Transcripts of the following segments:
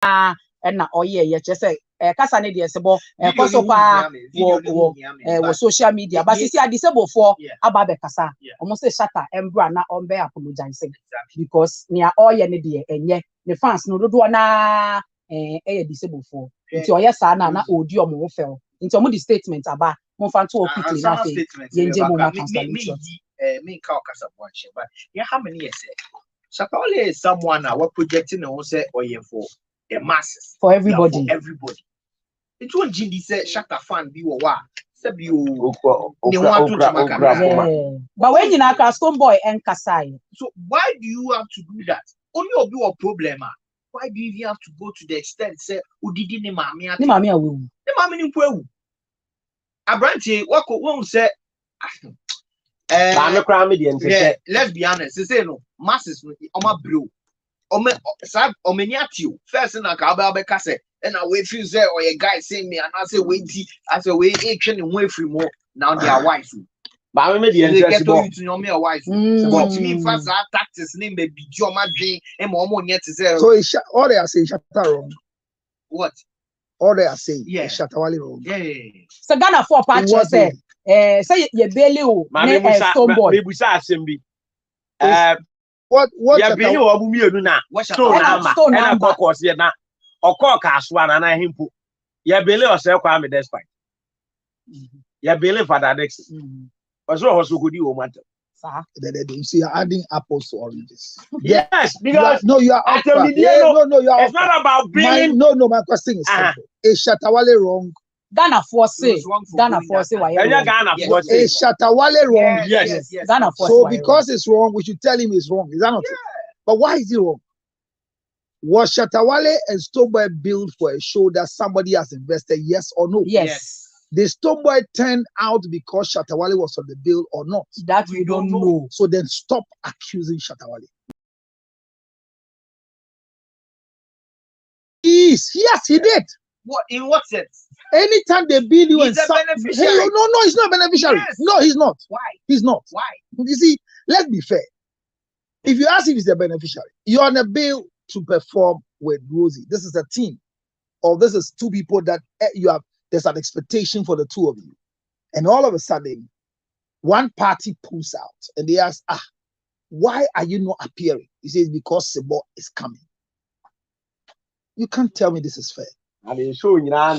and na oye ye just say kasa ne de sebo koso pa wo social media but see disable for aba be kasa almost say shatter embra na ombe apologize because near oye ne de enye the fans no do na disable for nti oye sa na odi omo fel nti omo the statement aba mo fan to quickly na say yenje mo ma cancel me ka kasa boanche but yeah how many years Shakawale is someone what projecting and say oye for the masses for everybody. For everybody. It won't Jindy say Shaka fan be what say be but when you na Stone Boy and Kasai. So why do you have to do that? Only of your problem. Why do you even have to go to the extent say udidi ni mami ni mami awu ni mami ni kwewu abranti wako won say let's be honest say no masses no oma bro omeni atio first na ka ba ka say and we feel say or a guy saying me and I say wait as a way action and way free more now they are wife but me the interest to know me a wife but to me first that tactics name be your ma dream and more yet to say so all they are saying shatter wrong what all they are saying is Shatawale wrong so Ghana for patch say say ye belly o na Stone Boy me busa assembly what ya be you obu mienu na stone na kokos ye na okoka aswa na na himpo ya bele ose kwa me despite ya bele father dex oso hosogodi o matter they don't see adding apples to oranges. Yes, because you are out. No, you are. It's not about being. No, my question is simple. Is Shatawale wrong? Ghana force why Ghana force is Shatawale wrong? Yes. Ghana force. So because it's wrong, we should tell him it's wrong. Is that not it? But why is it wrong? Was Shatawale and Stone Boy built for a show that somebody has invested? Yes or no? Yes. The Stone Boy turned out because Shatawale was on the bill or not? That we don't know. So then stop accusing Shatawale. Yes, he did. What in what sense? Anytime they bill you he's a beneficiary. No, he's not a beneficiary. Yes. No, he's not. Why? He's not. Why? You see, let's be fair. If you ask if he's a beneficiary, you're on a bill to perform with Rosie. This is a team, or this is two people that you have. There's an expectation for the two of you, and all of a sudden, one party pulls out, and they ask, why are you not appearing? He says because Sebo is coming. You can't tell me this is fair. I mean, so you know,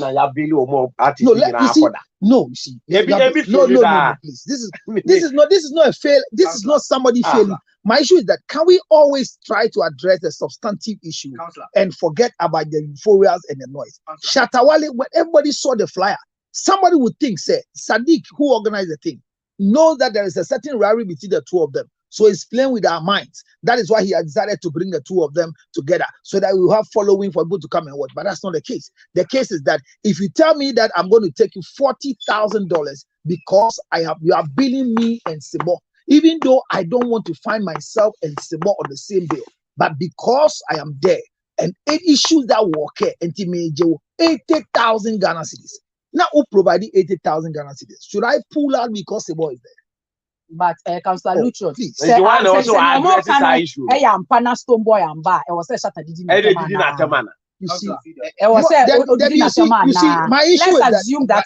no, you see, please. This is not a fail. This is not somebody failing. My issue is that can we always try to address the substantive issue and forget about the euphorias and the noise? Shatawale, when everybody saw the flyer, somebody would think, say, Sadiq, who organized the thing, knows that there is a certain rivalry between the two of them. So he's playing with our minds. That is why he has decided to bring the two of them together so that we will have following for people to come and watch. But that's not the case. The case is that if you tell me that I'm going to take you $40,000 because you are billing me and Sebo, even though I don't want to find myself and Sebo on the same bill, but because I am there and 8 issues that work and 80,000 Ghana cedis. Now who provided 80,000 Ghana cedis? Should I pull out because Sebo is there? But Councillor Lucian, say also address this issue. Hey, I'm Pana Stone Boy and Bar. I was a Shatter didn't you see, my issue let's assume that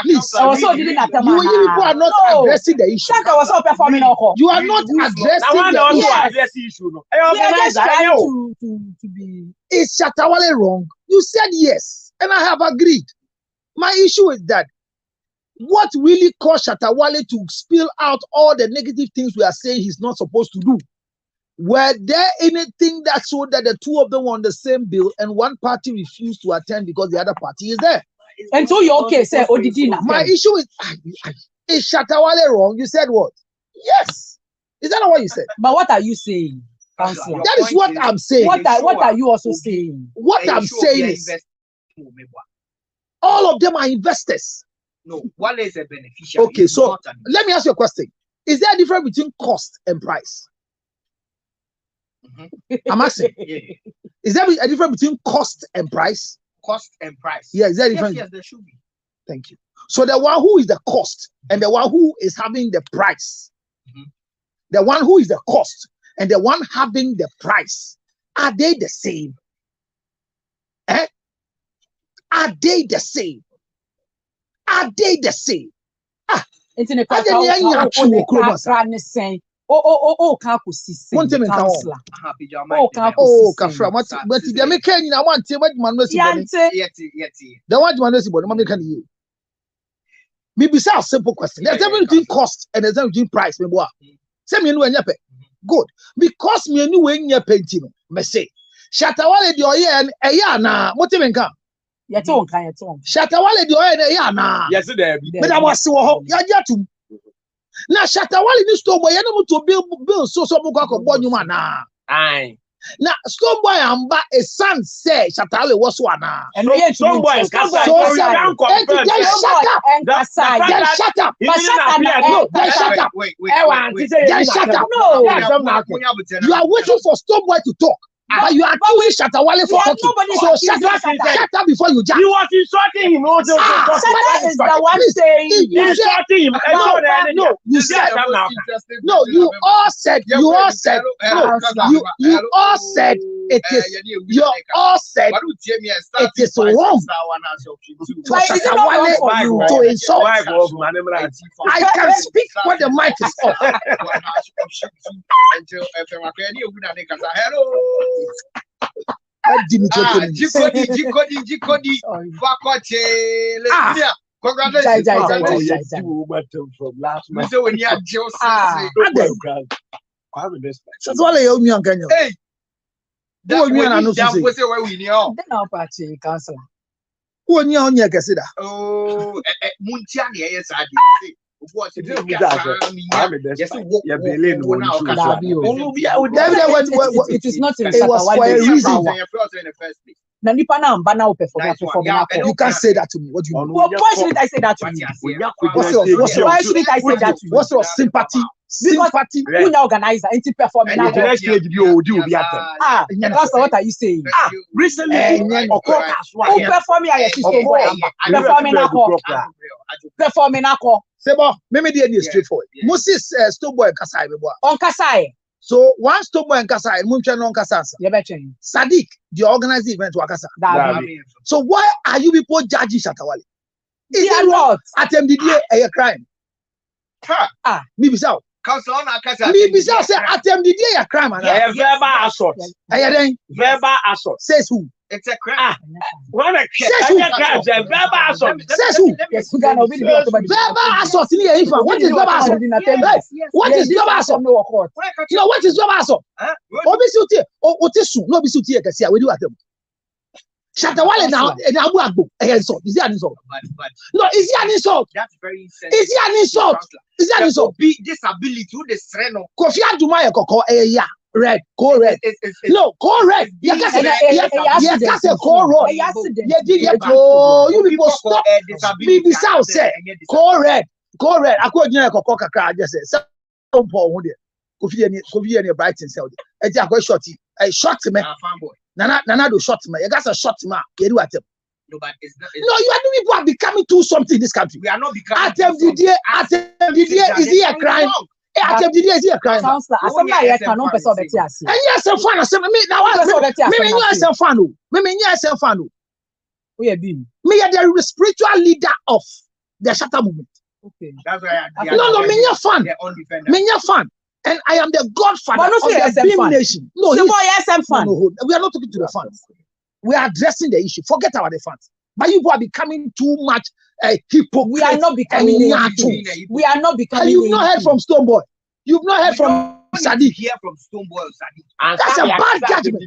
please, also didn't you people are not addressing the issue. Shatter was not performing. You are not addressing the issue. We are just trying to be. Is Shatawale wrong? You said yes, and I have agreed. My issue is that what really caused Shatawale to spill out all the negative things we are saying he's not supposed to do? Were there anything that showed that the two of them were on the same bill and one party refused to attend because the other party is there? And so you're okay, say Odidina. My issue is Shatawale wrong? You said what? Yes. Is that not what you said? But what are you saying, Councillor? That is what I'm saying. What are you also saying? What I'm saying is all of them are investors. No, one is a beneficiary. Okay, so let me ask you a question. Is there a difference between cost and price? I'm asking. Is there a difference between cost and price? Cost and price. Yeah, is there a difference? Yes, there should be. Thank you. So the one who is the cost and the one who is having the price, the one who is the cost and the one having the price, are they the same? Are they the same? Are they the same? Internet Oh, Kafra, but the American, I want to what man was the one man was about American you. Maybe a simple question. There's everything cost and there's everything price. Send me no nyape. Good. Because me no way nyape, me say. Shatawale di oye and ayana, what even come? Yaton. Shatawale di oye and ayana. Yes, there. But I was so yajatum. Now Shatawale ni Stone Boy, you know to build so much of one human. Aye. Now Stone Boy and a son say Shatawale was one. And we had Stone Boy, shut up. Shut up. You are waiting for Stone Boy to talk. But you are doing Shatawale for talking. So shut up before you jump. He was insulting him. Shata is the one saying insulting him. No, you said no. You all said it is. You all said it is wrong for Shatawale to insult. I can speak when the mic is off. It is not in it was for a reason. You can't say that to me. What do you mean? Why shouldn't I say that to you? Why shouldn't I say that to you? What's your sympathy? Sympathy. Who now organizer and to perform in the next stage that's what are you saying? Recently, who perform here? Performing alcohol. Sebo, maybe the straightforward. Moses Stone Boy Kasai on Kasai. So one Stone Boy and Kasai, Munchen on Kasasa. Sadiq, the organized event to Akasa. So why are you people judging Shatawale? Is it wrong? Attempted a crime. Maybe so. Maybe so. Say attempted a crime. Verbal assault. Verbal assault. Says who? It's a crime. What a verbal assault. Says who? Verbal assault. What is verbal assault? What is verbal assault? No, what is verbal assault? Obisuti. Otisu. No bisuti. Kasi we do at them. Shatawale now and Abu Agbo. Insult. Is it an insult? No, is it an insult? That's very insensitive. Is it an insult? Is it an insult? Disability to the strength of Kofi Adumaya Koko. Yeah. Red, co red. No, co red. You can't say co red. You people stop. Be South say co red. Co red. I could never cock a car. Just say, some poor wood. Kofi and Brighton sell it. I got shorty. A short man. Nana do short man. You got a short man. You do at them. No, you are doing people are becoming too something in this country. We are not becoming. Is it a crime? Is it a crime? Sounds like somebody cannot person better. And yes, a fan. Me, the spiritual leader of the Shatter movement. Okay. That's why no, me your fan. Me your fan. And I am the godfather of the Beam Nation. No, we are not talking to the fans. We are addressing the issue. Forget about the fans. But you are becoming too much hypocrite. We are not becoming We are not becoming. You've not heard from Stone Boy. You've not heard from Sadiq. Hear from Stone Boy or Sadiq. That's a bad judgment.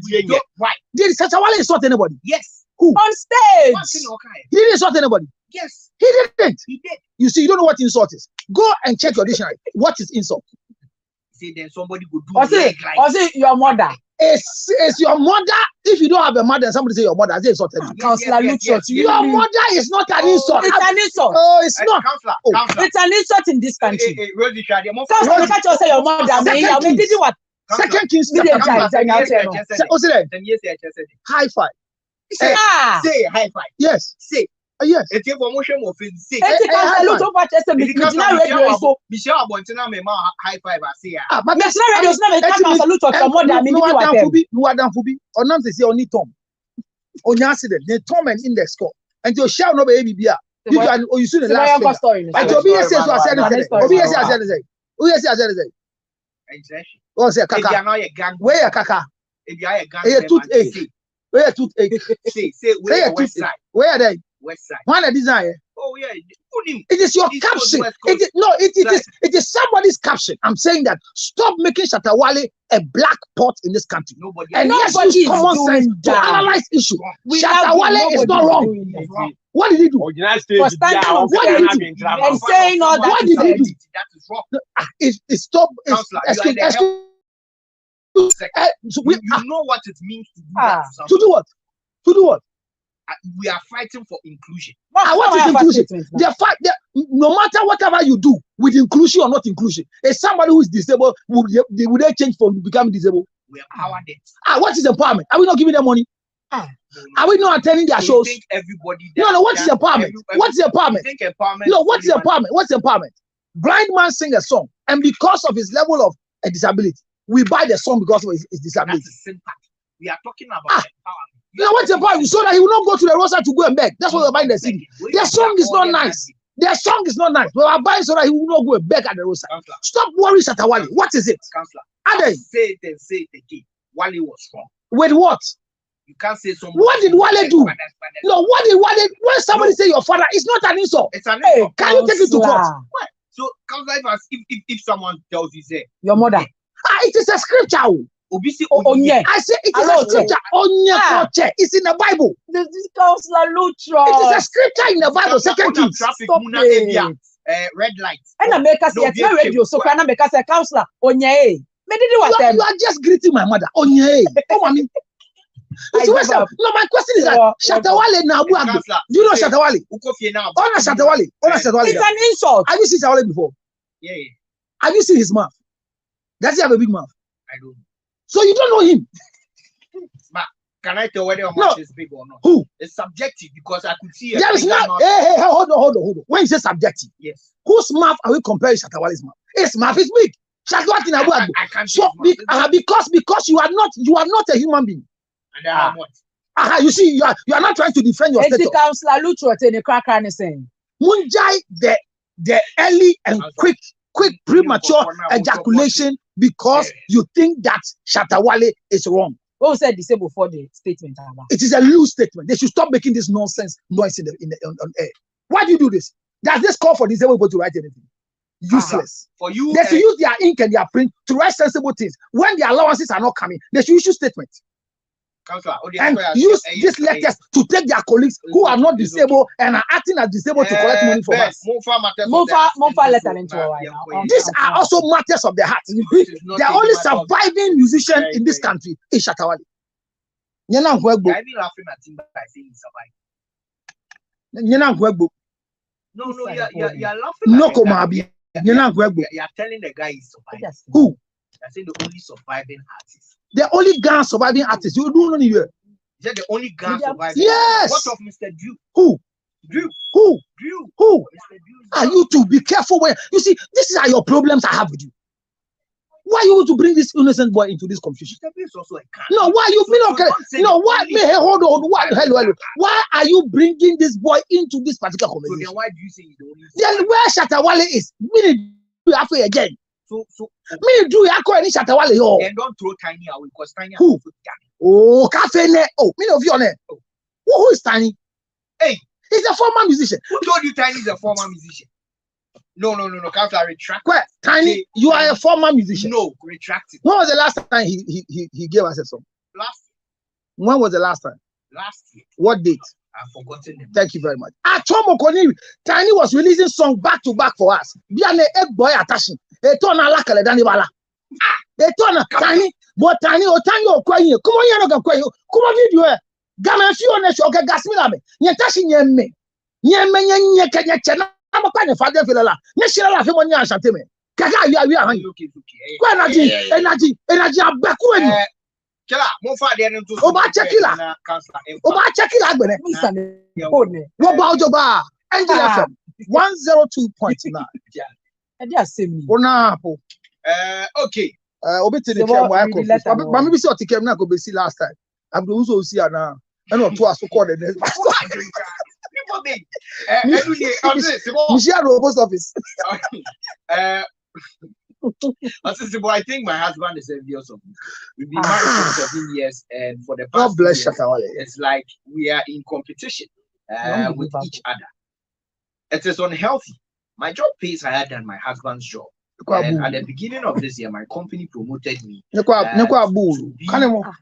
Why? Did Shatawale insult anybody? Yes. Who? On stage. He didn't insult anybody. Yes. He didn't. He did. You see, you don't know what insult is. Go and check your dictionary. What is insult? See, then somebody could do or say your mother. It's your mother. If you don't have a mother and somebody say your mother, they insult you. Counselor, your mother is not an insult. It's an insult. Oh, it's not. Counselor. It's an insult in this country. Counselor, you can't say your mother. Second Kings. High five. Say high five. Yes. Say. Yes. It's a promotion of it. Say. Michelle high five. I say. But Michelle Radio is not a salute of someone that only Tom. On accident, the Tom and index score. and you shall not be BBA. You see the last story. But Obi says I said it. Obi says I said it. Who says I said it? Oh, say Kaka. Where Kaka? Where toothache? Where toothache? Say west side. Where are they? West side. One design. Oh yeah. It is your caption. It is somebody's caption. I'm saying that stop making Shatawale a black pot in this country. And let's use common sense to analyze issue. Shatawale is not wrong. What did he do? What did he do? And saying all that. What did he do? That is wrong. It stop. You know what it means to do that. To do what? To do what? We are fighting for inclusion. What is inclusion? The fact that no matter whatever you do with inclusion or not inclusion, if somebody who is disabled would they change from becoming disabled? We empower them. What is empowerment? Are we not giving them money? Are we not attending their shows? Everybody no. What is empowerment? What's empowerment? No. What's empowerment? What's empowerment? Blind man sing a song, and because of his level of a disability, we buy the song because of his disability. That's sympathy. We are talking about empowerment. You know what's empowerment? So that he will not go to the roadside to go and beg. That's why we're buying the CD. Their song is not nice. Their song is not nice. We are buying so that he will not go and beg at the roadside. Stop worrying, Shatawale. What is it? Counselor, say it again. Wale was wrong. With what? You can't say so much. What did Wale do? No, what did Wale? When somebody say your father, it's not an insult. It's an insult. Can you take it to court? What? So, counselor, if someone tells you, say your mother, it is a scripture. Onye. I say it is a scripture. Onye. It's in the Bible. This is Counselor Lutra. It is a scripture in the Bible. Second Kings. Stop it. Red light. And I make us say radio. So can I make us a Counselor Onye? You are just greeting my mother. Onye. Oh, I mean. No, my question is that Shatawale Nabu Agbo. Do you know Shatawale? Honor Shatawale. It's an insult. Have you seen Shatawale before? Yeah. Have you seen his mouth? Does he have a big mouth? I don't know. So you don't know him. But can I tell whether your mouth is big or not? Who? It's subjective because I could see. There is not. Hey, hold on. When you say subjective, yes. Whose mouth are we comparing Shatawale's mouth? His mouth is big. Shatawale Nabu Agbo. I can't. So because you are not a human being. And I am what? You see, you are not trying to defend your status. Counselor Lutra in the crack saying. Munjai the early and quick premature ejaculation because you think that Shatawale is wrong. Who said disabled for the statement? It is a loose statement. They should stop making this nonsense noise on air. Why do you do this? Does this call for disabled people to write anything? Useless. For you, they should use their ink and their print to write sensible things. When the allowances are not coming, they should issue statements. And use these letters to take their colleagues who are not disabled and are acting as disabled to collect money from us. These are also matters of the heart. The only surviving musician in this country is Shatawale. I've been laughing at him by saying he's surviving. No, you're laughing. No, you're telling the guy he's surviving. Who? I say the only surviving artist. The only gang surviving artist. You don't know here. Is that the only gang surviving? Yes. What of Mr. Drew? Who? Drew. Mr. You two be careful when you see these are your problems I have with you. Why you want to bring this innocent boy into this confusion? No, why you mean okay? No, why? Hold on. Hello. Why are you bringing this boy into this particular conversation? So then why do you say he's the only? Then where Shatawale is? We have to again. So me do ya call any Shatawale yo. And don't throw Tiny away because Tiny. Who? Oh, cafe ne. Oh, me of your name. Who is Tiny? Hey, he's a former musician. Who told you Tiny is a former musician? No. Can't retract. Where? Tiny, you are a former musician. No, retract it. When was the last time he gave us a song? Last year. When was the last time? Last year. What date? I've forgotten them. Thank you very much. Tiny was releasing song back to back for us. Biane boy attaching. Etona la kale dani bala. Etona Tiny, but Tiny o kwaye. Come on here no kwaye. Come on video. Gama fi on show ga gasmila me. Nyetashi nyemme. Nyemme kenya chena. I'm a kind of father for la. Neshira la fe mo nya asante me. Kaka wi ahan. Kwa energy abaku Killer, more far than to Oba Chekila Agbene. What about Joba? Angel FM 102.9. Okay. Obiti the camera. But maybe so to camera go be see last time. I'm going to see now. I know to us call the next. post office. I think my husband is envious of me. We've been married for 7 years, and for the past God bless years, Shatawale. it's like we are in competition with each other. It is unhealthy. My job pays higher than my husband's job. And at the beginning of this year, my company promoted me to be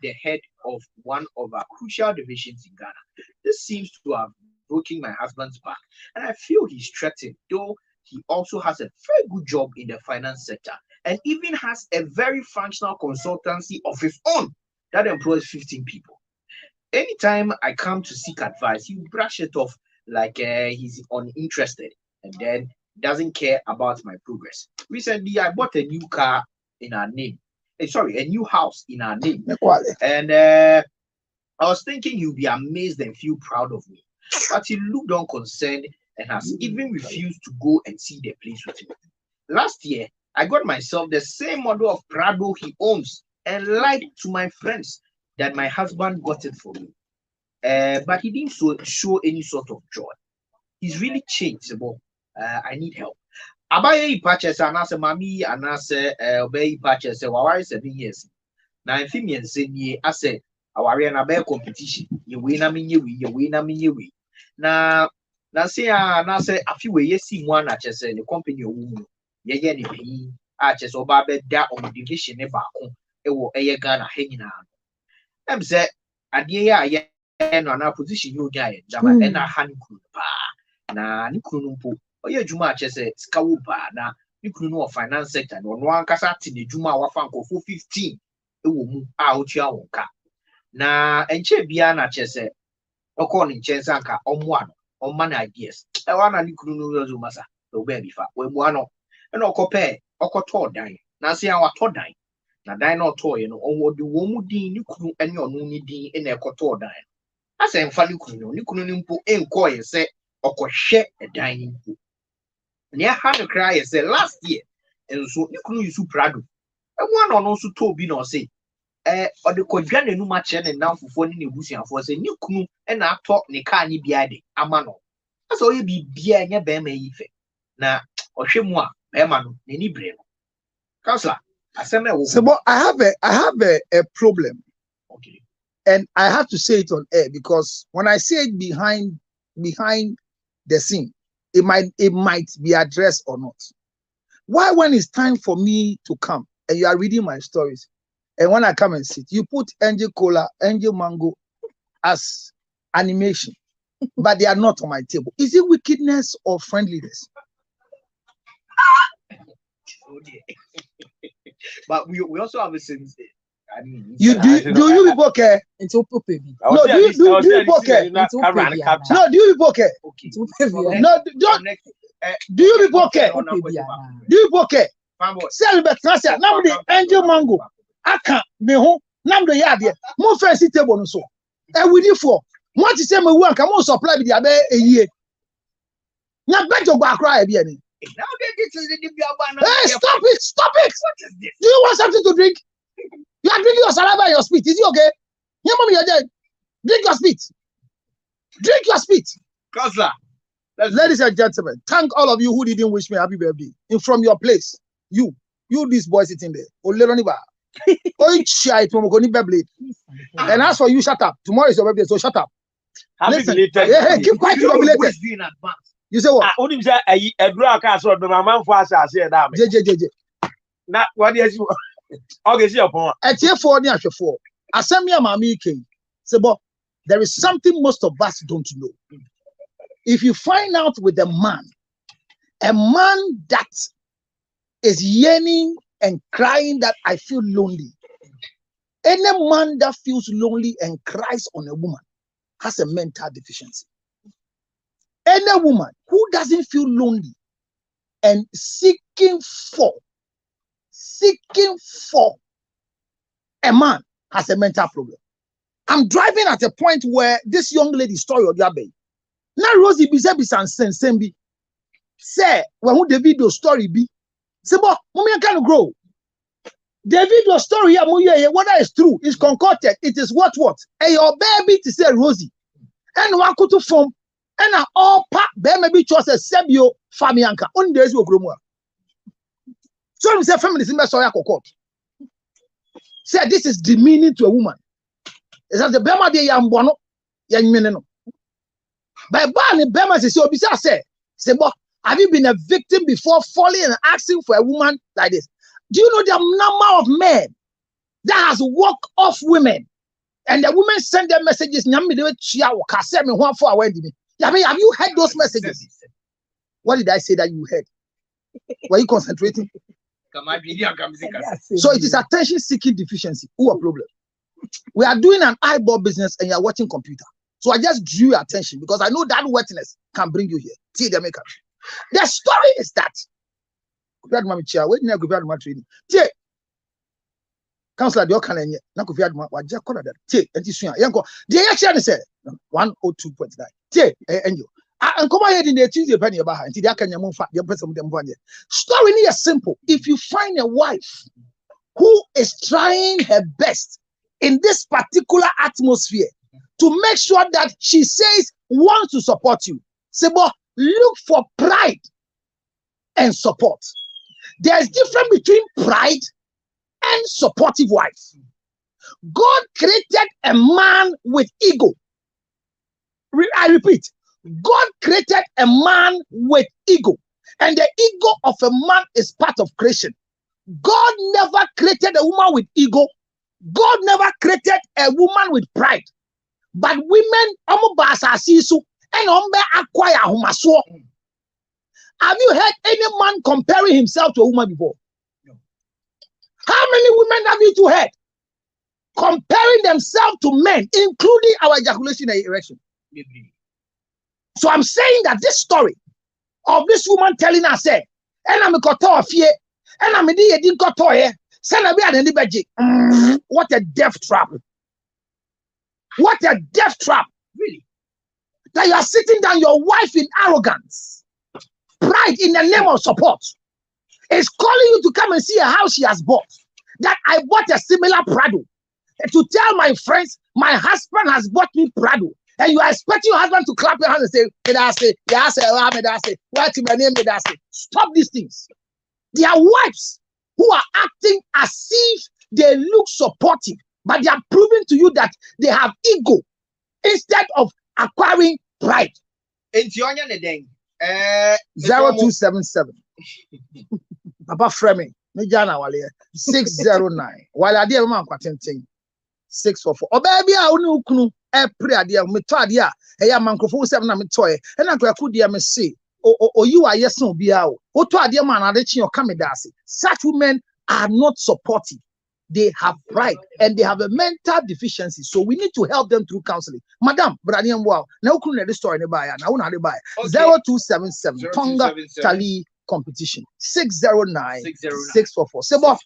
the head of one of our crucial divisions in Ghana. This seems to have broken my husband's back, and I feel he's threatened, though he also has a very good job in the finance sector and even has a very functional consultancy of his own that employs 15 people. Anytime I come to seek advice, he brush it off like he's uninterested and then doesn't care about my progress. Recently, I bought a new car in our name. A new house in our name. And I was thinking he'll be amazed and feel proud of me. But he looked unconcerned and has even refused to go and see the place with me. Last year, I got myself the same model of Prado he owns and lied to my friends that my husband got it for me. But he didn't show any sort of joy. He's really changed, but I need help. Abaye purchase anase mami anase obey purchase wawari 7 years. Na mfimi ensenye ase awari na be competition. Ye we na minye we. Na say anase afiwe yesi mu na chese the company owu. Ye ni pi a chese oba be da on division ne baako ewo eye Ghana ha nyina. Em say ade ya ye no na position you guy jama e na ha ni kunu pa. Na ni kunu mpo oye juma chese skawo ba na ni kunu no finance sector no ankasa ti ne juma wafa nkofo 15 ewo mu a otua wonka na enche bia na chese okọ ni nche sanka omwa no omma na ideas e wa na ni kunu no yozo masa do be bifa we mu ano e na okope okoto dan na se an wato dan na dan na oto ye no onwo de wo mu din ni kunu ene onu ni din e na ekoto dan ase mfa ni kunu ni mpo enko ye se okohwe edan ni mpo ne ha no cry say last year enso ni kunu yusu Prado e no so to bi na o say ode kodwa nanu ma che ne namfofo ne nebusuafo say ni kunu e na ato ne car ni bia de ama no ase oye bibia enye be ma yi fe na ohwe mu a be ma no ne ni bre no counselor asem e wo so but I have a problem. Okay. And I have to say it on air because when I say it behind the scene, it might be addressed or not. Why, when it's time for me to come and you are reading my stories, and when I come and sit, you put Angel Cola, Angel Mango as animation, but they are not on my table. Is it wickedness or friendliness? Oh dear. But we also have a sense. I mean, do you people care? It's open baby. No, do you people care? No, do you people care? Okay. No, do you people care? Do you people care? Sell the transfer. Now the Angel Mango. I can't me home. Now the yard here. More fancy table no so. And we need for what is say me one come on supply with the a year. Now bet you go cry be any. Now Hey, stop it! Stop it! What is this? Do you want something to drink? You are drinking your saliva and your spit. Is it okay? Yeah, mommy, you're dead. Drink your spit. Drink your spit. Counselor. Ladies and gentlemen, thank all of you who didn't wish me happy birthday. And from your place, you this boy sitting there. And as for you, shut up. Tomorrow is your birthday, so shut up. Listen, hey, keep quiet. You say what? Now, what is you? Okay, see your point. At year 4, near 4. Asemia Mami came. Say, but there is something most of us don't know. If you find out with a man that is yearning and crying that I feel lonely, any man that feels lonely and cries on a woman has a mental deficiency. Any woman who doesn't feel lonely and seeking for a man has a mental problem. I'm driving at a point where this young lady story of Yabe. Now Rosie Bizebi and be say when who the video story be say but mommy can grow. The video story here, whether it's true, it's concocted, it is what? And your baby to say Rosie. And one could form And all part, there may be chose a Sebio Famianka. On days will grow. So we say feminism is sorry court. Say this is demeaning to a woman. It's that the Bema de Yambono, young men. By Barney Bema says, so besides say, have you been a victim before falling and asking for a woman like this? Do you know the number of men that has walked off women? And the women send them messages. I mean, have you heard those messages? What did I say that you heard? Were you concentrating? So it is attention-seeking deficiency. Who a problem? We are doing an eyeball business and you are watching computer. So I just drew your attention because I know that wetness can bring you here. See the maker. The story is that. Councillor, the Okananya, Nakufia, Wajak Corner, T, and Tisuya, Yanko, the action is 102.9. T, and you. And come ahead in the Tuesday penny about until they can move your person with them one year. Story is simple. If you find a wife who is trying her best in this particular atmosphere to make sure that she says wants to support you, Sebo, look for pride and support. There's difference between pride and supportive wife. God created a man with ego. I repeat, God created a man with ego, and the ego of a man is part of creation. God never created a woman with ego. God never created a woman with pride. But women, and acquire. Have you heard any man comparing himself to a woman before? No. How many women have you heard comparing themselves to men, including our ejaculation and erection? So I'm saying that this story of this woman telling us, and I'm a koto of fear, and I'm a didn't koto here, what a death trap. What a death trap. Really? That you are sitting down your wife in arrogance, pride in the name of support, is calling you to come and see a house she has bought. That I bought a similar Prado. And to tell my friends, my husband has bought me Prado. And you are expecting your husband to clap your hands and say, stop these things. There are wives who are acting as if they look supportive, but they are proving to you that they have ego instead of acquiring pride. 0277. Papa Framing, 609. While I did man 644. Oh baby, I only pray idea me to idea. Hey, microphone 7 na me toy. And I could dear me say, oh, you are yes, no be out. Oh, to idea man, I let you come in. Such women are not supportive. They have pride and they have a mental deficiency. So we need to help them through counseling. Madam, Branian wow. Now couldn't the story buy now not buy 0277 Tonga Tally competition 609 644. Sebo,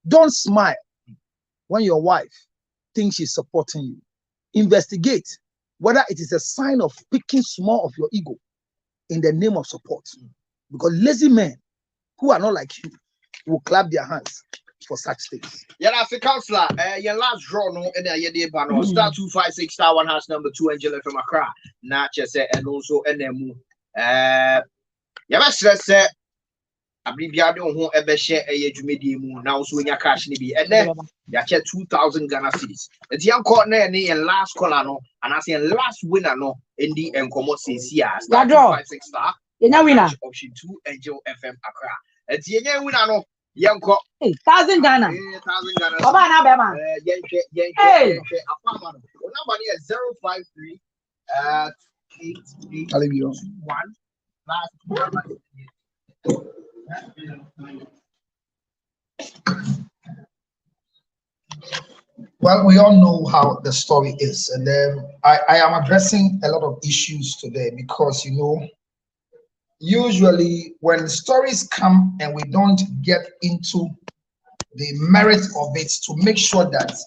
don't smile when your wife thinks she's supporting you. Investigate whether it is a sign of picking small of your ego in the name of support. Because lazy men who are not like you will clap their hands for such things. Yeah, that's the counselor. Your last draw no in a year banner. Star 256 star 1 house number 2 Angela from Accra. Nature say and also NMU. Yeah, stress I believe you don't want ever share a medium now so in your cash be and then you check 2,000 Ghana cedis. It's young corner and last caller no and I say last winner no in the Encomo says yeah star 256 star. Yeah, winner. Option 2 Angel FM Accra. It's your winner no. Young cock 1,000 Ghana. 1,000 Ghana. Baba na bema. Hey. Number is 053 8821 last Well, we all know how the story is, and I am addressing a lot of issues today because usually when stories come and we don't get into the merit of it to make sure that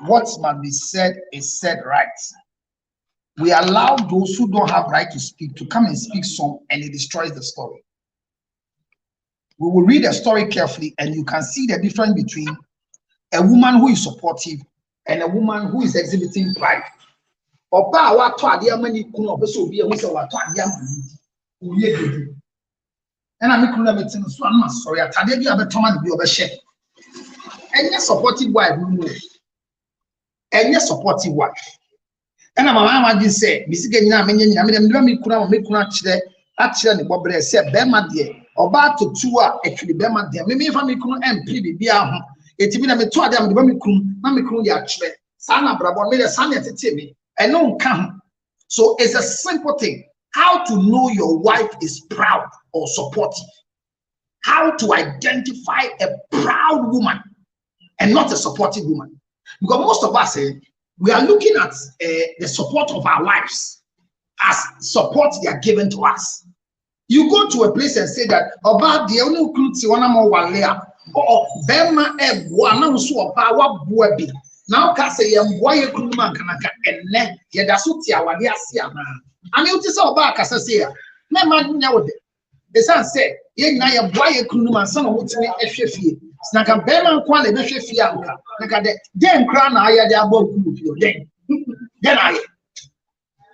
what must be said is said right, we allow those who don't have right to speak to come and speak some, and it destroys the story. We will read the story carefully and you can see the difference between a woman who is supportive and a woman who is exhibiting pride. Oba wa to ade amani kunu obeso obi e hu se wa to ade amani oye gidi and I'm kunu na metin so an sorry atade bi abetoma de bi obehye enye supportive wife no enye supportive wife and my mama did say bisige nyina menye me kunu achire ne bobre se be ma de oba to tu a etwi be ma de me fa me kunu empri bibia ho etimi na me to ade am de me kunu na me kunu ya achire sa na brabo me de sa na tete me eno nka ho. So it's a simple thing. How to know your wife is proud or supportive. How to identify a proud woman and not a supportive woman. Because most of us we are looking at the support of our wives as support they are given to us. You go to a place and say that about the only includes one more walea or Bema eb one so power buabi. Now can say boy man and ne yadasutia wadia siama. And you just saw back as I say, no man know the son said, ye na ya boy man son of what's me a shefi. Snaka Bema Kwan and shefi anka. Like a den crown I had above you then. Then I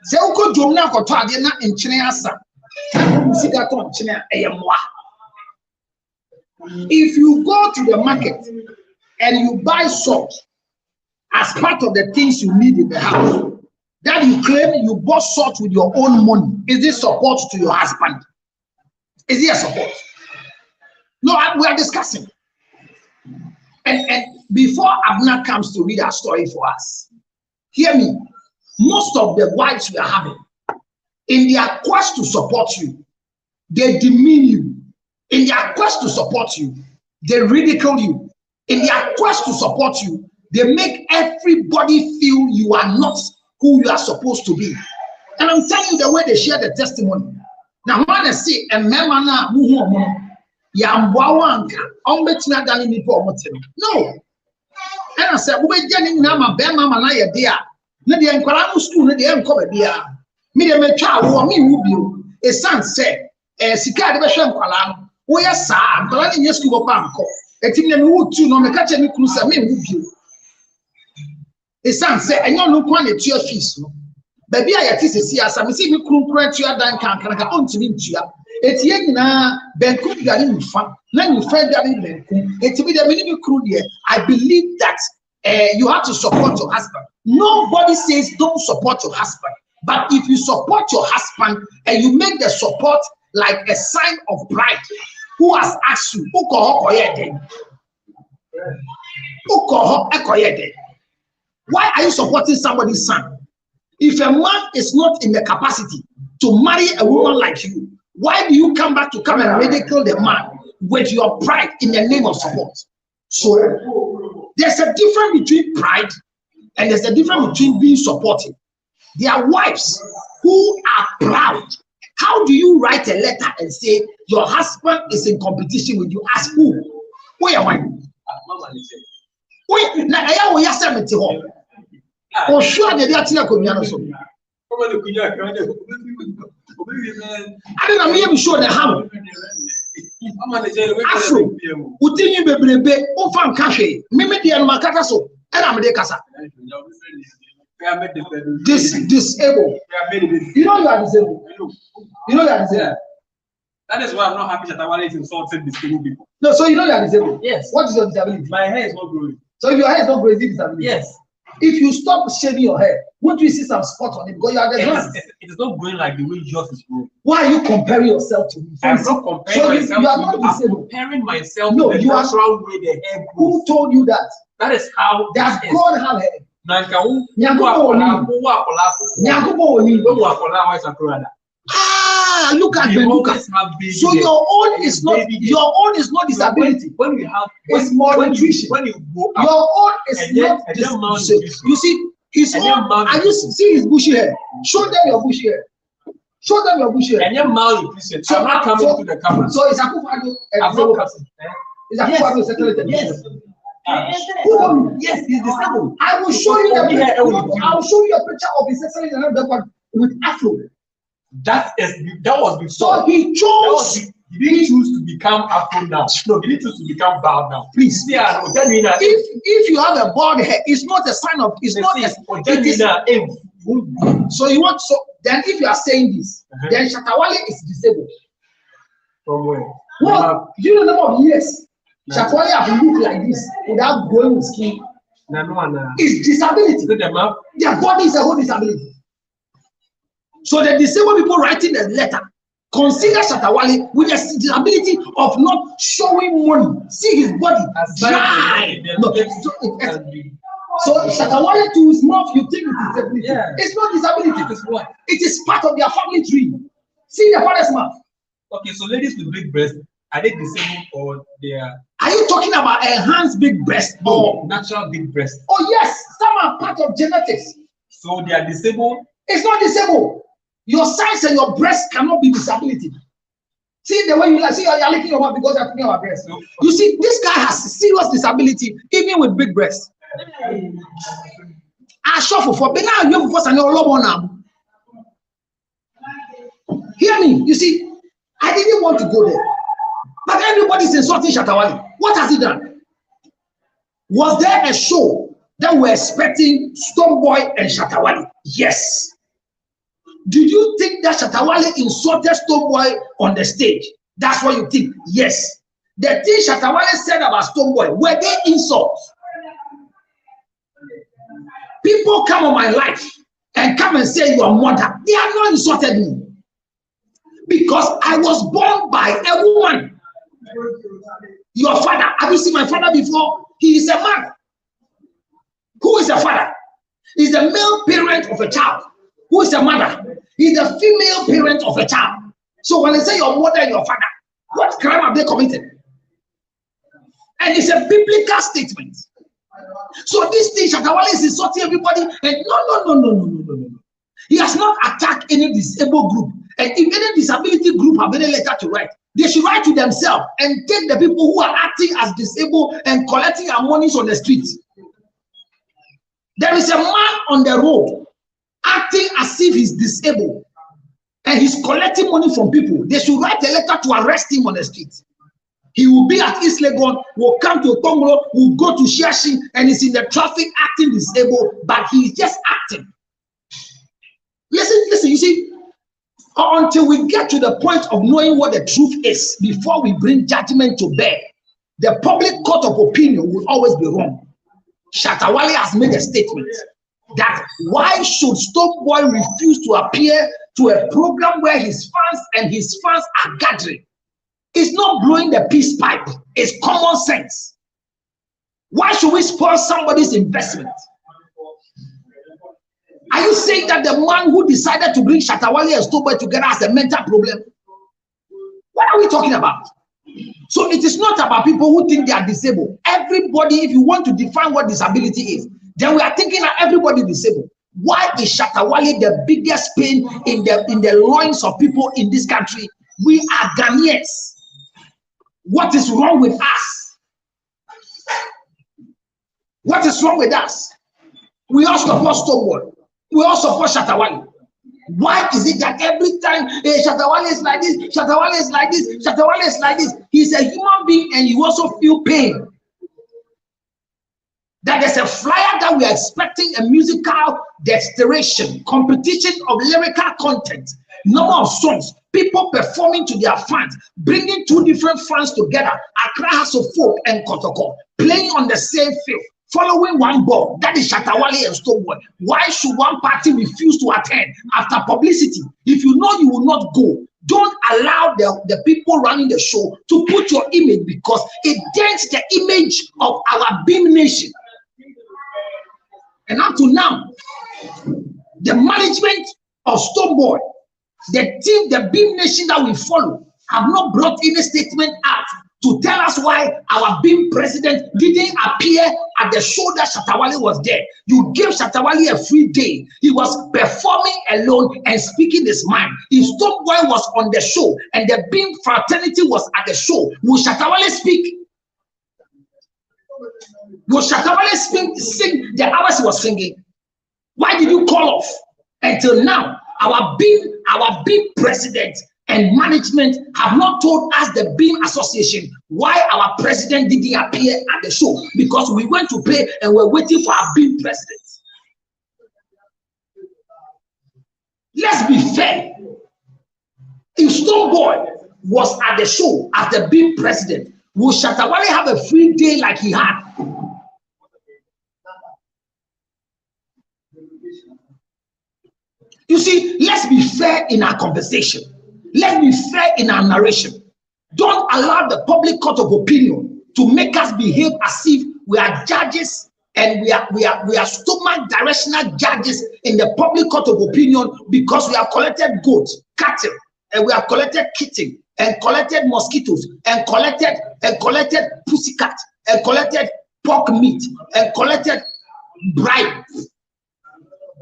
say, Uncle Jumna or Tadiana in Chineasa. See that on China, if you go to the market and you buy salt as part of the things you need in the house, that you claim you bought salt with your own money, is this support to your husband? Is it a support? No, we are discussing. And before Abner comes to read our story for us, hear me. Most of the wives we are having, in their quest to support you, they demean you. In their quest to support you, they ridicule you. In their quest to support you, they make everybody feel you are not who you are supposed to be. And I'm telling you the way they share the testimony. Now, when I say, and Memana, Yambawanka, Ombetina Dani Nipo. No. And I said, we're getting Nama Bema Manaya dear. Nadia and Karamu school, Nadia and Kobe dear. Me de me child or me will be a son said, Sika de Basham Kalam, oh yes, sir, but in your school of Banco. A thing that would too no me catch any cruise and me with you. A son said, and you no quantity your fees. Baby, I at least see us. I see me crump to your dan can I on to me to you. It's yet na Benku Garin fan. Then you find that in Benku. It's me the minimum crew here. I believe that you have to support your husband. Nobody says don't support your husband. But if you support your husband and you make the support like a sign of pride, who has asked you? Why are you supporting somebody's son? If a man is not in the capacity to marry a woman like you, why do you come back to come and ridicule the man with your pride in the name of support? So there's a difference between pride and there's a difference between being supportive. There are wives who are proud. How do you write a letter and say your husband is in competition with you? Ask who? Where am I? Wait, now I will ask them to home. Oh, sure, they are still coming out. I don't know, I'm sure they have. Afro, Utini Bebe, Ofan Cafe, Mimidi and Macataso, and I'm the Casa. Disabled. You know you are disabled. You know you are disabled. That is why I'm not happy that I wanted to insult disabled people. No, so you know you are disabled. Yes. What is your disability? My hair is not growing. So if your hair is not growing, is it disability? Yes. If you stop shaving your hair, won't you see some spots on it because you are the man? It is not growing like the way yours is growing. Why are you comparing yourself to me? I'm not comparing myself you are to not you. disabled. I'm comparing myself No, to the natural way the hair grows. Who told you that? That is how that God have hair. Ah, look at the so your own is not disability. When you have it's malnutrition. When you go up, your own is not disability. You see his own. And you see his bushy hair. Show them your bushy hair. Show them your bushy hair. And you're malnutrition. So I'm not coming to the camera. So it's a Akufo-Addo. It's a Akufo-Addo secretary. Yes. Yes, he's disabled. I will show you I will show you a picture of his secretary with Afro. That was before. So he chose. He didn't choose to become Afro now. No, he didn't choose to become bald now. Please. Yeah, if you have a bald head, it's not a sign of. It's not. So you want then if you are saying this, then Shatawale is disabled. From where? Well, you know the number of years Shatawale have looked like this without growing his skin. It's disability. Their body is a whole disability. So the disabled people writing the letter consider Shatawale with the disability of not showing money. See his body dry. No, so Shatawale too is not, you think it's disability. Yeah. It's not disability. It is what? It is part of their family tree. See the father's mouth. Okay, so ladies with big breasts, are they disabled or they are? Are you talking about enhanced big breast or natural big breast? Oh yes, some are part of genetics. So they are disabled? It's not disabled. Your size and your breast cannot be disability. See the way you like, see you're licking your mouth because you're talking about breast. You see, this guy has serious disability even with big breasts. I shuffle for but now you force and now. Hear me, you see, I didn't want to go there, but everybody's insulting Shatawale. What has he done? Was there a show that we're expecting Stonebwoy and Shatawale? Yes. Did you think that Shatawale insulted Stonebwoy on the stage? That's what you think? Yes. The thing Shatawale said about Stonebwoy, were they insults? People come on my life and come and say you are mother. They have not insulted me. Because I was born by a woman. Your father, have you seen my father before? He is a man. Who is a father? He's the male parent of a child. Who is a mother? He's the female parent of a child. So when they say your mother and your father, what crime have they committed? And it's a biblical statement. So this thing, Shatawale is insulting everybody. And no. He has not attacked any disabled group. And if any disability group have any letter to write, they should write to themselves and take the people who are acting as disabled and collecting their monies on the streets. There is a man on the road acting as if he's disabled and he's collecting money from people. They should write a letter to arrest him on the street. He will be at East Legon, will come to Tongro, will go to Shiashi, and he's in the traffic acting disabled, but he's just acting. Listen, you see, until we get to the point of knowing what the truth is, before we bring judgment to bear, the public court of opinion will always be wrong. Shatawale has made a statement that why should Stonebwoy refuse to appear to a program where his fans are gathering? It's not blowing the peace pipe, it's common sense. Why should we spoil somebody's investment? Are you saying that the man who decided to bring Shatawale and Stonebwoy together has a mental problem? What are we talking about? So it is not about people who think they are disabled. Everybody, if you want to define what disability is, then we are thinking that everybody is disabled. Why is Shatawale the biggest pain in the loins of people in this country? We are Ghanaians. What is wrong with us? What is wrong with us? We all support Stonebwoy. We all support Shatawale. Why is it that every time Shatawale is like this, Shatawale is like this, Shatawale is like this? He's a human being and you also feel pain. That there's a flyer that we are expecting a musical destination, competition of lyrical content, number of songs, people performing to their fans, bringing two different fans together, Accra House of Folk and Kotoko, playing on the same field, following one ball. That is Shatawale and Stonebwoy. Why should one party refuse to attend after publicity? If you know you will not go, don't allow the people running the show to put your image, because it dents the image of our Beam Nation. And up to now, the management of Stonebwoy, the team, the Beam Nation that we follow, have not brought any statement out to tell us why our Beam president didn't appear at the show that Shatawale was there. You gave Shatawale a free day. He was performing alone and speaking his mind. If Stonebwoy was on the show and the Beam fraternity was at the show, will Shatawale speak? Will Shatawale sing the hours he was singing? Why did you call off? Until now, our Beam president and management have not told us, the Beam Association, why our president didn't appear at the show, because we went to pay and we're waiting for our Beam president. Let's be fair. If Stoneboy was at the show as the big president, would Shatawale have a free day like he had? You see, let's be fair in our conversation. Let's be fair in our narration. Don't allow the public court of opinion to make us behave as if we are judges and we are stomach directional judges in the public court of opinion because we have collected goats, cattle, and we have collected kitten and collected mosquitoes and collected pussycat and collected pork meat and collected bribes.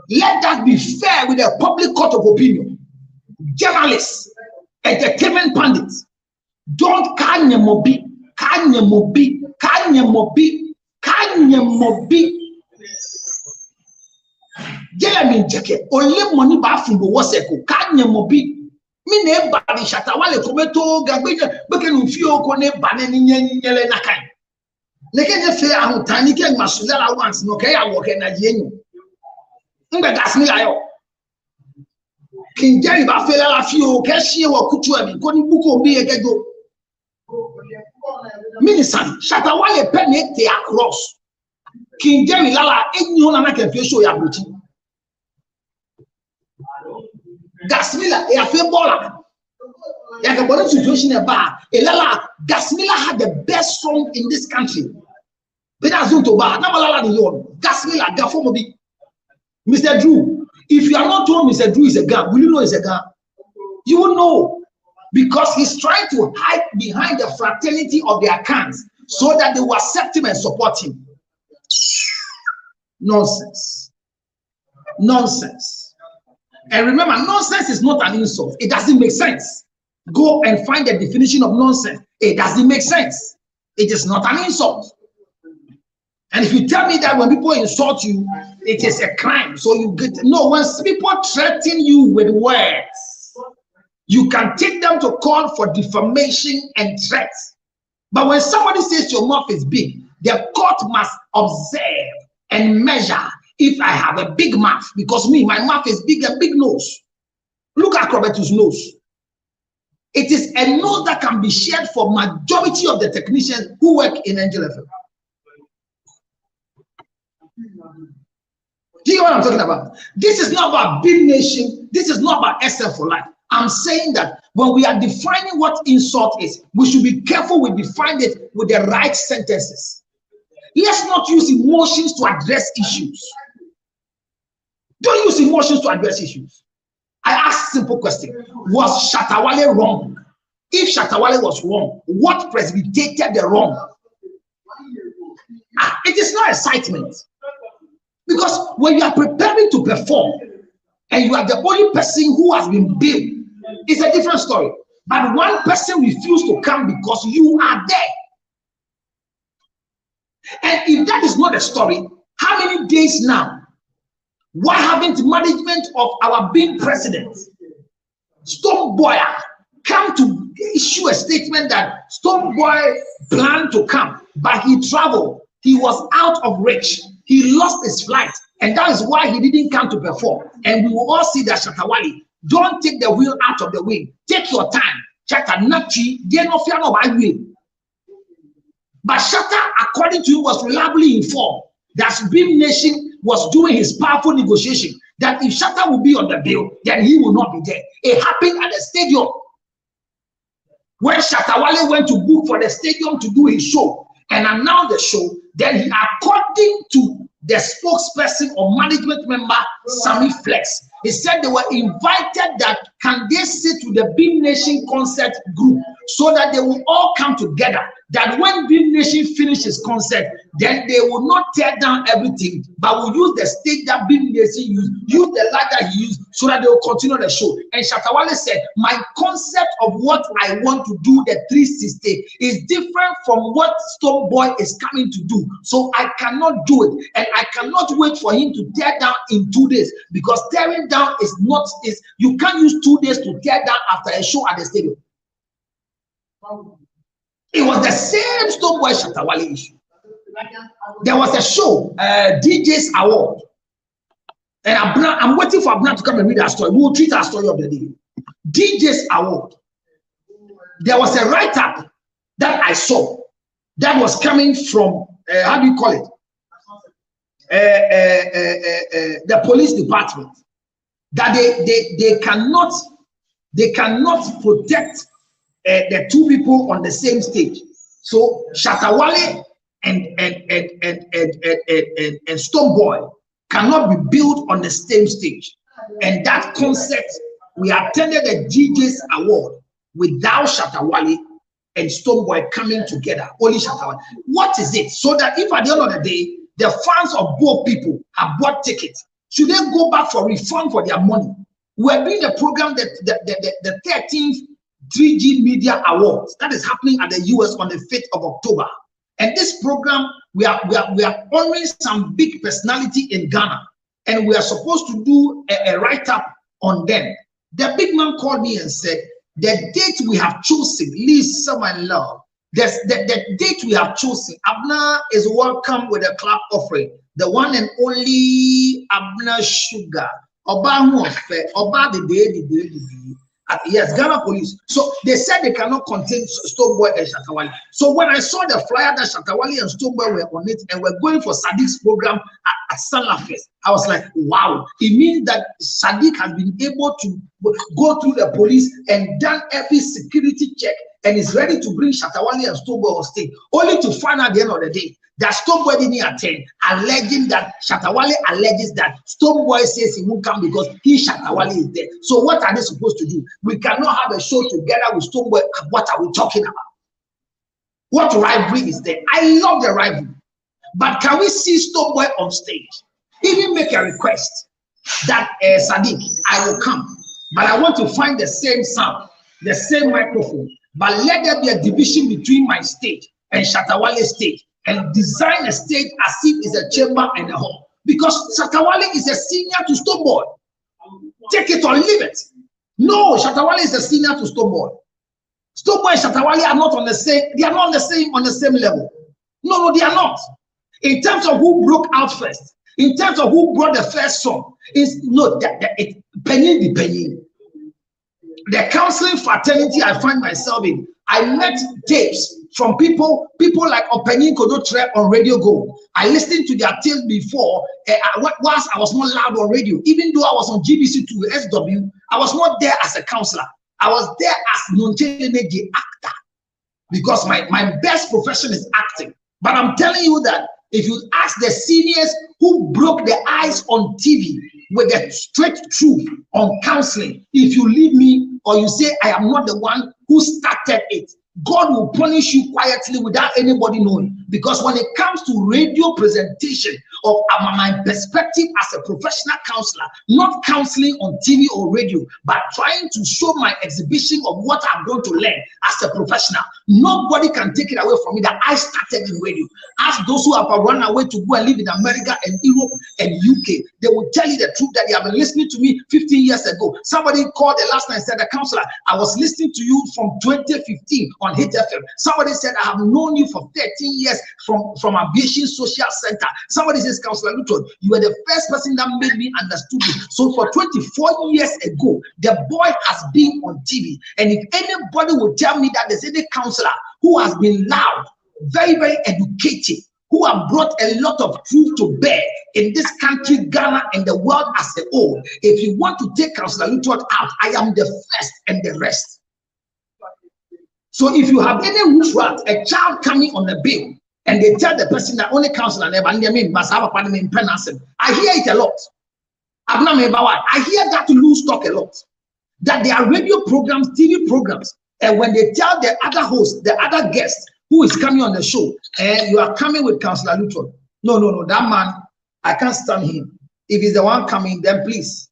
Let that be fair with the public court of opinion. Journalists, entertainment pundits, don't kanyemobi. Jeremy Jeke, only money bathroom was a kanyemobi. Mine bari Shatawale kometo gagbeje bekenu fio kone baneni nyele nakai. Neke fe ahutani ke masudala once no ke ya woke na yenyu. Mbe gasmila yo. King Jerry ba fela la fio ke shie wo kutu abi ko ni buko bi egedo. Minisan Shatawale penny te across. King Jerry lala enyu na ke fe show ya buti. Gasmila a footballer. Like a body situation about Elala Gasmila had the best song in this country. But that's not about Gasmila Gafomobi. Mr. Drew, if you are not told Mr. Drew is a gun, will you know it's a gun? You will know because he's trying to hide behind the fraternity of their accounts so that they will accept him and support him. Nonsense. Nonsense. And remember, nonsense is not an insult. It doesn't make sense. Go and find the definition of nonsense. It doesn't make sense. It is not an insult. And if you tell me that when people insult you, it is a crime. So you get no, when people threaten you with words, you can take them to court for defamation and threats. But when somebody says your mouth is big, the court must observe and measure. If I have a big mouth, because my mouth is big, a big nose. Look at Roberto's nose. It is a nose that can be shared for majority of the technicians who work in Angel FM. Do you know what I'm talking about? This is not about big nation. This is not about SF for life. I'm saying that when we are defining what insult is, we should be careful we define it with the right sentences. Let's not use emotions to address issues. Don't use emotions to address issues. I ask a simple question. Was Shatawale wrong? If Shatawale was wrong, what precipitated the wrong? It is not excitement. Because when you are preparing to perform and you are the only person who has been billed, it's a different story. But one person refused to come because you are there. And if that is not a story, how many days now? Why haven't management of our being president, Stoneboy, come to issue a statement that Stoneboy planned to come, but he traveled, he was out of reach, he lost his flight, and that is why he didn't come to perform. And we will all see that Shatawale, don't take the wheel out of the way. Take your time. Shatta Nachi, they no fear no by will. But Shatta, according to him, was reliably informed that Beam Nation was doing his powerful negotiation, that if Shatta will be on the bill, then he will not be there. It happened at the stadium. When Shatawale went to book for the stadium to do his show and announce the show, then he, according to the spokesperson or management member, Sammy Flex, he said they were invited that can they sit with the Beam Nation concert group so that they will all come together. That when Beam Nation finishes concert, then they will not tear down everything, but will use the stage that Beam Nation used, use the light that he used, so that they will continue the show. And Shatawale said, my concept of what I want to do, the 360, is different from what Stoneboy is coming to do. So I cannot do it, and I cannot wait for him to tear down in 2 days, because tearing down is not, you can't use 2 days to tear down after a show at the stadium. It was the same Stoneboy Shatawale issue. There was a show, DJ's Award, And I'm waiting for Abner to come and read our story. We will treat our story of the day. DJ's Award. There was a write-up that I saw that was coming from, how do you call it? The police department. That they cannot protect the two people on the same stage. So Shatawale and Stonebwoy cannot be built on the same stage. And that concept, we attended the DJ's Award without Shatawale and Stonebwoy coming together, only Shatawale. What is it? So that if at the end of the day, the fans of both people have bought tickets, should they go back for refund for their money? We're doing the program, the 13th 3G Media Awards that is happening at the US on the 5th of October. And this program, we are honoring some big personality in Ghana, and we are supposed to do a write-up on them. The big man called me and said, the date we have chosen, Lisa, my love, the date we have chosen, Abner is welcome with a clap offering. The one and only Abner Sugar. Oba the day. Yes, Ghana police. So they said they cannot contain Stonebwoy and Shatawale. So when I saw the flyer that Shatawale and Stonebwoy were on it and we're going for Sadiq's program at Salafest, I was like, wow. It means that Sadiq has been able to go through the police and done every security check and is ready to bring Shatawale and Stonebwoy on stage, only to find out at the end of the day that Stonebwoy didn't attend, alleging that Shatawale alleges that Stonebwoy says he won't come because Shatawale is there. So what are they supposed to do? We cannot have a show together with Stonebwoy. What are we talking about? What rivalry is there? I love the rivalry. But can we see Stonebwoy on stage? Even make a request that Sadiq, I will come, but I want to find the same sound, the same microphone, but let there be a division between my stage and Shatawale's stage, and design a stage as if it's a chamber and a hall. Because Shatawale is a senior to Stonebwoy. Take it or leave it. No, Shatawale is a senior to Stonebwoy. Stonebwoy and Shatawale are not on the same, they are not on the same level. No, they are not. In terms of who broke out first, in terms of who brought the first song, penny. The counseling fraternity I find myself in, I met tapes from people like Opening Kodotre on Radio Go. I listened to their tapes before, whilst I was not loud on radio. Even though I was on GBC2 SW, I was not there as a counselor. I was there as Nonchelemeji actor, because my best profession is acting. But I'm telling you that if you ask the seniors who broke the ice on TV with the straight truth on counseling, if you leave me or you say I am not the one who started it, God will punish you quietly without anybody knowing. Because when it comes to radio presentation of my perspective as a professional counselor, not counseling on TV or radio, but trying to show my exhibition of what I'm going to learn as a professional, nobody can take it away from me that I started in radio. Ask those who have run away to go and live in America and Europe and UK. They will tell you the truth that they have been listening to me 15 years ago. Somebody called the last night and said, the counselor, I was listening to you from 2015 on Hit FM. Somebody said, I have known you for 13 years from Aviation Social Center. Somebody says, Counselor Luton, you were the first person that made me understood you. So for 24 years ago, the boy has been on TV. And if anybody would tell me that there's any counselor who has been loud, very, very educated, who have brought a lot of truth to bear in this country, Ghana, and the world as a whole, if you want to take Counselor Luton out, I am the first and the rest. So if you have any witchcraft, a child coming on the bill, and they tell the person that only counselor never, and they mean must have a partner in penance, I hear it a lot. I hear that loose talk a lot. That there are radio programs, TV programs, and when they tell the other host, the other guest who is coming on the show, and you are coming with Counselor Luton. No, that man, I can't stand him. If he's the one coming, then please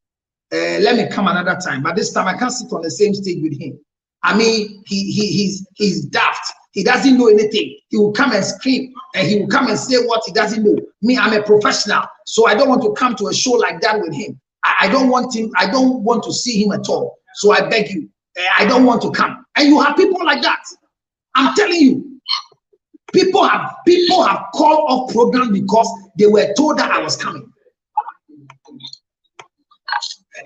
let me come another time. But this time I can't sit on the same stage with him. I mean, he's daft. He doesn't know anything. He will come and scream, and he will come and say what he doesn't know. Me, I'm a professional, so I don't want to come to a show like that with him. I don't want him. I don't want to see him at all. So I beg you, I don't want to come. And you have people like that. I'm telling you, people have called off program because they were told that I was coming.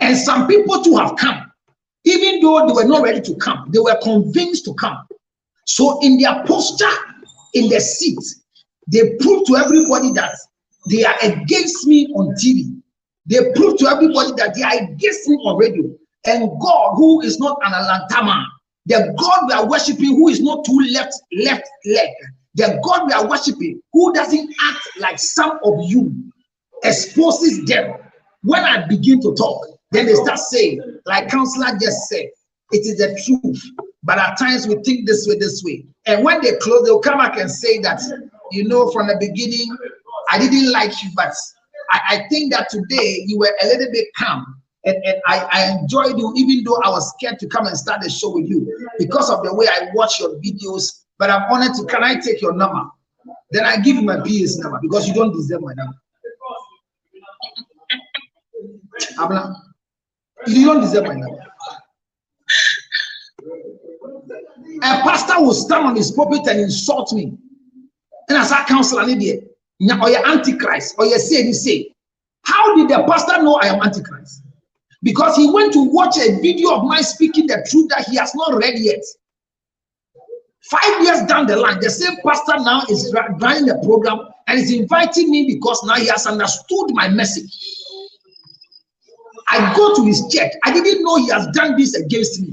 And some people too have come. Even though they were not ready to come, they were convinced to come. So in their posture, in their seat, they prove to everybody that they are against me on TV. They prove to everybody that they are against me on radio. And God, who is not an alantama, the God we are worshiping, who is not too left leg, the God we are worshiping, who doesn't act like some of you, exposes them. When I begin to talk, then they start saying, like Counselor just said, it is the truth. But at times we think this way. And when they close, they'll come back and say that, you know, from the beginning, I didn't like you, but I think that today you were a little bit calm. And I enjoyed you, even though I was scared to come and start the show with you because of the way I watch your videos. But I'm honored to, can I take your number? Then I give you my PS number because you don't deserve my number. Abla, you don't deserve my number. A pastor will stand on his pulpit and insult me. And as a counselor, or you're Antichrist, or you say, how did the pastor know I am Antichrist? Because he went to watch a video of mine speaking the truth that he has not read yet. 5 years down the line, the same pastor now is running the program and is inviting me because now he has understood my message. I go to his church. I didn't know he has done this against me.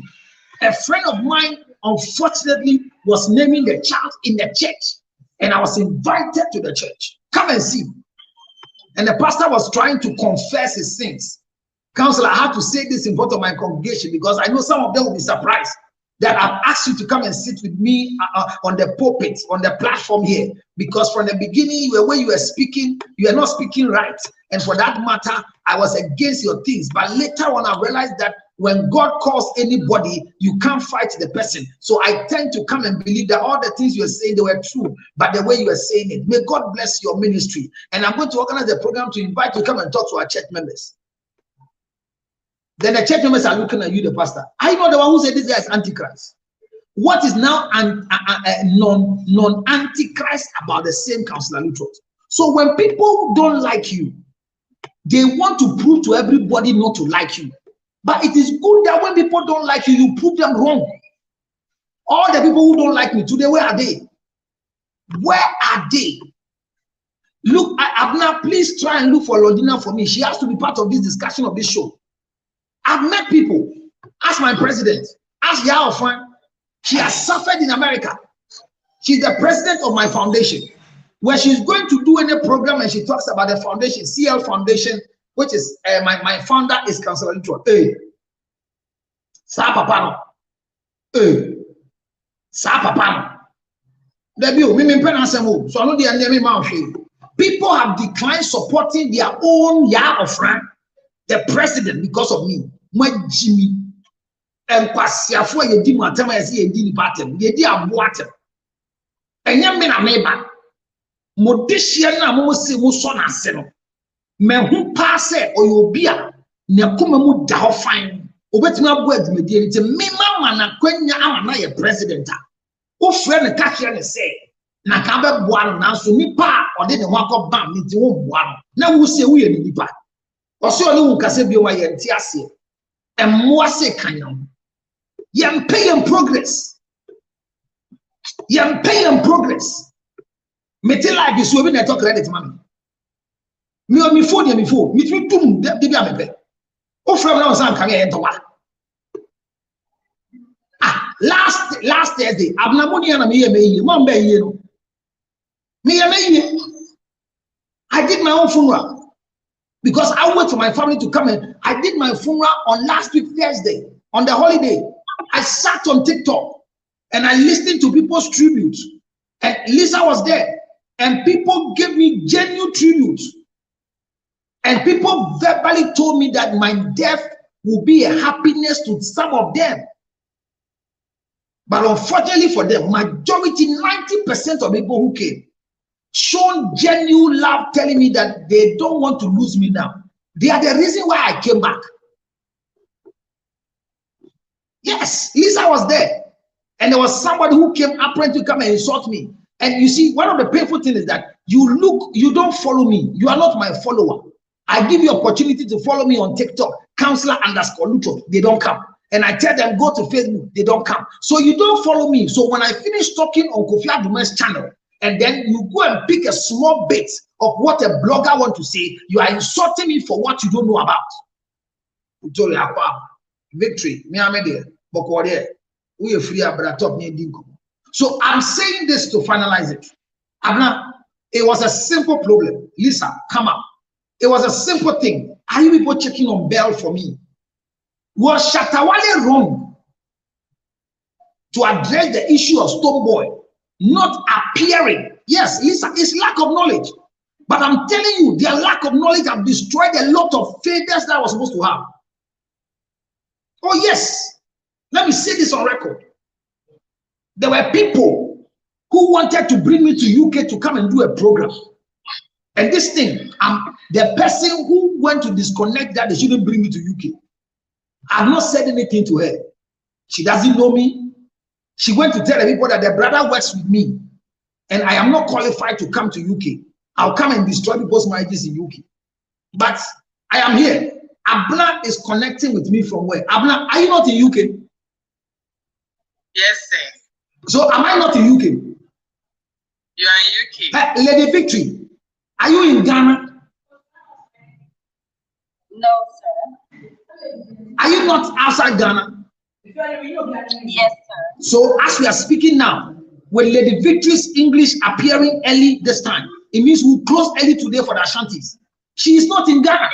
A friend of mine, unfortunately, was naming the child in the church, and I was invited to the church. Come and see. And the pastor was trying to confess his sins. Counselor, I have to say this in front of my congregation because I know some of them will be surprised that I've asked you to come and sit with me on the pulpit, on the platform here, because from the beginning, when you were speaking, you are not speaking right. And for that matter, I was against your things. But later on, I realized that when God calls anybody, you can't fight the person. So I tend to come and believe that all the things you were saying, they were true, but the way you were saying it. May God bless your ministry. And I'm going to organize a program to invite you to come and talk to our church members. Then the church members are looking at you, the pastor. Are you not the one who said this guy is Antichrist? What is now non-Antichrist about the same Counselor Lutrot? So when people don't like you, they want to prove to everybody not to like you. But it is good that when people don't like you, you prove them wrong. All the people who don't like me today, where are they? Where are they? Look, Abner, please try and look for Londina for me. She has to be part of this discussion of this show. I've met people. Ask my president. Ask Yao Fan. She has suffered in America. She's the president of my foundation. Where she's going to do any program and she talks about the foundation, CL Foundation, which is my founder is Counselor Lutrot. Hey, Sa Papa. Hey, Sa Papa. So I know they are naming my people have declined supporting their own Yah of Frank, the president, because of me. My Jimmy and Pasiafo, you did my time as he did pattern, you did a water. And young men are neighbor. Modisha na mo se mo so na se no. Me hu pass or you be a na kuma mu da ho fan. Obetimi abu adimedie nti me mama na kwanya ama na ye president a. Wo frɛ ne ka kire ne se na ka be boa no na so nipa o de ne ho akɔbam ne ti wo boa no. Na wo se wo ye nipa. Ɔso ɔne wo kase bi o ma ye nti ase. Emmoa se kanyan. Yem pay in progress. Yem pay in progress. Me tell like this, we be network credit man. Me on me phone, me phone. Me three tum, de be amepe. O from now on come here ento wa. Ah, last Thursday, abna money na me ye, man be ye no. Me ye. I did my own funeral because I wait for my family to come in. I did my funeral on last week Thursday on the holiday. I sat on TikTok and I listened to people's tributes. And Lisa was there. And people gave me genuine tribute. And people verbally told me that my death will be a happiness to some of them. But unfortunately for them, majority, 90% of people who came, shown genuine love, telling me that they don't want to lose me now. They are the reason why I came back. Yes, Lisa was there. And there was somebody who came apparently to come and insult me. And you see, one of the painful things is that you don't follow me. You are not my follower. I give you opportunity to follow me on TikTok. counselor underscore Lucho, they don't come. And I tell them, go to Facebook, they don't come. So you don't follow me. So when I finish talking on Kofi Adume's channel, and then you go and pick a small bit of what a blogger want to say, you are insulting me for what you don't know about. Victory. So I'm saying this to finalize it. Abna, it was a simple problem. Lisa, come up. It was a simple thing. Are you people checking on Bell for me? Was Shatawale wrong to address the issue of Stoneboy not appearing? Yes, Lisa, it's lack of knowledge. But I'm telling you, their lack of knowledge have destroyed a lot of failures that I was supposed to have. Oh, yes. Let me say this on record. There were people who wanted to bring me to UK to come and do a program. And this thing, the person who went to disconnect that they shouldn't bring me to UK. I've not said anything to her. She doesn't know me. She went to tell the people that their brother works with me and I am not qualified to come to UK. I'll come and destroy people's marriages in UK. But I am here. Abna is connecting with me from where? Abna, are you not in UK? Yes, sir. So am I not in UK? You are in UK. Lady Victory, are you in Ghana? No, sir. Are you not outside Ghana? Yes, sir. So as we are speaking now, with Lady Victory's English appearing early this time, it means we'll close early today for the Ashantis. She is not in Ghana.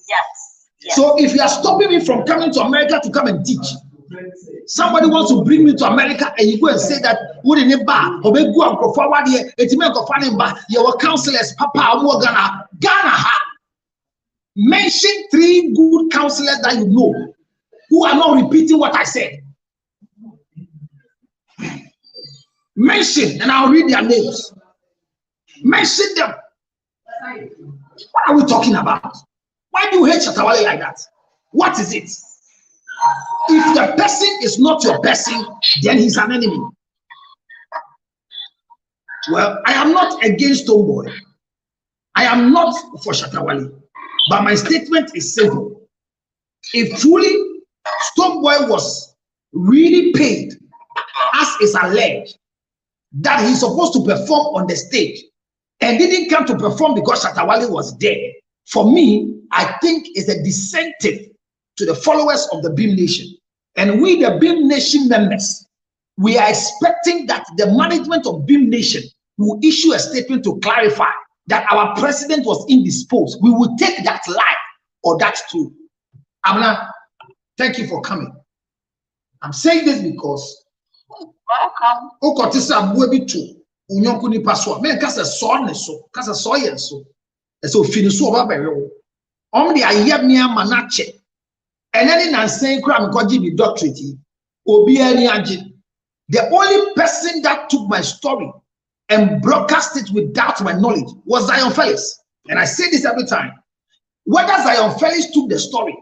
Yes. So if you are stopping me from coming to America to come and teach, somebody wants to bring me to America and you go and say that wouldn't it bar or go and go forward here, it's me go find bar, your counselors, Papa Ghana. Mention 3 good counselors that you know who are not repeating what I said. Mention, and I'll read their names. Mention them. What are we talking about? Why do you hate Shatawale like that? What is it? If the person is not your person, then he's an enemy. Well, I am not against Stoneboy. I am not for Shatawale. But my statement is simple. If truly Stoneboy was really paid, as is alleged, that he's supposed to perform on the stage and didn't come to perform because Shatawale was there, for me, I think is a disincentive to the followers of the Beam Nation. And we, the Beam Nation members, we are expecting that the management of Beam Nation will issue a statement to clarify that our president was indisposed. We will take that lie or that truth. Amna, thank you for coming. I'm saying this because welcome. Okotisa buebi tu unyonku ni paswa. Me kasa so ne so, kasa so yen so. So finish so ba bewe. The ayeb ni amanache. And then in saying crime because the doctorate obi ani age. The only person that took my story and broadcast it without my knowledge was Zion Felix. And I say this every time. Whether Zion Felix took the story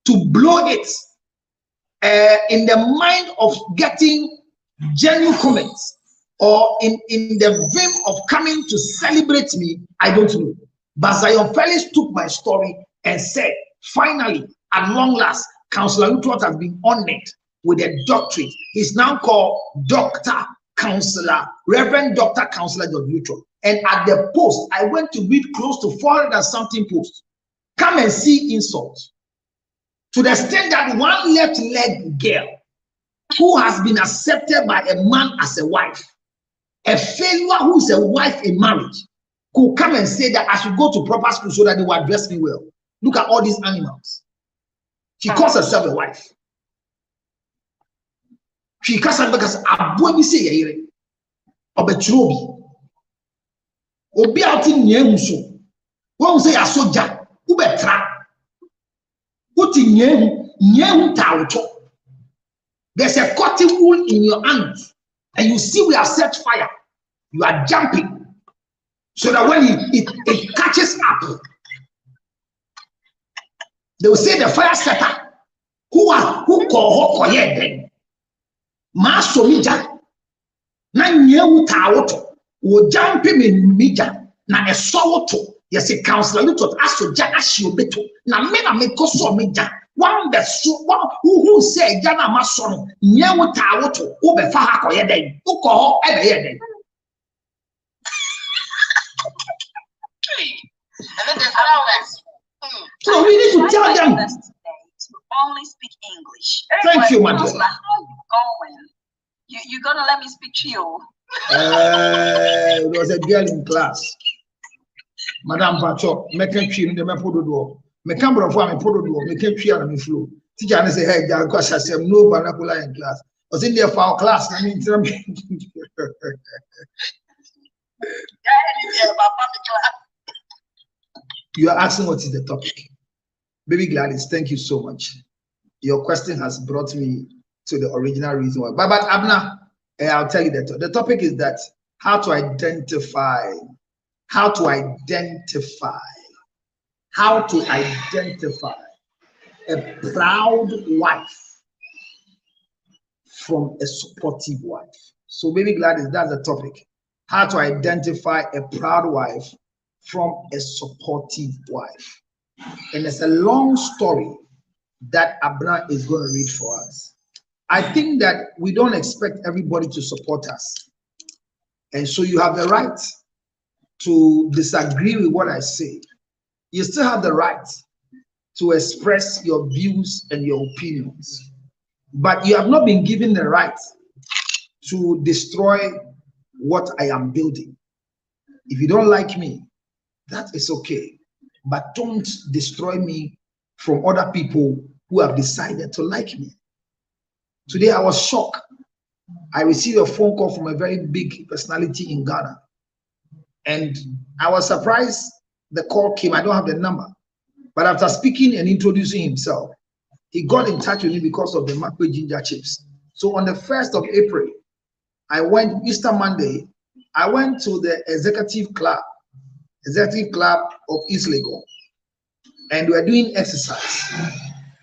to blow it in the mind of getting genuine comments or in the vim of coming to celebrate me, I don't know. But Zion Felix took my story and said, finally, at long last, Councillor Luttrot has been honored with a doctorate. He's now called Dr. Counselor, Reverend Dr. Counselor Luttrot. And at the post, I went to read close to 400 and something posts. Come and see insults. To the extent that one left leg girl who has been accepted by a man as a wife, a failure who is a wife in marriage, could come and say that I should go to proper school so that they will address me well. Look at all these animals. She calls herself a wife. She calls herself because Abu say yere obetrobi. Obi out in Yemuso. One say a soldier, ubetra. Put in Yemu tauto. There's a cotton wool in your hand, and you see we have set fire. You are jumping. So that when it catches up, they will say the fire setter who call then maso mija na nyewu tawoto wo jumping in mija na esowoto Yes, a counselor look at us to Jana Shiobeto. Now, men are make us so meja. One that so one who say Jana Mason, Nyawo Tawoto, Obe Fahako Yeden, Uko, Ebe Yeden. So we need to tell them. To only speak English. Thank you, my dear. How you going? You're gonna let me speak to you? There was a girl in class. Madam Pacho, make a tree in the Mapodo. Me camera for me Podo, make a tree on the floor. Teacher say, hey, because I said no vernacular in class. I was in there for our class. I mean, you are asking what is the topic. Baby Gladys, thank you so much. Your question has brought me to the original reason why. But Abna, I'll tell you that the topic is that how to identify a proud wife from a supportive wife. So baby Gladys, that's the topic. How to identify a proud wife from a supportive wife. And it's a long story that Abna is going to read for us. I think that we don't expect everybody to support us. And so you have the right to disagree with what I say. You still have the right to express your views and your opinions. But you have not been given the right to destroy what I am building. If you don't like me, that is okay. But don't destroy me from other people who have decided to like me. Today I was shocked. I received a phone call from a very big personality in Ghana. And I was surprised the call came. I don't have the number. But after speaking and introducing himself, he got in touch with me because of the Makwe ginger chips. So on the 1st of April, I went, Easter Monday, I went to the executive club of East Lagos. And we were doing exercise.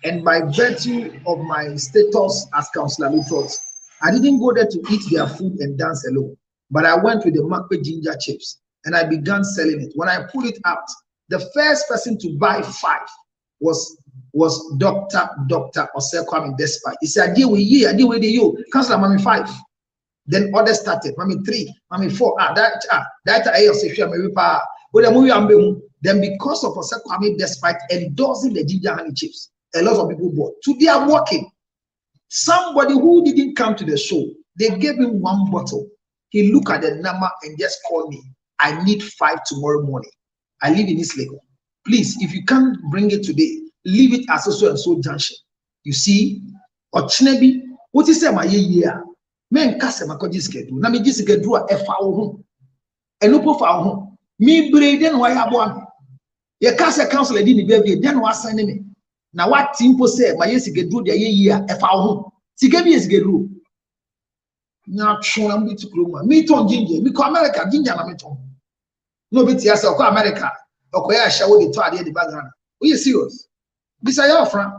And by virtue of my status as Councillor Lutrot, I didn't go there to eat their food and dance alone. But I went with the Makwe ginger chips and I began selling it. When I pulled it out, the first person to buy 5 was Dr. Osekwami Despite. He said, I deal with you, Councillor Mami 5. Then others started, Mami 3, Mami 4. Then because of Osekwami Despite endorsing the ginger honey chips, a lot of people bought. Today I'm working. Somebody who didn't come to the show, they gave him 1 bottle. He looked at the number and just called me. I need 5 tomorrow morning. I live in East Lagos. Please, if you can't bring it today, leave it as so and so junction. You see, or Chinebi, what is my year? Men cast my schedule. Na me schedule a home. And no for home. Me braden why I want. Your cast council didn't be then was sending me. Now what Timpo say my schedule the year a home. Sigabi is schedule. Now show me to Kroma. Me to ginger. Me call America ginger na me to. No bit yes or America. Okay, I shall the toilet at the background. Are you serious? Besides your friend,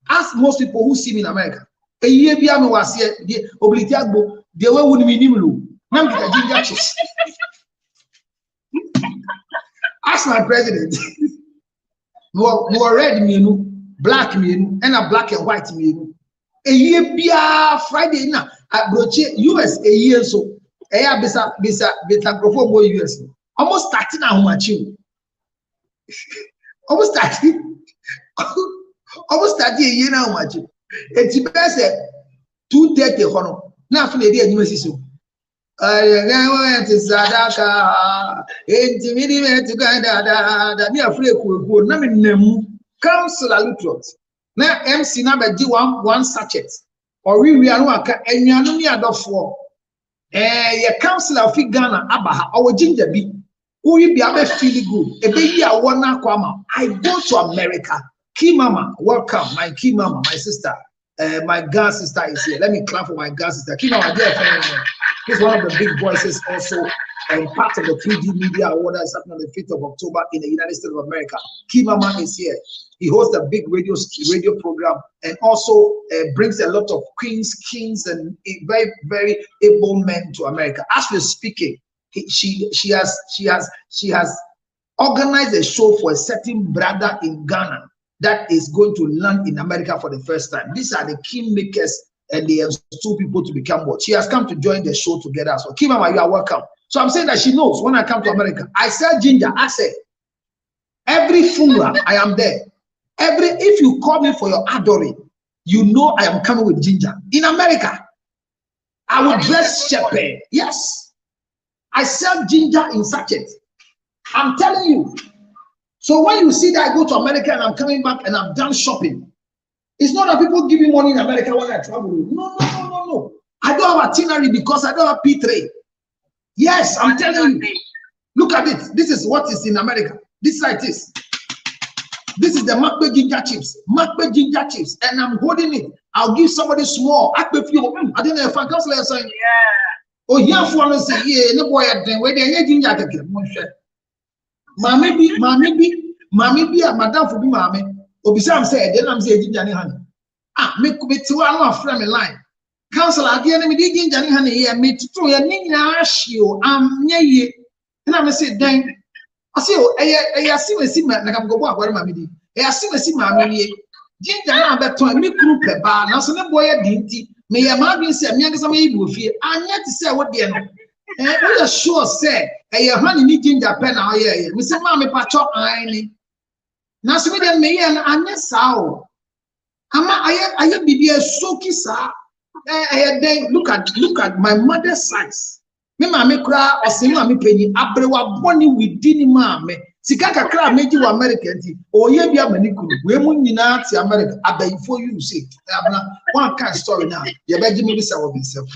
ask most people who see me in America. A year beyond was here, the Oblitiagbo, the way would be Nimlu. Ask my president. More red menu, black menu, and a black and white menu. A year beyond Friday now. I brought US a year so. A year bisa US. Almost starting how much you. Almost starting a year now, much. It's best 2:30 honor. Now for the day you so. I went to Sadaka. Intimidate together. Me afraid go. Na me nemu. Councillor Lutrot. Now MC na be di one sachet. Or we are no aka enyanu ni adofo. Your councillor fi Ghana abaha our ginger bi. Who be able feel good? A baby I wanna come. I go to America. Key mama, welcome. My key mama, my sister. My god sister is here. Let me clap for my god sister. Key mama, dear friend. He's one of the big voices also and part of the 3D Media Award that's happening on the 5th of October in the United States of America. Key mama is here. He hosts a big radio program and also brings a lot of queens, kings, and very, very able men to America. As we're speaking, she has organize a show for a certain brother in Ghana that is going to land in America for the first time. These are the kingmakers, and they have 2 people to become what? She has come to join the show together. So, Kimama, you are welcome. So I'm saying that she knows when I come to America, I sell ginger. I say, every funeral, I am there. If you call me for your adoring, you know I am coming with ginger. In America, I will dress shepherd. Yes. I sell ginger in sachets. I'm telling you. So when you see that I go to America and I'm coming back and I'm done shopping, it's not that people give me money in America when I travel. No. I don't have itinerary because I don't have P3. Yes, I'm telling you. Look at it. This is what is in America. This is like this. This is the Macbe ginger chips. Macbe ginger chips. And I'm holding it. I'll give somebody small. I don't know if I can say, yeah. Oh, yeah, for me, say, yeah, no boy, where they ginger. Mammy be a madam for me, mammy. Obisam said, then I'm saying ginger honey. Make me to one frame in line. Council again, me digging Johnny honey here, me to throw your nina ashio, near ye. And I'm saying, dang. I say, I see me see like I'm going to mammy. I see me see mammy. Ginger, I'm better me group a bar, now so no boy a dinty. May a man say, me as a maybe fear. I yet to say what they know. And we are sure say, a honey need ginger pen out here. We say, Mammy Pacho, I now so we then may and I saw. I be a soaky sa. Look at my mother's size. Me mammy cry or say mammy penny abrewa bonny within mammy. Sikaka cry made you American or ye be a manicu. We moon in America. I beg for you say one kind of story now. You better me this of himself.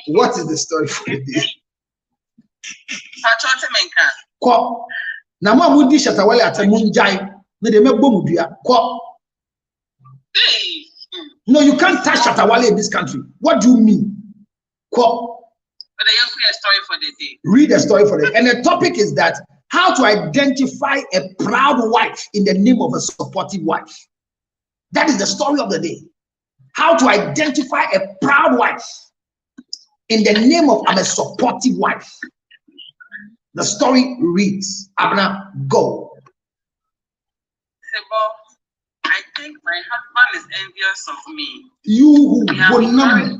What is the story for the day? Ko na ma mudi shatawale atamunjai na de mebom dua ko. No, you can't touch Shatawale in this country. What do you mean? Ko. But I have a story for the day. Read a story for the day. And the topic is that how to identify a proud wife in the name of a supportive wife. That is the story of the day. How to identify a proud wife in the name of a supportive wife. The story reads, Abna, go. I think my husband is envious of me. You bonamo.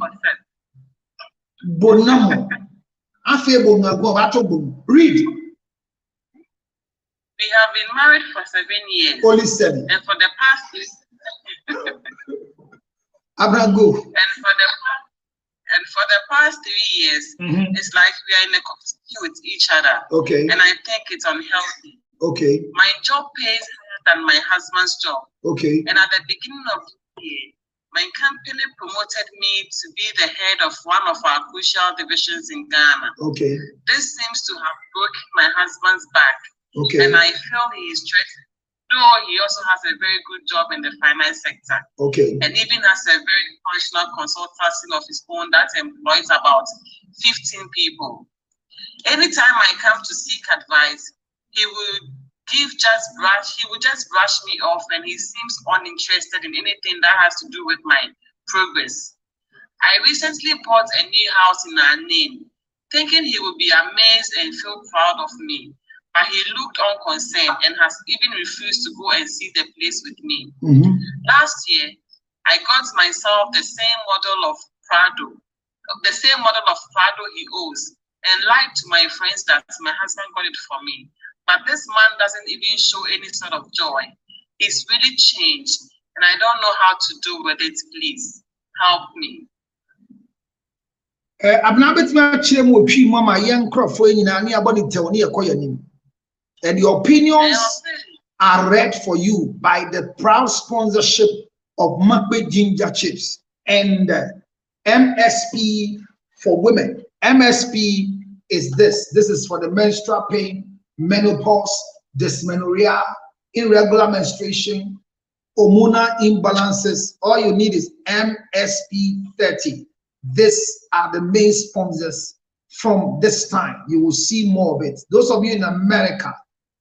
Bonamo. Read. We have been married for 7 years. Only 7. And for the past Abna, go. And for the past 3 years, it's like we are in a competition with each other. Okay. And I think it's unhealthy. Okay. My job pays higher than my husband's job. Okay. And at the beginning of the year, my company promoted me to be the head of one of our crucial divisions in Ghana. Okay. This seems to have broken my husband's back. Okay. And I feel he is threatened. Though he also has a very good job in the finance sector. Okay. And even has a very functional consultancy of his own that employs about 15 people. Anytime I come to seek advice, he would just brush me off, and he seems uninterested in anything that has to do with my progress. I recently bought a new house in our name, thinking he would be amazed and feel proud of me. But he looked unconcerned and has even refused to go and see the place with me. Last year, I got myself the same model of Prado he owes, and lied to my friends that my husband got it for me. But this man doesn't even show any sort of joy. He's really changed, and I don't know how to do with it. Please help me. And your opinions are read for you by the proud sponsorship of Macbe Ginger Chips and MSP for women. MSP is this. This is for the menstrual pain, menopause, dysmenorrhea, irregular menstruation, hormonal imbalances. All you need is MSP 30. These are the main sponsors from this time. You will see more of it. Those of you in America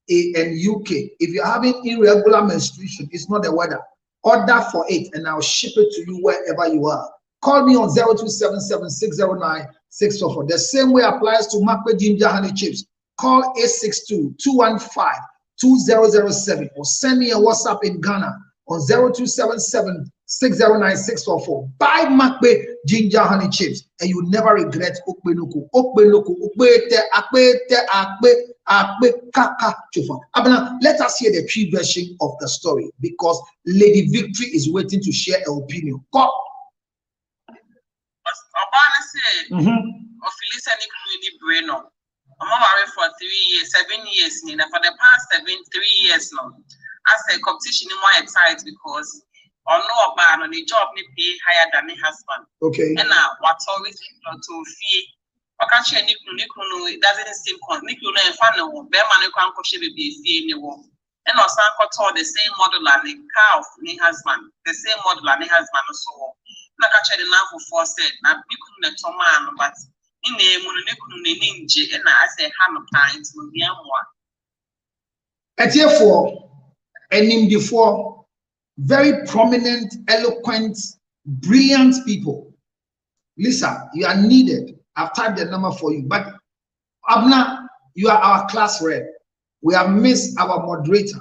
and UK, if you're having irregular menstruation, it's not the weather. Order for it and I'll ship it to you wherever you are. Call me on 0277-609-644. The same way applies to Macbe Ginger Honey Chips. Call 862-215-4999 2007 or send me a WhatsApp in Ghana on 0277-609-644. Buy Makbe ginger honey chips and you never regret Okbenuku. Okbenuku, kaka chofa. Abana, let us hear the true version of the story because Lady Victory is waiting to share her opinion. Go. Obana said, of listening to Bueno. I'm married for 3 years, 7 years, Nina. For the past 3 years now, I say competition is more excited because I know about on the job me pay higher than the husband. Okay. And now what's always to fee. I can't share Niku, it doesn't seem Niku and Fano, Berman can't be fee anymore. And also I the same model and the car of the husband, the same model and the husband also. Like I said, enough for said, now Niku and Toman, but in the Munikuninji, and I say, Hammer Pines will be one. And therefore, and in before, very prominent, eloquent, brilliant people. Lisa, you are needed. I've typed the number for you. But Abna, you are our class rep. We have missed our moderator,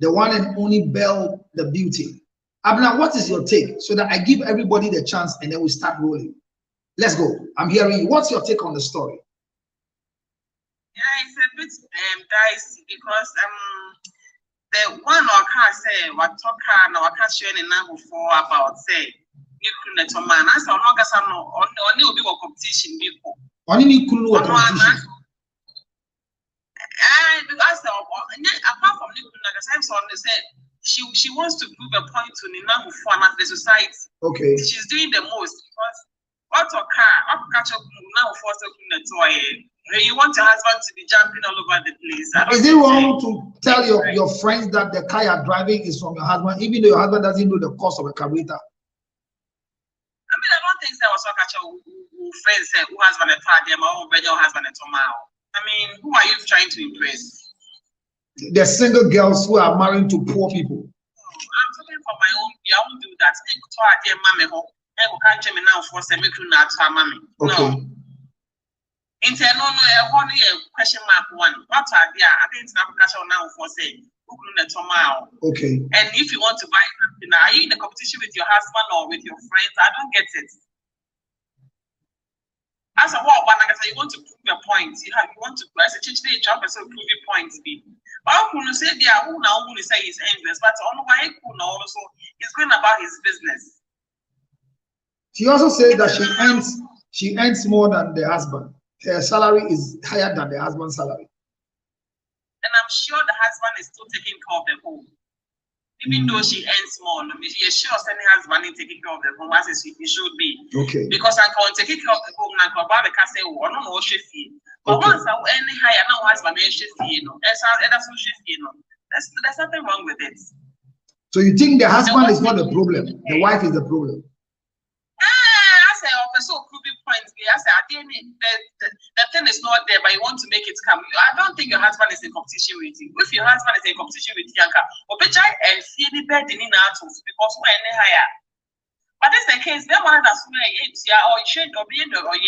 the one and only Belle the Beauty. Abna, what is your take? So that I give everybody the chance and then we start rolling. Let's go. I'm hearing you. What's your take on the story? Yeah, it's a bit dicey because the one or can say what talk now I can't share any now before about say you couldn't man. I saw no gas no only will be a competition before. Only Nikunu competition. And because apart from Nikunu, I'm sorry, they said she wants to prove a point to Nina before the society. Okay. She's doing the most because what a car, I'll catch up now for the toy. You want your husband to be jumping all over the place. Is it wrong to tell your friends that the car you're driving is from your husband, even though your husband doesn't know the cost of a carburetor? I mean, I don't think there was a catch up who friends say who husband and father, my own brother husband and tomorrow. I mean, who are you trying to impress? The single girls who are married to poor people. I'm talking for my own. I won't do that. Okay. Internal only a question mark one. What are there? I think it's not now for say okay. And if you want to buy something, are you in a competition with your husband or with your friends? I don't get it. As a whole, you want to prove your point. You want to as a change the job so prove your points be. But who say they are who now only say he's endless, but on why also he's going about his business. She also said that she earns more than the husband. Her salary is higher than the husband's salary. And I'm sure the husband is still taking care of the home. Even though she earns more, you're sure sending husband is taking care of the home as it should be. Okay. Because I can't take care of the home now, about the castle, or no more fee. But once I earn higher, now husband is fee, there's nothing wrong with it. So you think the husband is not the problem, the wife is the problem? So proving points. The thing is not there, but you want to make it come. I don't think your husband is in competition with you. If your husband is in competition with Yanka, and see any bed in because we're any higher. But this is the case. There one that's or change or being or I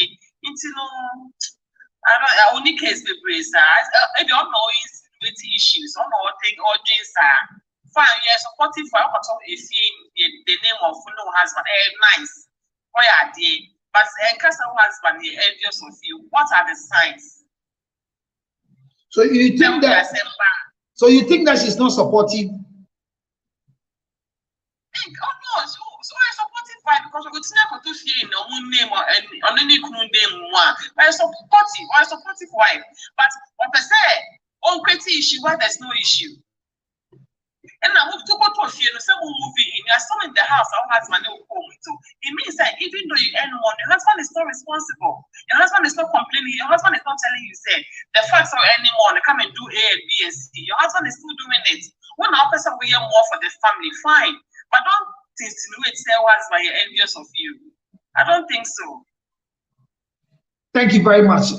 only case the brace. If you don't know with issues, don't know what thing or dreams are. Fine, you're supportive for the name of no husband. Nice. Oh yeah, dear. But husband is envious of you. What are the signs? So you think that? So you think that she's not supportive? Oh no, so I supportive why? Because we not to see in own name or any name one. I supportive wife. But what I say, on critical issue, why there's no issue. And I move to go to a film, someone movie in your son in the house, our husband will home. So it means that even though you earn one, your husband is not responsible. Your husband is not complaining. Your husband is not telling you, say, the facts are anymore, they come and do A and B and C. Your husband is still doing it. When our person will hear more for the family, fine. But don't insinuate, say, husband, you're envious of you. I don't think so. Thank you very much.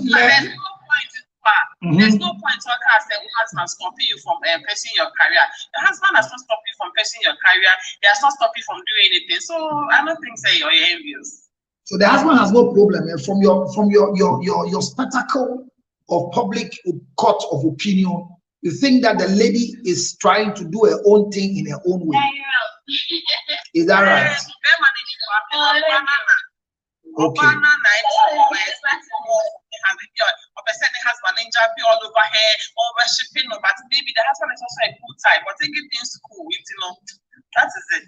There's no point to say husband stopping you from pursuing your career. The husband has not stopped you from pursuing your career. He has not stopped you from doing anything. So I don't think say you're envious. So the husband has no problem from your spectacle of public court of opinion. You think that the lady is trying to do her own thing in her own way. Is that right? Okay. Husband all over here, or worshiping, but maybe the husband is also a good type, but taking things to school, that is it.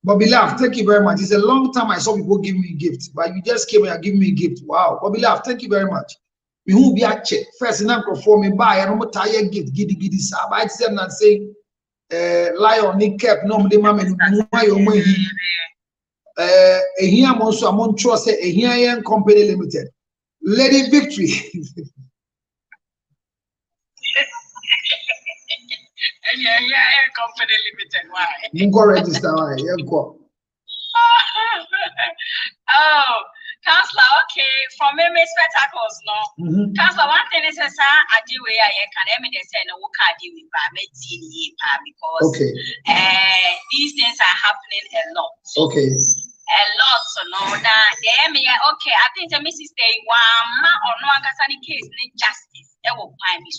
But beloved, thank you very much. It's a long time I saw people give me gifts, but you just came and give me a gift. Wow. But beloved, thank you very much. We who be a check first in uncle for me buy and I'm tired gift giddy sab. I said not say lion nick cap no the mammy here I'm also among trust a here company limited. Lady Victory. Yeah, company limited. Why? You go register. Why? Yeah, go. Oh, Counselor, okay, from me spectacles, no. Counselor, one thing is, I do where I can evidence and a work I do with because these things are happening a lot. Okay. A lot, so no, okay, I think the Mrs. Day, one or no, I got any case, need justice, it will find me.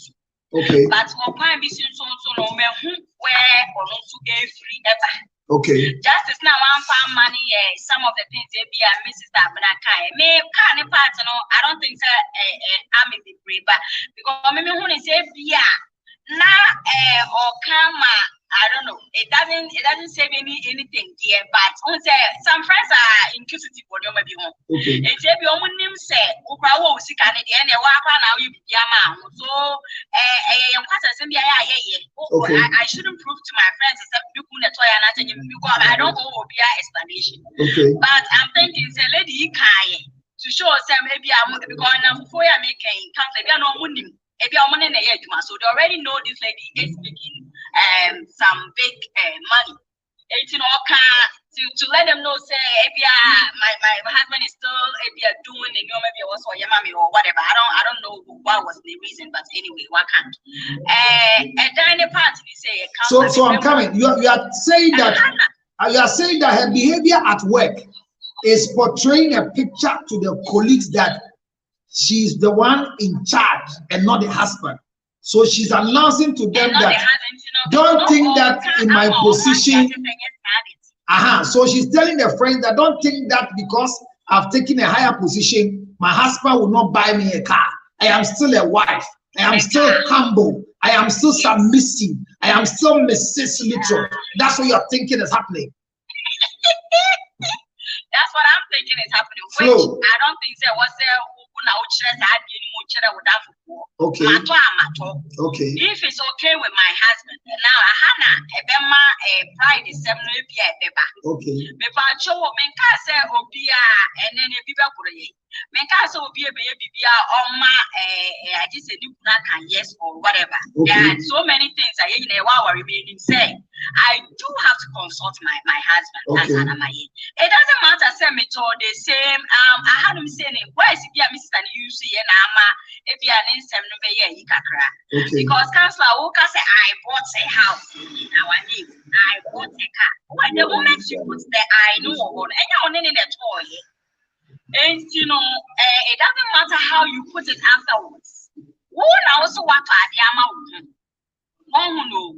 Okay. But what find me soon, so no, where or not to get free ever. Okay. Justice now one found money, some of the things they be and Mrs. Abnakai. May kind of part, I don't think so. I'm a bit brave, but because maybe when they say, yeah, now, or come. I don't know. It doesn't say anything there, but some friends are inquisitive for them maybe home. It's a be on name say, Ukrawo sick and the end now you be yama. So I shouldn't prove to my friends except you couldn't toy and because I don't know be explanation. But I'm thinking say lady to show some maybe I'm because I'm for making come to no money. So they already know this lady is making some big money. To let them know, say, my husband is still doing it, maybe also your mommy or whatever. I don't know what was the reason, but anyway, what can't. A dining party, say. So I'm coming. You are saying that her behavior at work is portraying a picture to the colleagues that she's the one in charge and not the husband. So she's announcing to them that don't think that in my position. So she's telling the friends that don't think that because I've taken a higher position, my husband will not buy me a car. I am still a wife. I am still humble. I am still submissive. I am still Mrs. Little. That's what you're thinking is happening. That's what I'm thinking is happening. Which I don't think there was okay. Okay. If it's okay with my husband, now Hannah, pride is okay. And then I just said yes or whatever. There are so many things I remaining saying. I do have to consult my husband. It doesn't matter, send me told the same. I had him saying, where is it? Mr. UC and Ama, if you are in because Counselor Walker said, I bought a house in our name. I bought a car. When the moment you put the I know on, and you're on in the toy. And it doesn't matter how you put it afterwards. Who also want to add the amount? One who know.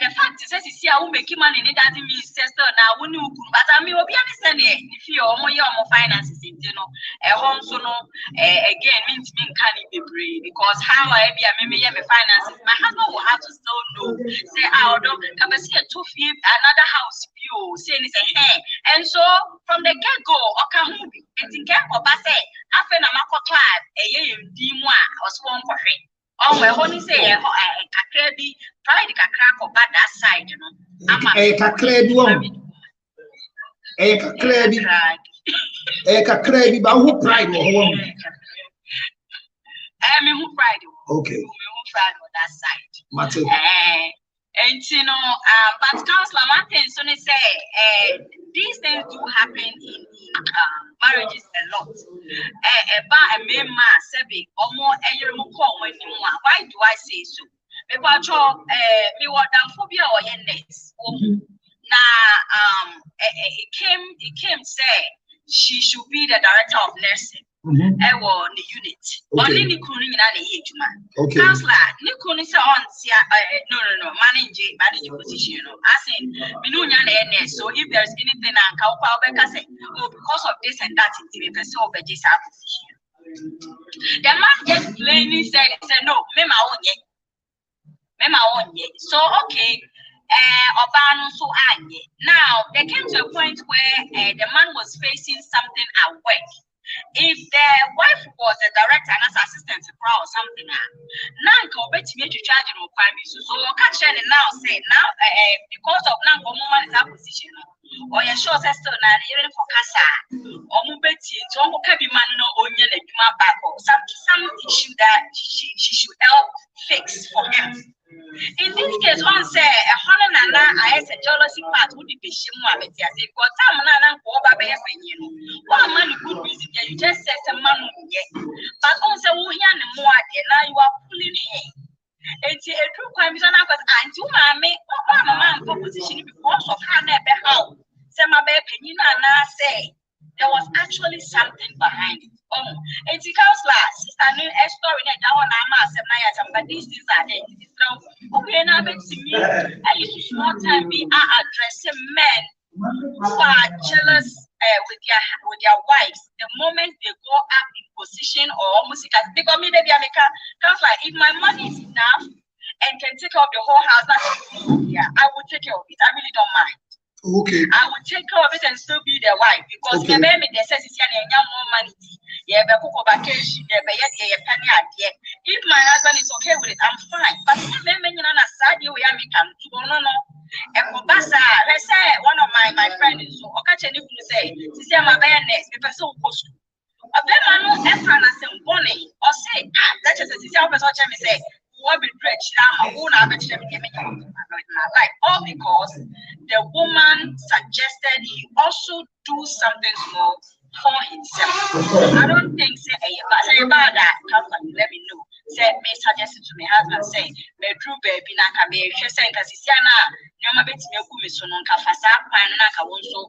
The fact is, see, I will make him money. It doesn't mean sister now. We know, but I mean, we'll be understanding if you are more finances, a home so no again means being canny be brave because how I be a finances. My husband will have to still know. Say, I don't come see a 2 feet, another house view, saying it's a hair. And so from the get go, okay, it's in camp or Basse, after a Mako tribe, a year in Dimois or Swan for it. Oh, well, when you say a crazy, try the crack or bad that side, a crazy one. A crazy, but who pride or woman? I mean, who pride? Okay. Who pride on that side? And but Counselor Martin, so they say, these things do happen in marriages a lot. About a man, Sebi, or more a year more when you want. Why do I say so? Because me what down phobia or your next. Now, it came say she should be the director of nursing. the unit. Only Nikuni in an age, man. Counselor, Nikuni on no, managing position. I say, Minunia, so if there's anything I can say, oh, because of this and that, it's so bad this position. The man just plainly said, no, Mema on ye. So, okay. Now there came to a point where the man was facing something at work. If the wife was a director and as assistant to or something, now go bet me to charge no crime. So catch and now say now because of now woman is that position or your short sister now even for casa or mubeti to be man no onion and back or some issue that she should help fix for him. In this case, one say a hundred and I a jealousy part would be shimmer because some man and go over one man good reason you just said a man but also more now you are pulling hair. It's a true crime is another and you make one man proposition because of her never how some opinion and I say there was actually something behind it. Oh, it's a counselor, sister, new story that I want to but these things are there. Okay, now to me, I used to small time be addressing men who are jealous with their wives. The moment they go up in position or almost because me, they be a counselor. If my money is enough and can take care of the whole house, I will take care of it. I really don't mind. Okay. I would take care of it and still be the wife because the baby necessity and more money. Yeah, but vacation, if my husband is okay with it, I'm fine. But when you're not sad, you are making no. I say one of my friends is okay. You say, "See, my next because so close." A man no ever na say money or say that is a sister person say. What be rich now? Like all because the woman suggested he also do something small for himself. I don't think say about that. Let me know. Say me suggested to my husband say me drew baby na ka be hwe say nka sisia na nyoma betime ku me so no nka fasa kwan na ka wonso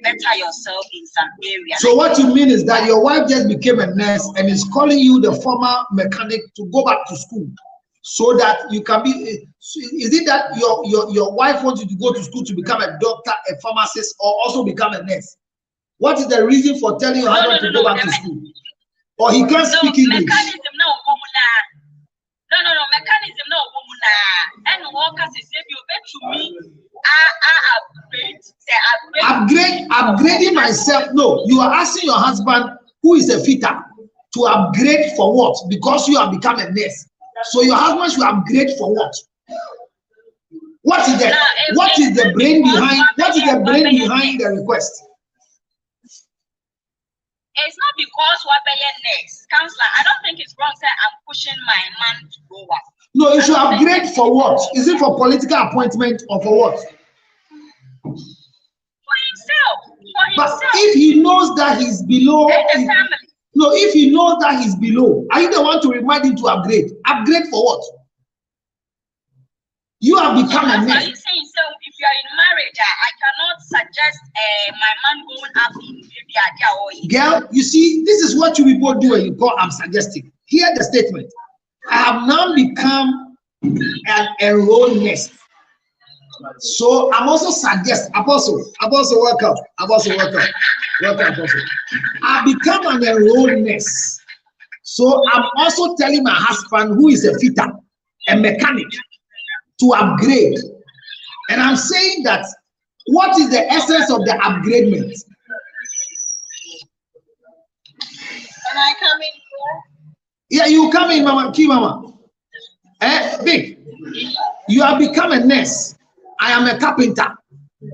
better yourself in some areas. So what you mean is that your wife just became a nurse and is calling you the former mechanic to go back to school. So that you can be, is it that your wife wants you to go to school to become a doctor, a pharmacist, or also become a nurse? What is the reason for telling your husband to go back to school? Or he can't speak English? Mechanism, no, mechanism, no, and workers is if you bet to me, upgrading myself. No, you are asking your husband, who is a fitter, to upgrade for what? Because you have become a nurse. So your husband should upgrade for what? What is the brain behind the request? It's not because what next, counselor. I don't think it's wrong that I'm pushing my man to go back. No, you should upgrade for what? Is it for political appointment or for what? For himself. But if he knows that he's below no, if he knows that he's below, are you the one to remind him to upgrade? Upgrade for what? You have become a man. Saying, so if you are in marriage, I cannot suggest my man going up in maybe girl, you see, this is what you people do when you call I'm suggesting. Hear the statement. I have now become an enrolled nurse. So I'm also suggest Apostle, welcome. Apostle, welcome. Welcome, Apostle. I become an enrolled nurse. So I'm also telling my husband, who is a fitter, a mechanic, to upgrade. And I'm saying that what is the essence of the upgradement? Can I come in here? Yeah, you come in, Mama. Key, Mama. Big. You have become a nurse. I am a carpenter,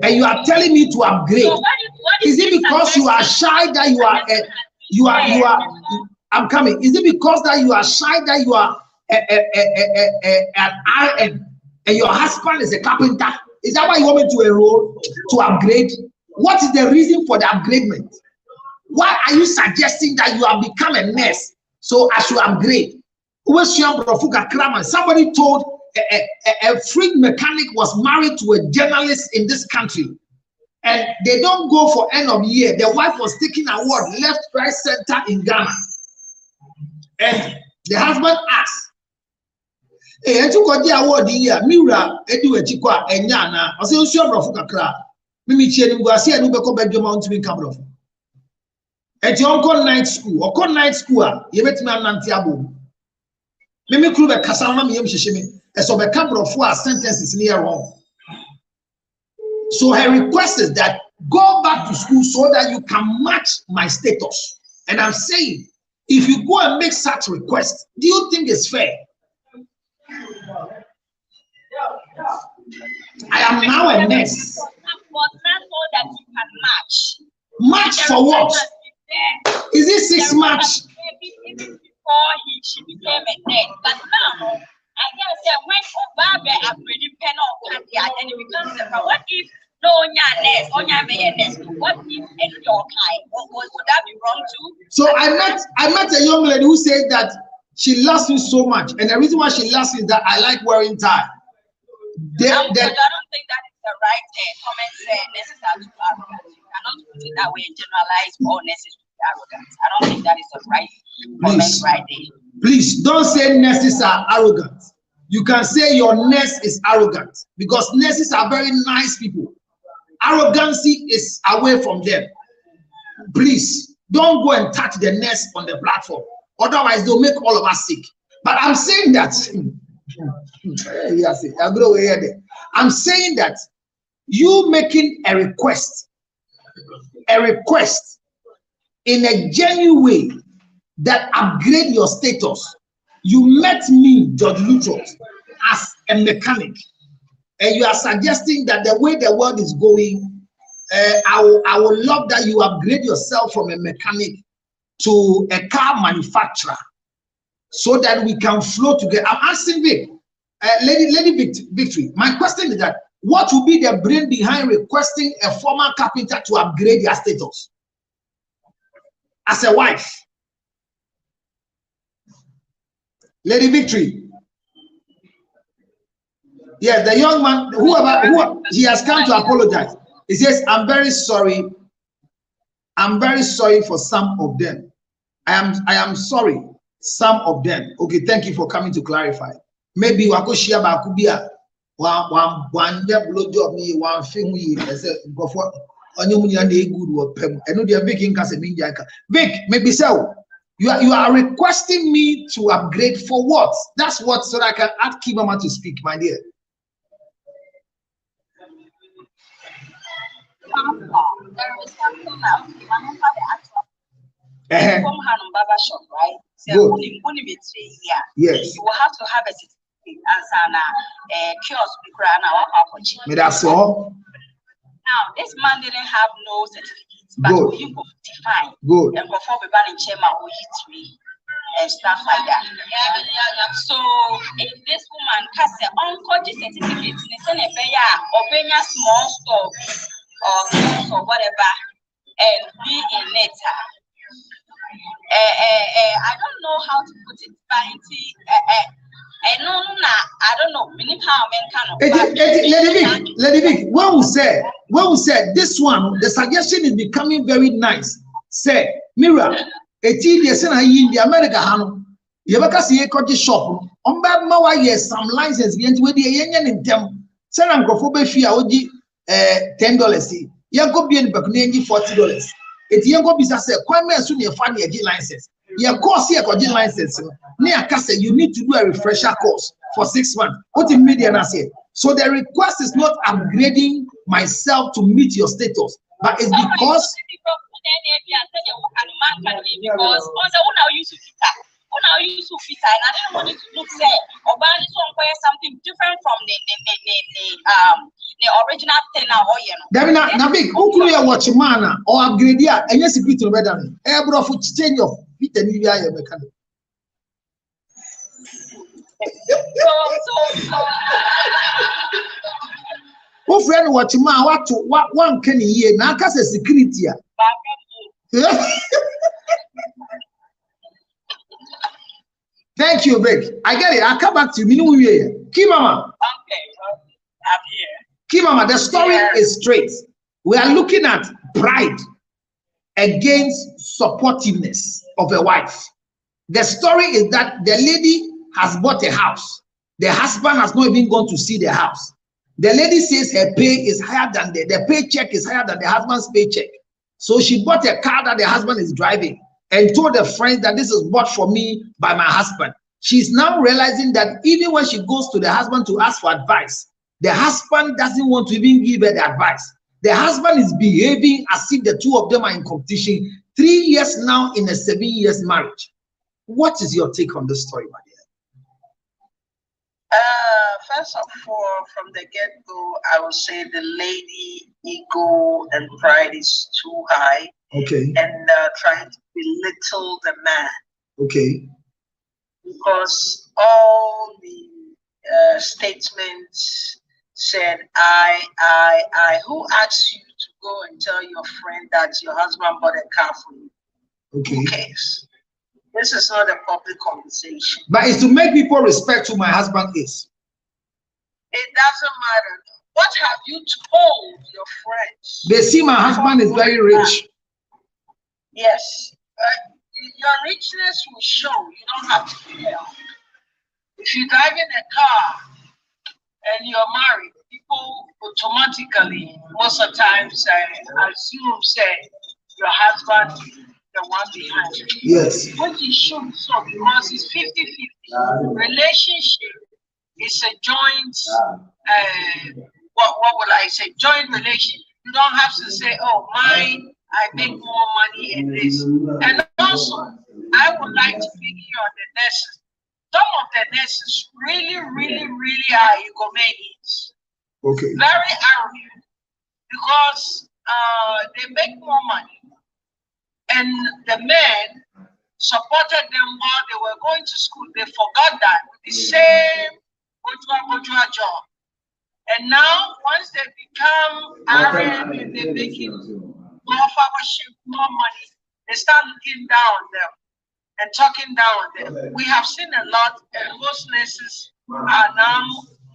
and you are telling me to upgrade. So what is it because you are shy that you are? I'm coming. Is it because that you are shy that you are an RN and your husband is a carpenter? Is that why you want me to enroll to upgrade? What is the reason for the upgradement? Why are you suggesting that you have become a nurse so I should upgrade? Somebody told a freak mechanic was married to a journalist in this country. and they don't go for end of year. The wife was taking award left, right, center in Ghana, and the husband asked, "Hey, you got the award here? Mira, edu echikwa enyana. I say, "You sure bro kakra? Mimi chie ni mgwasi enu beko bedroom mount me come bro." Eti onko night school, onko night school a yebetimi anante abo. Mimi kru be kasa na me yem hyehyeme. Eso be ka bro for sentences near wrong. So her request is that go back to school so that you can match my status. And I'm saying, if you go and make such request, do you think it's fair? I am now a nurse. That you can match. Match for what? Is it 6 months? Maybe before she became a nurse, but now I can say when Obama upgraded pen on Katia, then it becomes a what if no nurse, what if it's your kind? Would that be wrong too? So I met a young lady who said that she loves me so much, and the reason why she loves me is that I like wearing tie. I don't think that is the right comment. Nurses are too arrogant. You cannot put it that way and generalize all nurses to be arrogant. I don't think that is the right comment right there. Please don't say nurses are arrogant. You can say your nurse is arrogant because nurses are very nice people. Arrogancy is away from them. Please don't go and touch the nurse on the platform. Otherwise, they'll make all of us sick. But I'm saying that. I'm saying that you making a request in a genuine way that upgrade your status. You met me, George Luchos, as a mechanic, and you are suggesting that the way the world is going, I would love that you upgrade yourself from a mechanic to a car manufacturer so that we can flow together. I'm asking Vic, Lady Victory, my question is that what will be the brain behind requesting a former carpenter to upgrade your status as a wife? Lady Victory. Yes, the young man, whoever he has come to apologize. He says, I'm very sorry. I'm very sorry for some of them. I am sorry, some of them. Okay, thank you for coming to clarify. Maybe wako share ba kubia one blow job me one film we as a go for onye munya na good work pem. Eno dey Vic in kase minja ka. Vic, maybe so. You are requesting me to upgrade for what? That's what, so that I can ask Kimama to speak, my dear. There is something now. From Hanum Baba shop, right? So yes. You will have to have a certificate as an kiosk. That's all. Now, this man didn't have no certificate, but you could define. Good. And before we ban in Chema or hit me and stuff like that. So if this woman has an uncoached certificate, it's in a or small store or whatever, and be in it. I don't know how to put it, but I don't know. Lady Vic, when we said this one, the suggestion is becoming very nice. Say, Mira, the America Hano, you ever see a cottage shop? On bad Mawa, yes, some license with the union in them. Send Angrophobe fee, $10. You go be in Bakunji $40. It's young business, Kwame soon your funny license. Your course here got license. Near Kase, you need to do a refresher course for 6 months. What in media I say? So the request is not upgrading myself to meet your status, but it's because and I didn't want it to look say or something different from the original thing now. Now big who watch man or upgrade ya and yes secret to better. Bro for change of fit and you mechanic. Who friend watch man what one can hear now cause a security. Thank you, Vic. I get it. I'll come back to you. Kimama. Okay, I'm here. Kimama, the story is straight. We are looking at pride against supportiveness of a wife. The story is that the lady has bought a house. The husband has not even gone to see the house. The lady says her pay is higher than the paycheck is higher than the husband's paycheck. So she bought a car that the husband is driving and told her friends that this is bought for me by my husband. She's now realizing that even when she goes to the husband to ask for advice, the husband doesn't want to even give her the advice. The husband is behaving as if the two of them are in competition. 3 years now in a 7 years marriage. What is your take on this story, my dear? First of all, from the get-go, I would say the lady ego and pride is too high. Okay. And trying to belittle the man. Okay. Because all the statements said, I. Who asked you to go and tell your friend that your husband bought a car for you? Okay. Who cares? This is not a public conversation. But it's to make people respect who my husband is. It doesn't matter. What have you told your friends? They see my husband is very rich. Yes. Your richness will show. You don't have to be helped. If you're driving a car and you're married, people automatically, most of the time, assume, say, your husband is the one behind you. Yes. Which is should so because it's 50-50. Relationship is a joint, what will I say? Joint relationship. You don't have to say, oh, mine, I make more money in this. And also, I would like to begin on the nurses. Some of the nurses really are egomaniacs. Okay. Very arrogant because they make more money. And the men supported them while they were going to school. They forgot that with the same job. And now, once they become RN and they're making more money, they start looking down on them and talking down on them. We have seen a lot, and most nurses are now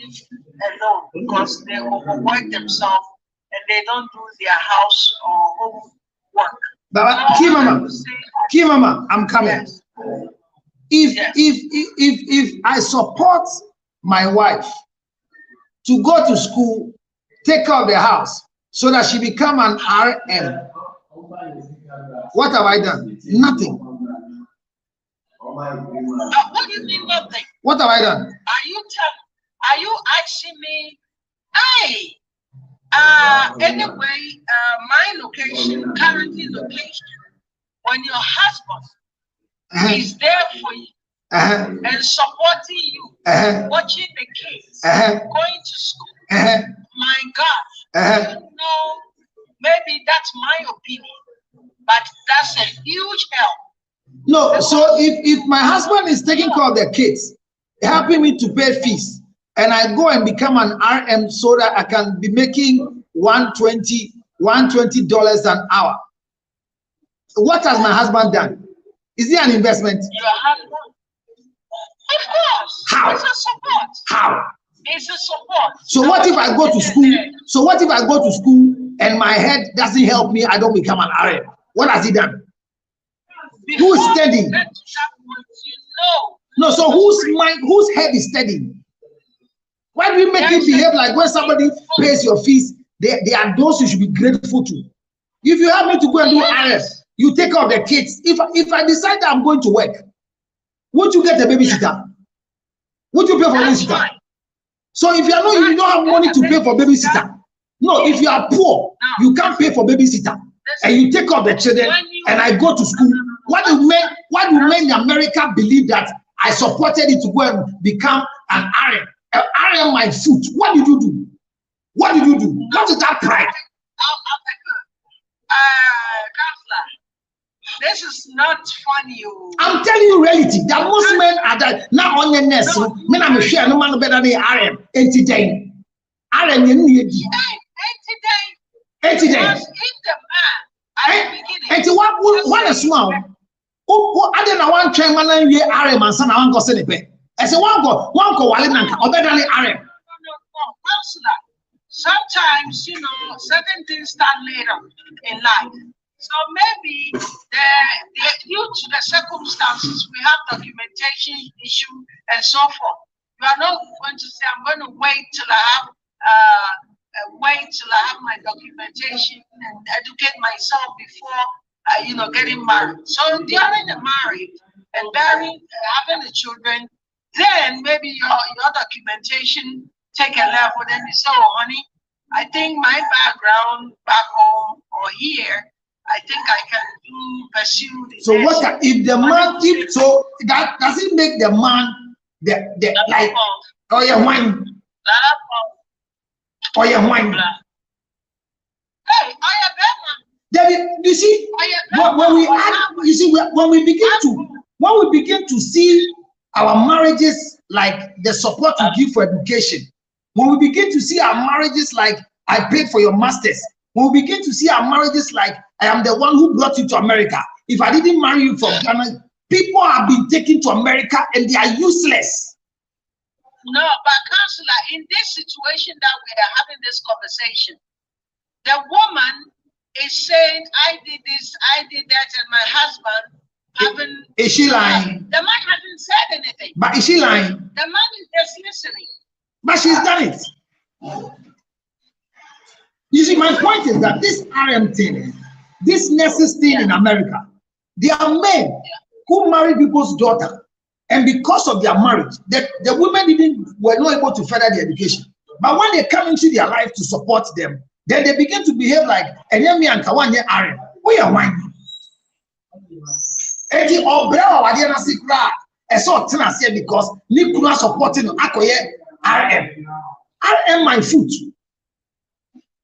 alone because they overwork themselves and they don't do their house or home work. But Kimama, I'm coming. Yes. If I support my wife to go to school, take care of the house, so that she become an RM, what have I done? Nothing. What do you mean nothing? What have I done? Are you asking me? Anyway, my location, currently location, when your husband is there for you and supporting you, watching the kids, going to school, my God, you know, maybe that's my opinion, but that's a huge help. No, so if my husband is taking care of the kids, helping me to pay fees, and I go and become an RM so that I can be making $120 an hour. What has my husband done? Is it an investment? Your husband? Of course. How? It's a support. How? It's a support. So what if I go to school? So what if I go to school and my head doesn't help me? I don't become an RM. What has he done? Who is studying? No, so whose head is studying? Why do you make it behave like when somebody pays your fees, they are those you should be grateful to? If you have me to go and do RS, you take care of the kids. If I decide that I'm going to work, would you get a babysitter? Would you pay for babysitter? So if you are not, you don't have money to pay for babysitter. No, if you are poor, you can't pay for babysitter, and you take care of the children, and I go to school. What do men in America believe that I supported it to go and become an RM? I am my foot. What did you do? What did you do? What is that pride? Counselor, this is not funny. I'm telling you reality. That most men are that now on the nest. Men I'm sure no man better than RM. 80 day. RM you need. 80 day. And what is small? I didn't want chairman and we RM and son. I want to say the I say one go wale nanka or better than RM. No, Counselor. sometimes, certain things start later in life. So maybe due to the circumstances, we have documentation issue and so forth. You are not going to say, I'm going to wait till I have my documentation and educate myself before getting married. So during the marriage and having the children, then maybe your documentation take a level. Then you say, oh honey, I think my background back home or here, I think I can pursue this. So what if the man so that does it make the man the like wine? Wine. Hey, David, you see, when we begin to see our marriages like the support we give for education, when we begin to see our marriages like I paid for your masters, when we begin to see our marriages like I am the one who brought you to America. If I didn't marry you from Ghana, people have been taken to America and they are useless. No, but counselor, in this situation that we are having this conversation, the woman is saying, I did this, I did that, and my husband haven't. Is she lying? The man hasn't said anything. But is she lying? The man is just listening. But she's done it. You see, my point is that this RM thing, this nurses thing in America, there are men who marry people's daughter, and because of their marriage, the women were not able to further their education. But when they come into their life to support them, then they begin to behave like Enyemi and Kawanye RM. We are wine. Eti obra wa dia na sikra. Eso tena say because ni kuna supporting akoye RM. RM my foot.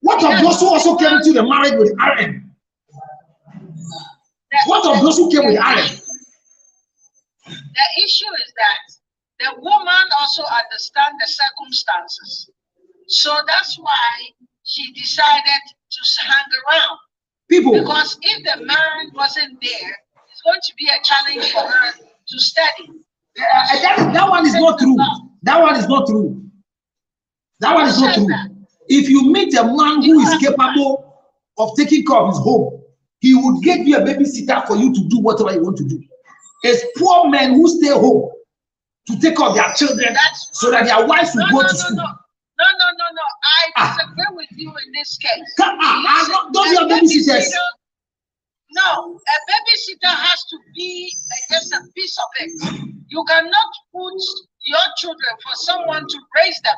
What of those who also came into the marriage with RM? What of those who came with RM? The issue is that the woman also understands the circumstances. So that's why she decided to hang around. Because if the man wasn't there, it's going to be a challenge for her to study. That one is not true. That one is not true. That one is not true. If you meet a man who is capable of taking care of his home, he would get you a babysitter for you to do whatever you want to do. It's poor men who stay home to take care of their children so that their wives will go to school. No. I disagree with you in this case. Don't you have babysitters? No, a babysitter has to be just a piece of it. You cannot put your children for someone to raise them.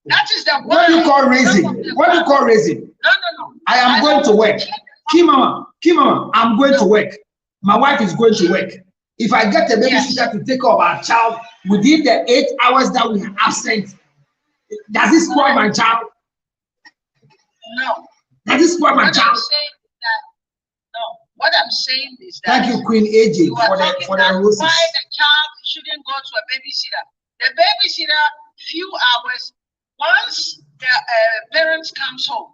That is the word. What do you call raising? What do you call raising? No. I am going to work. Kimama, I'm going to work. My wife is going to work. If I get a babysitter to take care of our child within the 8 hours that we are absent, does it spoil my child? No. Does it spoil my child? What I'm saying is that. Thank you, Queen AJ, for the roses. Why the child shouldn't go to a babysitter? The babysitter, few hours. Once the parents comes home,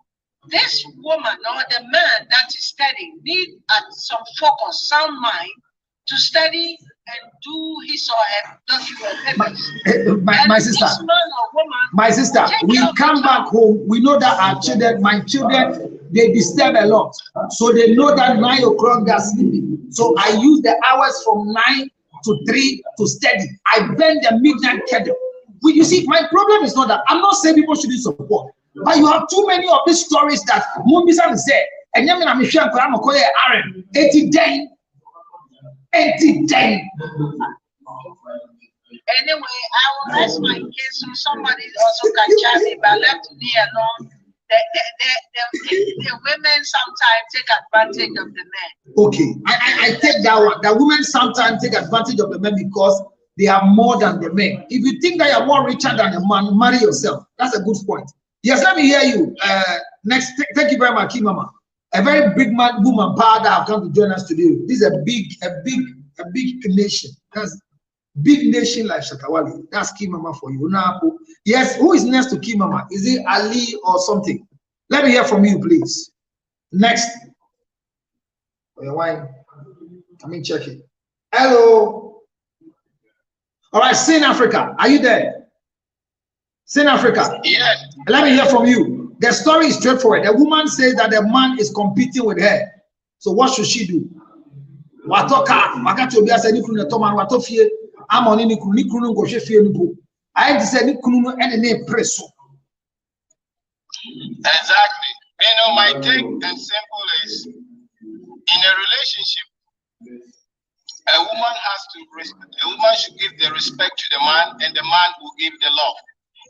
this woman or the man that is studying need some focus, sound mind to study and do his or her document. My sister, my sister, we come back home. We know that our children, my children, they disturb a lot. So they know that 9 o'clock they are sleeping. So I use the hours from 9 to 3 to study. I bend the midnight candle. You see, my problem is not that I'm not saying people shouldn't support, but you have too many of these stories that Mumbisa said, and I'm going to call it RM 80 day. Anyway, I will rest my case so somebody also can chat me, but left me alone. The women sometimes take advantage of the men. Okay, I take that one. The women sometimes take advantage of the men because they are more than the men. If you think that you're more richer than a man, marry yourself. That's a good point. Yes, let me hear you. Next, thank you very much, Kimama. A very big woman power that have come to join us today. This is a big nation. That's big nation like Shatawali. That's Kimama for you. Yes, who is next to Kimama? Is it Ali or something? Let me hear from you, please. Next. For your wine. Come in, check it. Hello. All right, Sin Africa. Are you there? Sin Africa. Yes. Let me hear from you. The story is straightforward. The woman says that the man is competing with her. So what should she do? Watoka, wakati obi asa ni kunu na toman watofie, ama ni kunu ngo hwefie nupo. I just said ni kunu no ene na preso. Exactly. You know, my take and simple is, in a relationship, a woman should give the respect to the man, and the man will give the love.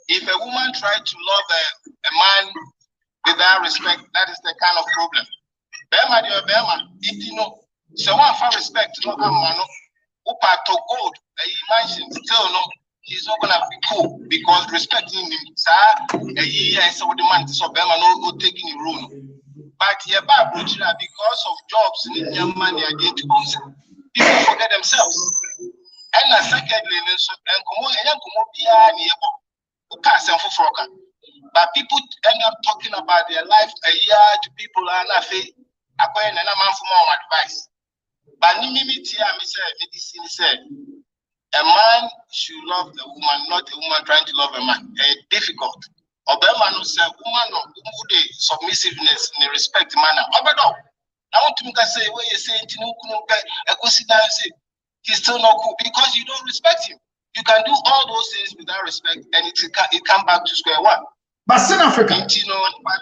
If a woman tries to love a man without respect, that is the kind of problem. If you know, so one for respect, no, upa to gold, he mentioned still no, he's not gonna be cool because respecting him, so the man so Bema no go taking the role. But here because of jobs in young man they are going to go. People forget themselves. And secondly, but people end up talking about their life a year to people and I say, acquiring a man for more advice. But medicine said, a man should love the woman, not a woman trying to love a man. Difficult. Obama no say woman no submissiveness in a respect manner. Obedo. I want to say where you say he's still not cool because you don't respect him. You can do all those things without respect, and it come back to square one. But South Africa,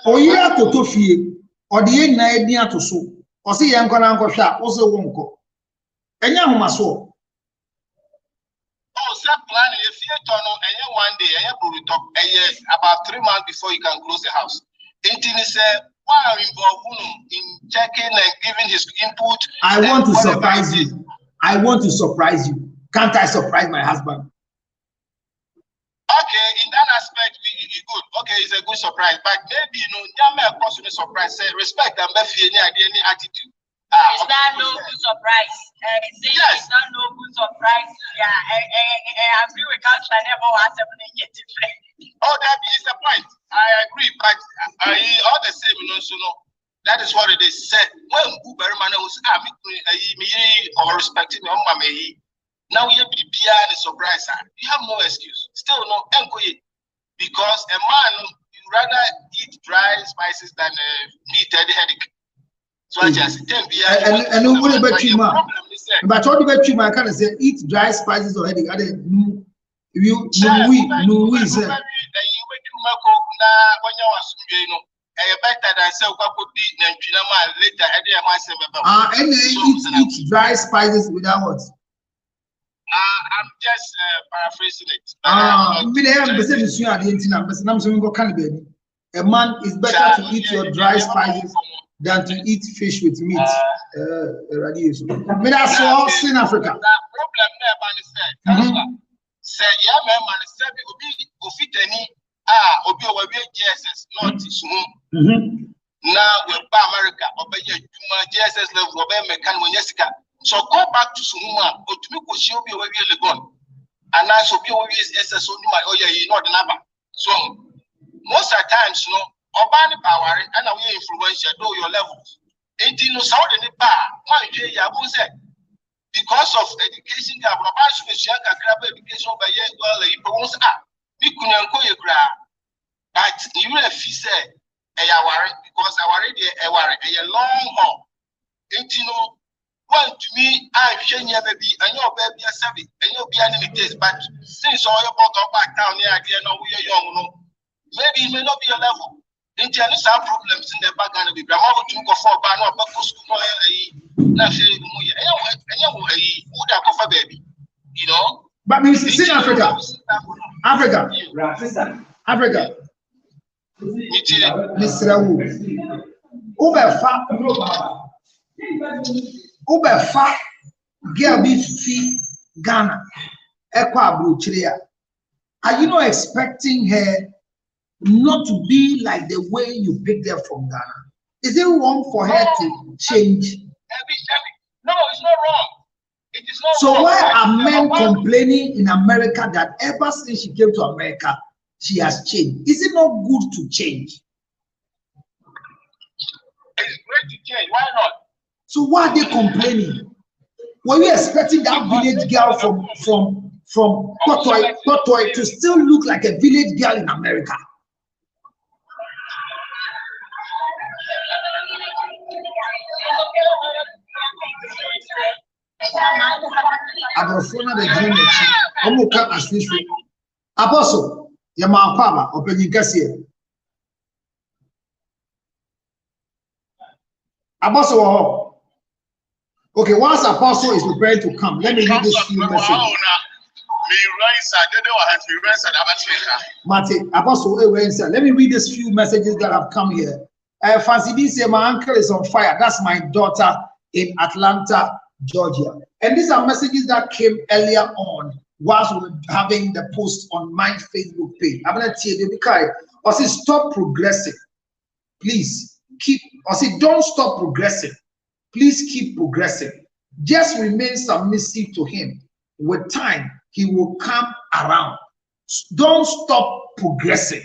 or you have to tofie, or the young idea to so, or see young shop, also won't go. And young maso. Oh, set plan if you turn on and one day, and you talk a year about 3 months before you can close the house. Intini said, why are involved in checking and giving his input? I want to surprise you. I want to surprise you. Can't I surprise my husband? Okay, in that aspect, it's good. Okay, it's a good surprise. But maybe, you know, a person is surprised. Say, respect and any attitude. It's not no good surprise. Yes. It's not no good surprise. Yeah, I agree with Council. I never was yet different. Oh, that is the point. I agree, but all the same, you know, so no. That is what it is said. When Uberman was or respecting your mama, now you be a surprise. You have no excuse. Still no because a man you rather eat dry spices than meat headache. So I just and what about you, man? But what about you, man? I can't say eat dry spices or headache. You say. Better than say later and eat dry spices without what? I'm just paraphrasing it. A man is better to eat your dry spices than to eat fish with meat. That's all in Africa. Problem there, say, yeah, man, say, obi o we GSS not sumu now we ba America obey GSS level obey mekan when yesika so go back to sumuma otumi ko shi obi o we legon and now so obi o we SS onuma oye no the number so most of the times no oba ni power and now we influential do your levels enti no so de ni ba wan hwe ya bo say because of education the oba so shia kakra education by ye well e won but you have say because a long haul. You know, one to me, I share baby, and your baby are savvy, and you'll be an taste. But since all your bought up back down here, I know we are young, maybe it may not be a level. Into some problems in the back and the grandma to go for banner, but school, baby, you know. But we see Africa. Mr. Ubefa girl be fi Ghana. Are you not expecting her not to be like the way you picked her from Ghana? Is it wrong for her to change? No, it's not wrong. It is not so wrong. Why are men complaining in America that ever since she came to America, she has changed? Is it not good to change? It's great to change. Why not? So why are they complaining? Were you expecting that village girl from Potoi to still look like a village girl in America? Abrofona the dream Omuka as this Apostle Yama Pama opening Cassia. Apostle. Okay, once Apostle is prepared to come, let me read this few messages. Mate, Apostle, let me read these few messages that have come here. Fancy this, my uncle is on fire. That's my daughter in Atlanta, Georgia. And these are messages that came earlier on whilst we were having the post on my Facebook page. I'm going to tell you, because I say stop progressing. Please keep, I say don't stop progressing. Please keep progressing. Just remain submissive to him. With time, he will come around. Don't stop progressing.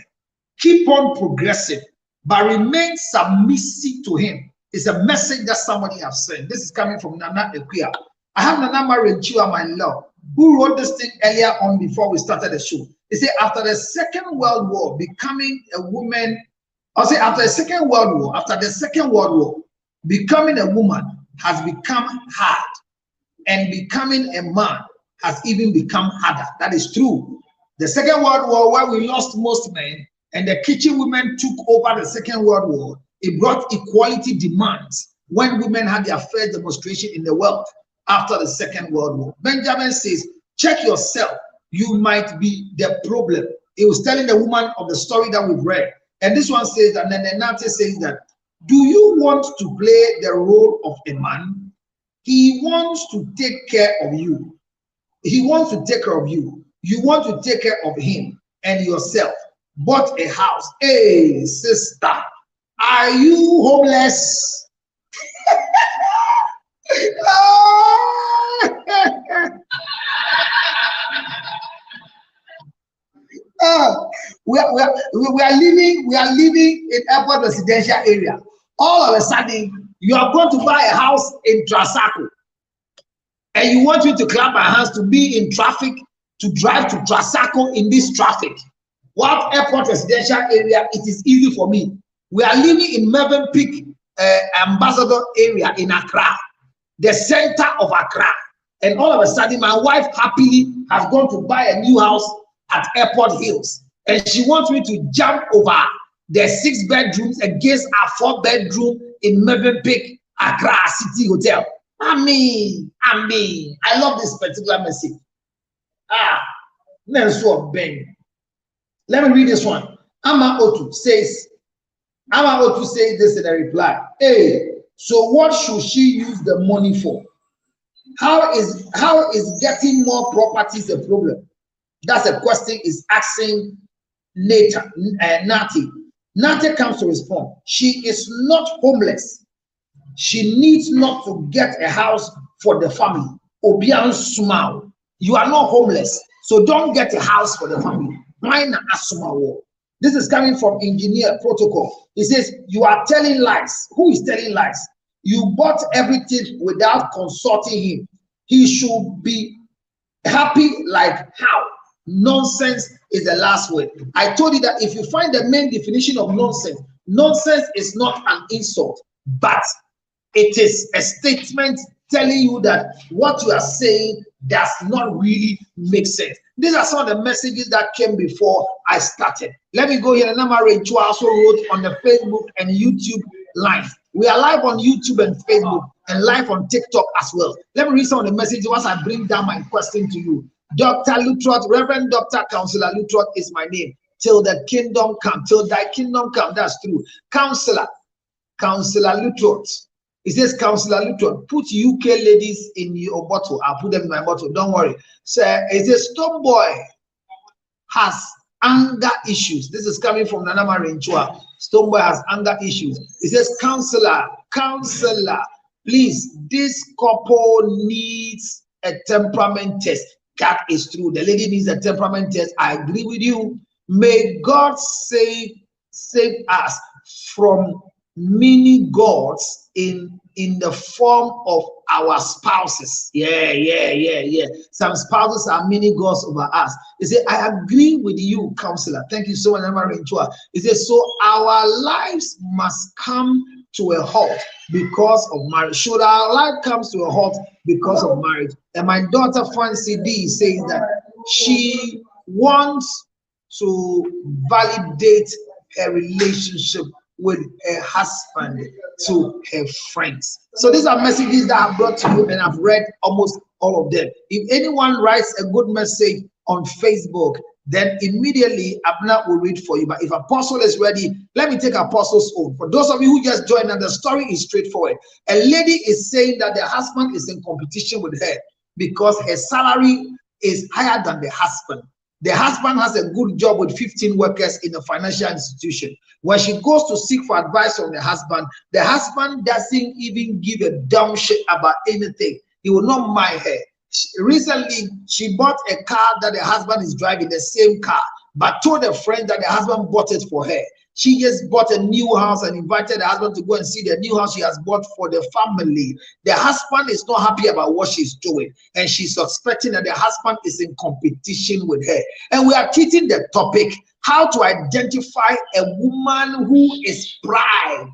Keep on progressing, but remain submissive to him. It's a message that somebody has sent. This is coming from Nana Equia. I have Nana Marenchua, my love, who wrote this thing earlier on before we started the show. He said, after the Second World War, becoming a woman, I'll say after the Second World War, becoming a woman has become hard, and becoming a man has even become harder. That is true. The Second World War, where we lost most men, and the kitchen women took over the Second World War, it brought equality demands when women had their first demonstration in the world after the Second World War. Benjamin says, check yourself. You might be the problem. He was telling the woman of the story that we've read. And this one says, and then Nate says that, do you want to play the role of a man? He wants to take care of you. He wants to take care of you. You want to take care of him and yourself. Bought a house. Hey, sister, are you homeless? We are living in airport residential area. All of a sudden, you are going to buy a house in Trasaco, and you want me to clap my hands to be in traffic, to drive to Trasaco in this traffic. What airport residential area? It is easy for me. We are living in Melbourne Peak Ambassador area in Accra, the center of Accra, and all of a sudden, my wife happily has gone to buy a new house at Airport Hills, and she wants me to jump over the 6 bedrooms against a 4 bedroom in Melbourne Peak Accra City Hotel. I love this particular message. Let me read this one. Ama Otu says this in a reply. Hey, so what should she use the money for? How is getting more properties a problem? That's a question is asking Nati. Nati comes to respond. She is not homeless. She needs not to get a house for the family. Obian Sumao. You are not homeless, so don't get a house for the family. This is coming from Engineer Protocol. He says, you are telling lies. Who is telling lies? You bought everything without consulting him. He should be happy like how? Nonsense is the last word. I told you that if you find the main definition of nonsense, nonsense is not an insult, but it is a statement telling you that what you are saying does not really make sense. These are some of the messages that came before I started. Let me go here. Nama Rachel also wrote on the Facebook and YouTube live. We are live on YouTube and Facebook and live on TikTok as well. Let me read some of the messages once I bring down my question to you. Dr. Lutrot, Reverend Dr. Counselor Lutrot is my name. Till the kingdom come, till thy kingdom come. That's true. Counselor Lutrot. It says, Counselor Lutrot, put UK ladies in your bottle. I'll put them in my bottle. Don't worry. So it says, Stone Boy has anger issues. This is coming from Nana Marenchua. Stone Boy has anger issues. It says, Counselor, please, this couple needs a temperament test. That is true. The lady needs a temperament test. I agree with you. May God save us from many gods in the form of our spouses. Yeah. Some spouses are many gods over us. He said, I agree with you, Counselor. Thank you so much, Emma Renchua. He said, so our lives must come to a halt because of marriage? Should our life comes to a halt because of marriage? And my daughter Fancy D says that she wants to validate her relationship with her husband to her friends. So these are messages that I've brought to you, and I've read almost all of them. If anyone writes a good message on Facebook, then immediately Abner will read for you. But if Apostle is ready, let me take Apostle's own. For those of you who just joined, and the story is straightforward. A lady is saying that the husband is in competition with her because her salary is higher than the husband. The husband has a good job with 15 workers in a financial institution. When she goes to seek for advice from the husband doesn't even give a damn shit about anything. He will not mind her. Recently, she bought a car that the husband is driving, the same car, but told a friend that the husband bought it for her. She just bought a new house and invited the husband to go and see the new house she has bought for the family. The husband is not happy about what she's doing, and she's suspecting that the husband is in competition with her. And we are treating the topic, how to identify a woman who is pride,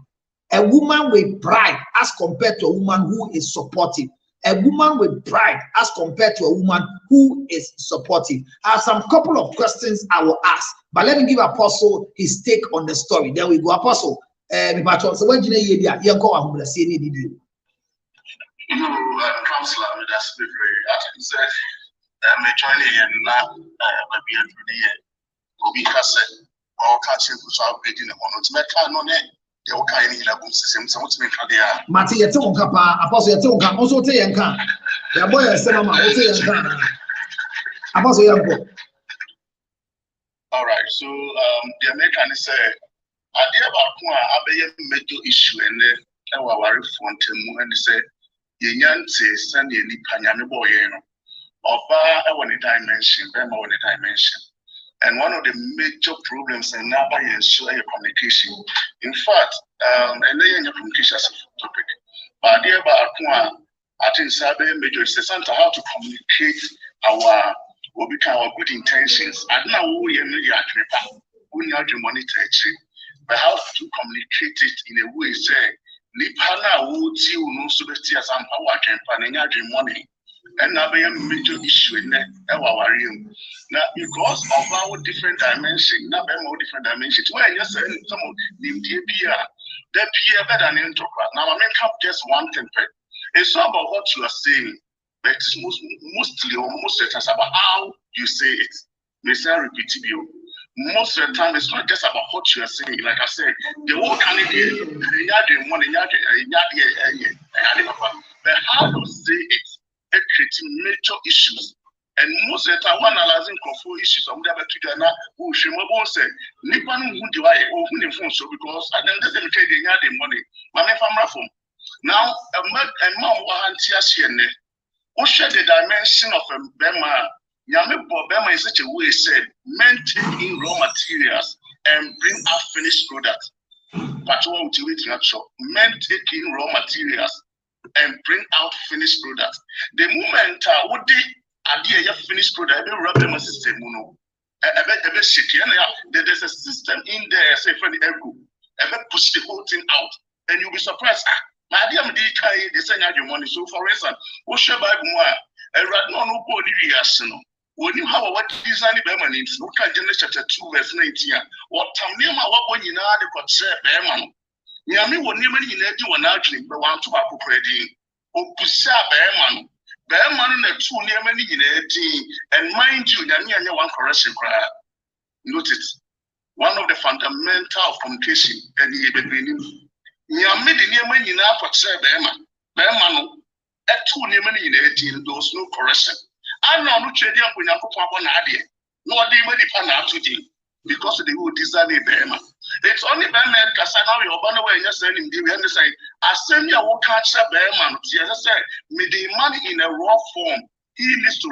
a woman with pride as compared to a woman who is supportive. A woman with pride as compared to a woman who is supportive. I have some couple of questions I will ask, but let me give Apostle his take on the story. Then we go, Apostle. So when you hear the Counselor, that's very. As you said, I'm joining here now. Maybe every year, we'll be casting or catching who's out in the one. It's not canon. They will kind of have system. So what's me for the Mati, you tell Apostle, you tell also tell Yanka. The boy is saying, "Mama, what say Yanka?" Apostle Yanko. All right. So the American say, "I dear about a major issue and then our worry fountain and say, Yan says, send any panyami boy, or bar one dimension, Bema one dimension." And one of the major problems in now ensure your communication. In fact, and then your communication as a topic. But dear I think Sabe major is how to communicate our what become our good intentions. I don't know who you know we need to monitor it, but how to communicate it in a way say Nipana would see no substitute as I'm power can money. And now be a major issue in our room. Now, because of our different dimensions, now be more different dimensions. When you're saying some of the peer, the peer better than enterprise. Now, I make up just one thing. It's not about what you are saying, but it's mostly or most of the time about how you say it. May say repeat you. Most of the time, it's not just about what you are saying. Like I said, the whole candidate, but how you say it. Creating major issues, and most of the time, one analyzing control issues on the other together. Who should say, Nippon who do I open the phone so because I don't let them trade the money. Mamma from Raffle. Now, a mom who share the dimension of a Bema. Yami Bema in such a way said, men take in raw materials and bring out finished product. But what would you eat in a shop? Men take in raw materials and bring out finished products. The moment would they a finished product, every rubber system, there's a system in there, say for the ego, and push the whole thing out, and you'll be surprised. My dear, they send out your money. So, for instance, what shall I buy? No body reaction. When you have what design Beman in Luka Genesis chapter 2, verse 19, what Tamima, what when you know the concept Beman. Yami will never in any one actually, but want to have a credit. Oh, Pusa Bearman in a 2 near many in 18, and mind you, Yami one correction cry. Notice one of the fundamental of communication and the beginning. Yami the near many in our Bearman at 2 near many in 18, there was no correction. I know no trading when you put one idea, no idea pan to do because of the whole design a Bearman. It's only Bearman because I know you're born away and you're saying, the say, I send you a walk catch a Bearman. As I said, me the money in a raw form, he needs to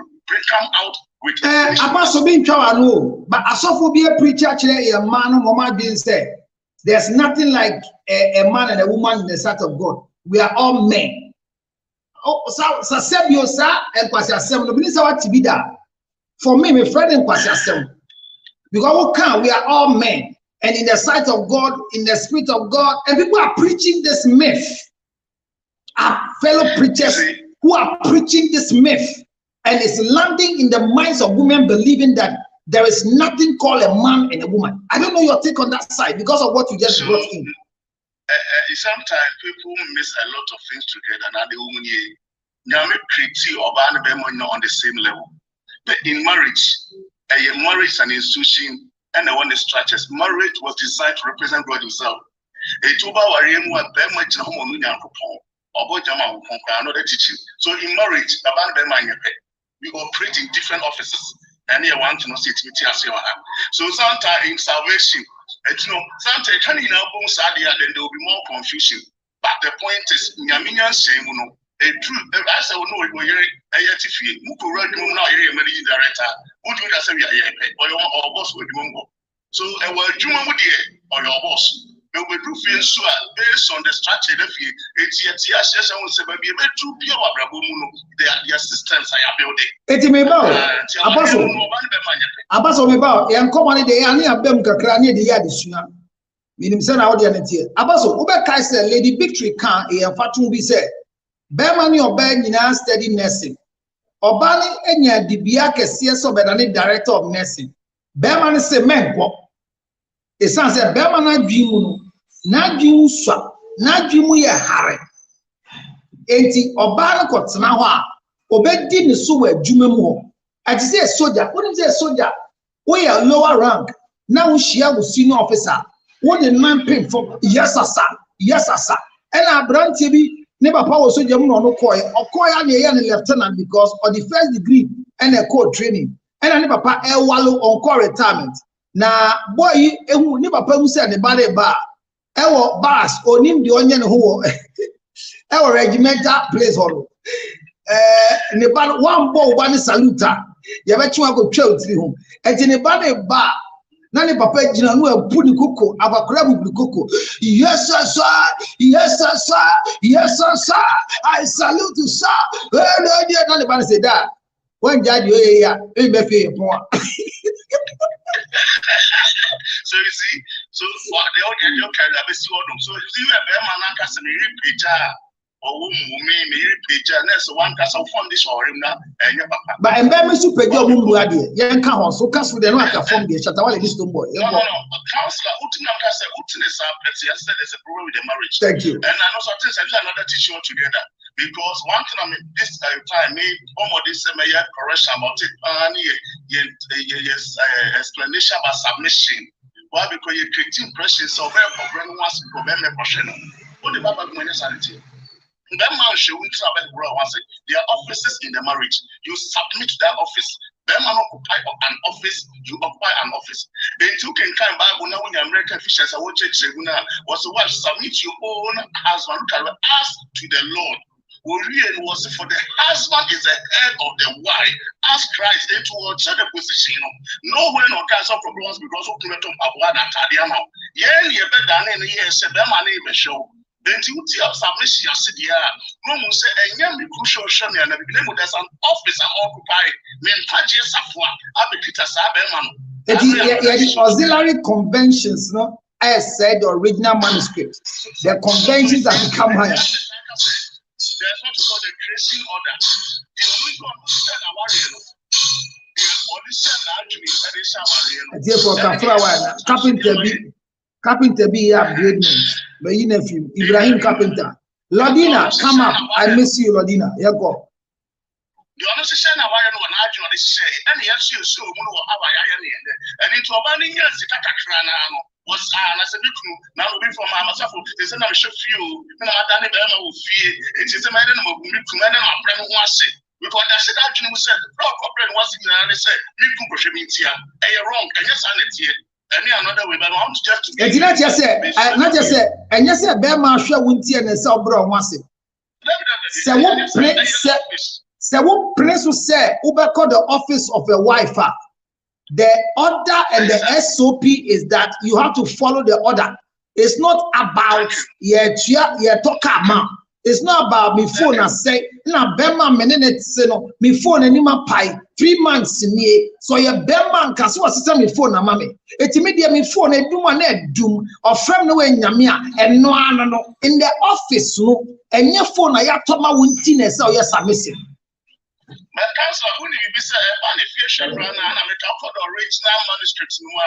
come out with Apostle being no, but I saw for be a preacher, a man who being said, there's nothing like a man and a woman in the sight of God. We are all men. Oh, so Sabio, sir, and Quasiasem, the minister what to be that. For me, my friend and Quasiasem. Because we are all men. and in the sight of God, in the spirit of God, and people are preaching this myth. Our fellow preachers who are preaching this myth, and it's landing in the minds of women believing that there is nothing called a man and a woman. I don't know your take on that side because of what you just brought in. Sometimes people miss a lot of things together. Now they will critique or on the same level. But in marriage, marriage is an institution and the one is structures. Marriage was designed to represent God Himself. Another teaching. So in marriage, we operate in different offices. And you want to know so sometimes in salvation, sometimes then there will be more confusion. But the point is, a truth. I say, no, we're here. I have to feel. Muku right now, you're a managing director. Who do you say we are here? Or your boss will do more. So, I will do more or your boss. But we do feel so based on the structure of it. It's yet, yes, I will say, maybe a two pure their systems I are building. It's me about Abaso me about. And come on, the Annie of them Kakrani, the Yadisuna. Meaning, send out the Anatia. Abaso, Uber Kaiser, Lady Victory can a fatu be said. Bermani Oben in steady nursing. Obani Enya Dibiake CSO Bedani director of nursing. Bermani se menpo. It sounds like Bermana Jimu, na Jimu swap, na Jimu ye hare. Enti Obani Kotsanawa, Obedi ni suwe Jumemo. I say soldier, what is a soldier? We are lower rank. Now she have a senior officer. What the man pay for? Yes, sir. Yes, sir. And I brand TV. Never power soldier no coy or coy and lieutenant because of the first degree and a code training. And I never pay a wallow on core retirement. Now, boy, you never pay the ballet bar. Our bars or name the onion who our regimental place hollow. One ball, one saluta. You have to go to home. And in a ballet bar. Nani papa jina no puni koko abakura bu koko. Yes sir, yes sir, yes sir. I salute you sir. Nani ba say that. When judge you here, e be fe pon. So you see, so for the audience can have see one. So you see where be man anka se me repeja or me repeja next one ka so foundation or him na enye papa. But embe me super job mu ade. Yen ka ho so ka so de no aka form the chata wale this boy. No, counselor, utina ka say utina sa plenty yesterday there's a problem with the marriage. Thank you. And I know something another teaching altogether. Because one thing I mean this time me this correction about it yes explanation about submission. Why? Because you creating pressure so very problem was problem question. What the Bible sanity. That man should their offices in the marriage. You submit to that office. That man occupy an office, you occupy an office. Then you can come back when the American officials are watching was the wife submit your own husband ask to the Lord. Was for the husband is the head of the wife, as Christ into the position. No one or cancel problems because of the Tadiano. Yeah, you better than yes, the money show. Then you tell submission, no one say, and young crucial show me and there's an office occupied. Men Taji Safwa, Abikita Sabeman. The auxiliary conventions, no, as said the original manuscript. The conventions that become higher. There's what we call the tracing order. The only one who said our Carpenter be upgradement. But you nephew Ibrahim Carpenter. Lodina, come up. I miss you, Lodina. Here go. The honest say na why no na adwo de say and yes you so mu no aba ya ne and into oba ni nya sika kakra na no was na se biku na no be from amasafo they say na me chef you na ada ne be ma wo fie it is say me na mo biku me na apre no ho ase because that say that you said rock apre no ase na ne say biku ko hwe mi ntia e wrong and yes and tie any another way but I want just to get not just say not just say and yes be ma hwe wo ntie na say obro ho ase say wo say what prince will say call the office of a wife. The order and the SOP is that you have to follow the order. It's not about talk about It's not about me phone. I say, na Bema menene no me phone any ma pie 3 months ni. So your Bema can so system me phone na mame. Etimedia me phone eduma na edum or frame no when nyamia and no in the office no and your phone na ya toma wunti na say you submissive. My council who need be say on if you share brand na me talk for the original manuscript no a.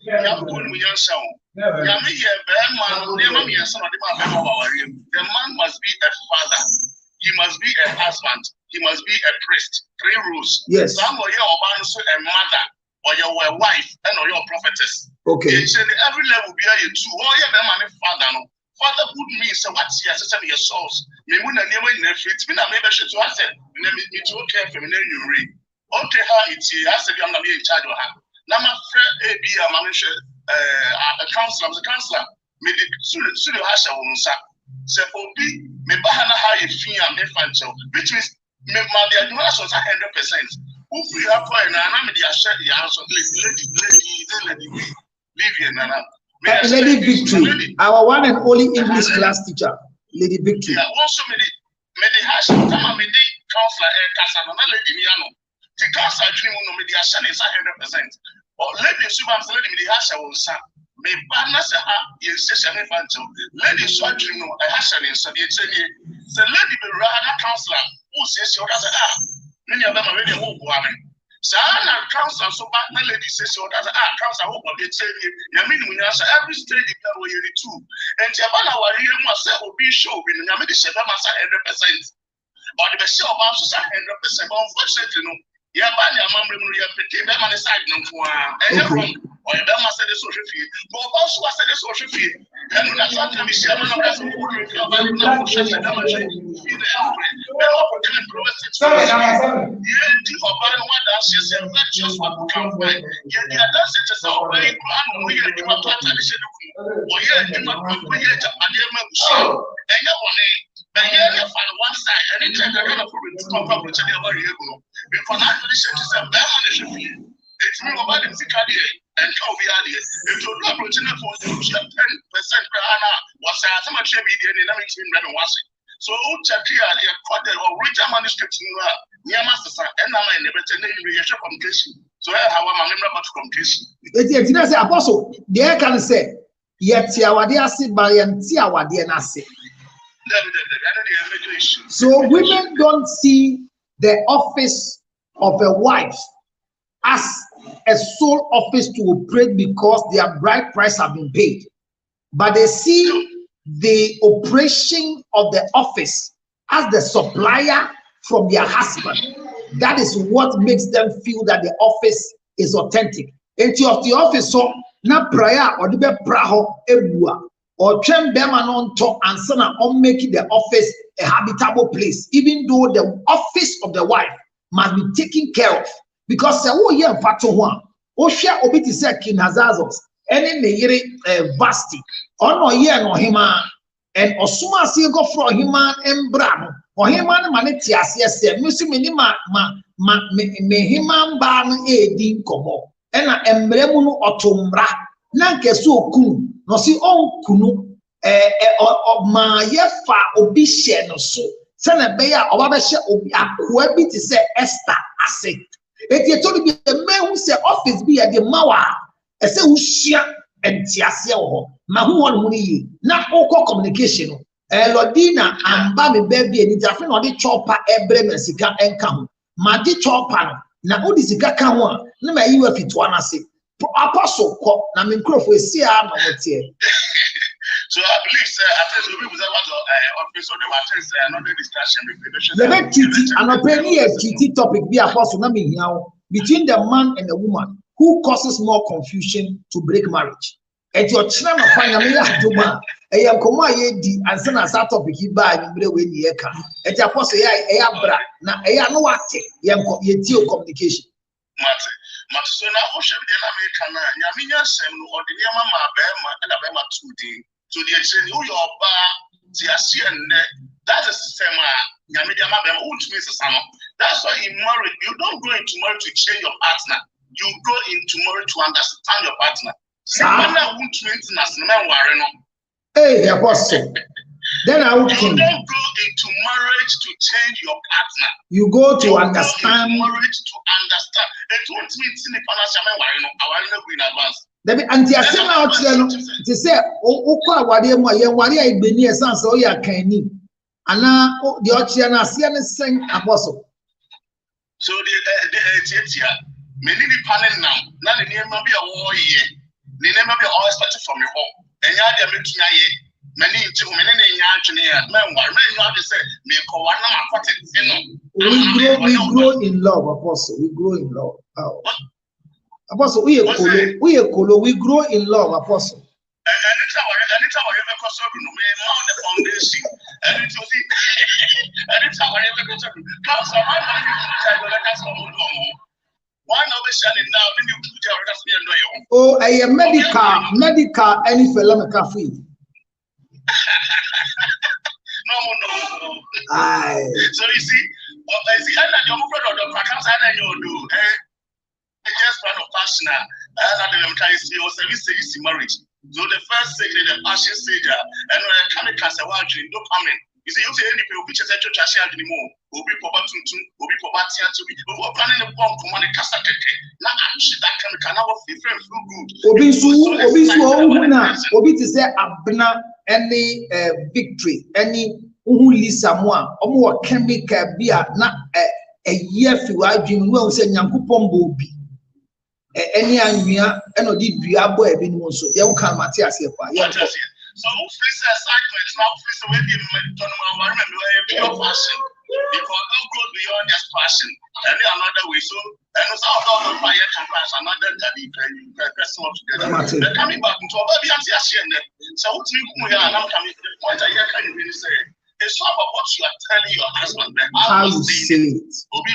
Ya ko no yan shaw. Ya me ye Bema no dey ma me yan so no dey ma Bema wawari. The man must be a father. He must be a husband. He must be a priest. 3 rules. Yes. Some or your so a mother or your wife and or your prophetess. Okay. Every level be a two. Oh yeah, Bema father no. Father would mean so what's your sister your souls. Me mun na name in fit. Me na me be to I said me to care for me na you read. Okay, how it I said I'm not in charge of her. Now my friend AB a counselor, me the studio hasha wonsa. Say obi me bahana how you feel and me fancho, which means me my the advantage was 100%. Who free up for na me the share the answer lady Vivian na. Lady Victory, our one and only English class teacher, Lady Victory. Yeah, also me the hash come me the counselor Kasano na lady Miano. The counselor dream no me the share is 100%. Or lady Subam lady me the hash wonsa. Me bana se ha ye session fancho. Lady Swadri no I hash in so the say lady be rather counselor who says you as many of them are already who go amen. Sana counselor so back na lady says you as counselor who go be say ya mean when you every stage you can where you two and ya bana wari mu say obi show be na me the shebe masa 100%. Or the show about 100%, but unfortunately no ya bani amamre mu ya pete be man side no kwa enye from or be man say the social fee but also say the social fee and na so na me share man na so who do you about na social fee na ma change in the every be up to the process yeah the oban one that she say just what can find yeah the other say just how very plan no yeah the what to the shade or yeah the what ko yeah jamade ma bushi enye woni but here you find one side and it's a kind of problem to the other you because that is a bad man. It's me about the Zikadi and Koviadi. It will not approach for 10% per annum. Was as much as the dynamic team that was it. So, Chakia, the accorded or original manuscript near Master and I'm in the better reaction communication. So, how am I member of communication? It's an apostle. There can say, yet, Yawadia sit by and Tiawadia Nasi. So women don't see the office of a wife as a sole office to operate because their bride price have been paid, but they see the operation of the office as the supplier from their husband. That is what makes them feel that the office is authentic. Into of the office so na prayer or the praho ebua. Or Trem Berman top and son on making the office a habitable place, even though the office of the wife must be taken care of. Because oh yeah, Fato one, oh share obiti sekin hazazos, any neyere vasti, or no yeah no hima, and Osuma see go for hima and bram, or hima manetias, yes, Musi minima me hima ban e din komo, and a embremunu otumbra, nanke so kun. No see on kunu ma yefa obi hye no so se na be ya oba be hye obi akoa bi ti se Esther ase eti eto bi mehu se office bi ya de mawa e se uhia entiase wo ma hu won mu ni na okọ communication no Lodina amba me be bi eni tafe no de chopper ebre mesika enka ho ma de chopper no na odi sika ka ho a na ma yi wa fitwa na se apostle ko na me nkrofo esi a no motie. So I believe after the people that was office of the matters another discussion with topic be apostle na me hiao between the man and the woman who causes more confusion to break marriage. Et your china na fanya me ya duma e ya komo aye di ansa na sa topic ba ni mbre we ni eka et apostle ya bra na e ya no wate ya tie communication so na o shebe na me kana nyaminya sem no odine ma ba ma na ba ma tudi so the exchange who your ba ti asien that is system nyamidia ma ba ma who means some that's why in marriage you don't go into marriage to change your partner, you go into marriage to understand your partner. Hey, apostle. Then I would You don't go into marriage to change your partner. You go to you understand. Go into marriage to understand. It won't mean in advance. Dabi anti-asema hotel to say okwa awade mu ye ware a igbeni esan so ya kanni ana the ochia na asia ne sen apostle. So the many the panel now na the name be a war ye the name be all expected from your home and ya dey making ye many into many nya atwene man war man you have to say me ko wan na makote we grow in love, apostle. We grow in love. Oh. Apostle, we grow in love, apostle. Anytime I ever cross over, no man, the foundation. Anytime I ever cross over, because I'm one of the shining now, then you put your rest in your. Oh, I am medical, any fellow coffee. No. Aye. So you see, I see, and you're moving on the practice, and you do, just kind of passion, and I'm trying to see your service marriage. So the first stage, the passion stage, and when I come in, I say, well, you don't come in. You see, you say, any people which is a church, I share anymore. Will be probatum, will be probatia to be, we're planning a bomb from one Cassette. Now, that can have a different feel good. Obi to say, Abna, any victory, any Lisa Moa, or chemical beer, not a year for I dream, well, say, Yanku Pombo be. Any anya and did be a boy being so they will come Matthias here. So, free assignments now free away the pure passion because don't go beyond just passion. And another way, so and it's all of fire can pass another that you can press them together. They're coming back into a baby and so, what you are now coming to the point I hear can you really say? It's not about what you are telling your husband, but how you say it. And we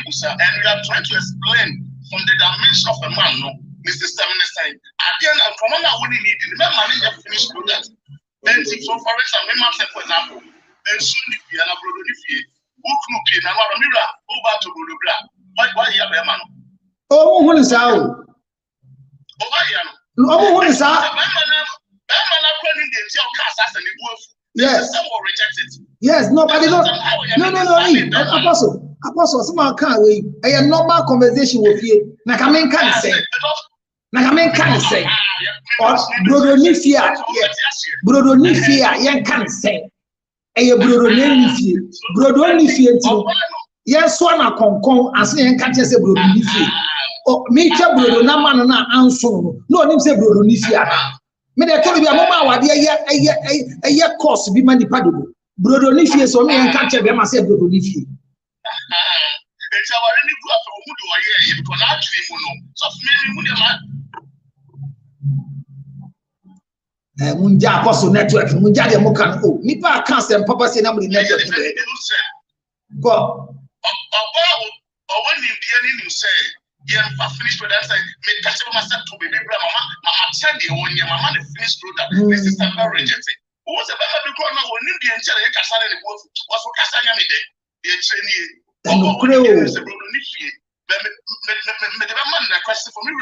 are trying to explain from the dimension of a man, no, Mr. Stamina saying, at the end of command, I wouldn't need it. Remember, I didn't finish product. Then, so for example, for example, and soon if you are a brother, if you look in a mirror, over to Brother, why you have a man? Oh, what is out? Oh, what is out? Yes. Yes, nobody don't. No. Apostle, someone can't wait. A normal conversation with you. Nakamen can't say. Or Brother Nifia, Brother Nifia, yan can't say. A Brother Nifia, yes, one a concon, as yan can't say Brother Nifia. Oh, me tell Brother Namana answer. No, him say Brother Nifia. Me they tell me a mama wa a course be mani padibo. Brother Nifia so me yan can't say them say Brother Nifia. It's our any go from who do I hear you can actually mono. So me Munja apostle network, Munja de Mokan. Oh, Nipa can't send Papa say number network. Go. Or when you say, yeah, finished with that, me catch myself to be mama, send you when your mama finished product. This is a very rejected. Who was a better because now when Indian Cherry Cassan was for Cassania, the trainee. Oh, is a brother Nifi. The man question for me,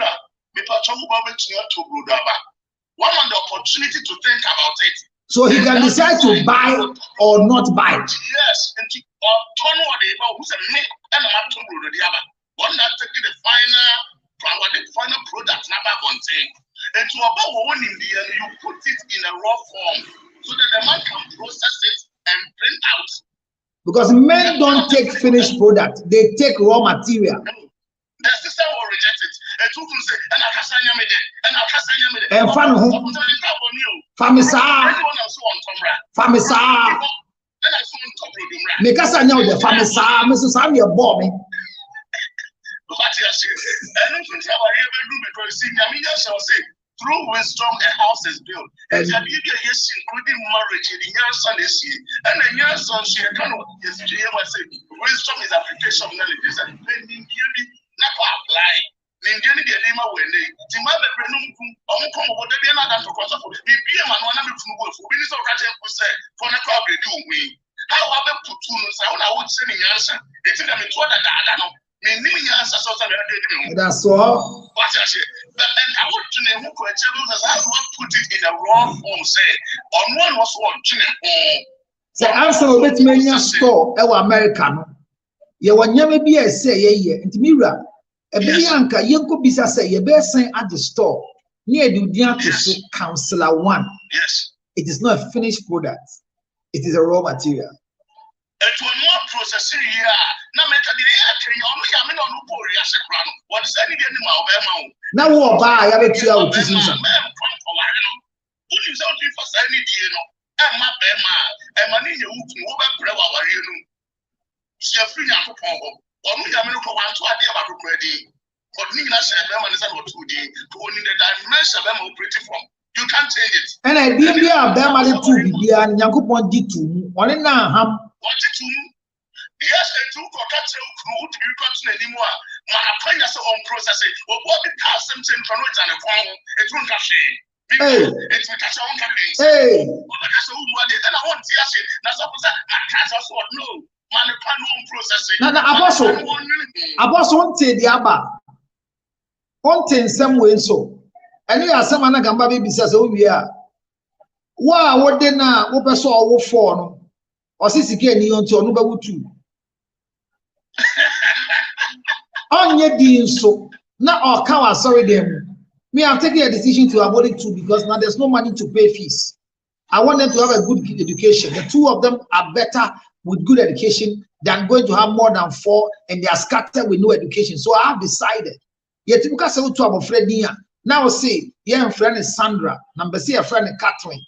me patch over to Brudaba. One on the opportunity to think about it. So he can decide to buy or not buy. Yes, and to turn what they know who's a make and a to the other. One that taking the final product, number one thing. And to about one in the end, you put it in a raw form so that the man can process it and print out. Because men don't take finished product, they take raw material. The system will reject it. And two will say, and I can't made it, and I can't made it. And Famisa. Make us know the Famisa, Mrs. Sammy bought me. Through wisdom, a house is built. And the Biblia is including marriage in the young son is here. And the young son, she can wisdom is application of knowledge. And never apply. Ninjani the name of Wele. Timber the Renum, Omcom, what they are not to cross up. The PM and one of the Minister of Rajan who said, for the crowd, they do me. How have I put two notes? I would send an answer. They think I'm in what I don't know. That's all. And I want to know who could tell us how to put it in the wrong form. Say, on one was one, Say answer obet many store ewa America no. Ye wanyame bi e say ye nti mira e be yanka yenko bisa say ye be sen at the store. Near the to counselor 1. Yes. It is not a finished product. It is a raw material. It will not process here. Now, what is any now, what buy? I have a 2 hours. Who is only for any deal? And my bema, and money you move up, she a free young people. Or me, I'm going to want to idea about ready. But Nina said, Beman is not 2D, only the dimension of operating from. You can't change it. And I did be a Beman to be and Yakupon did to one in a what to yes, and two for catching crew to be cutting anymore. My opinion is on processing. Well, what the cast something from which and a phone, it won't catch it. It's because I want to be. Hey, that's all money, and I want to see it. That's all I can't afford. No, man, processing. Now, Apostle, the Abba. One thing, some way so. And you are some anagamba baby says, oh, yeah. Wow, what then? What person or phone? Or since again, you want to know too. On your deal, so now our cow, sorry, them. Me, I'm taking a decision to avoid it too because now there's no money to pay fees. I want them to have a good education. The two of them are better with good education than going to have more than 4 and they are scattered with no education. So I have decided. Yet, because I want to have a friend here. Now, say, your friend is Sandra, number C, a friend is Catherine.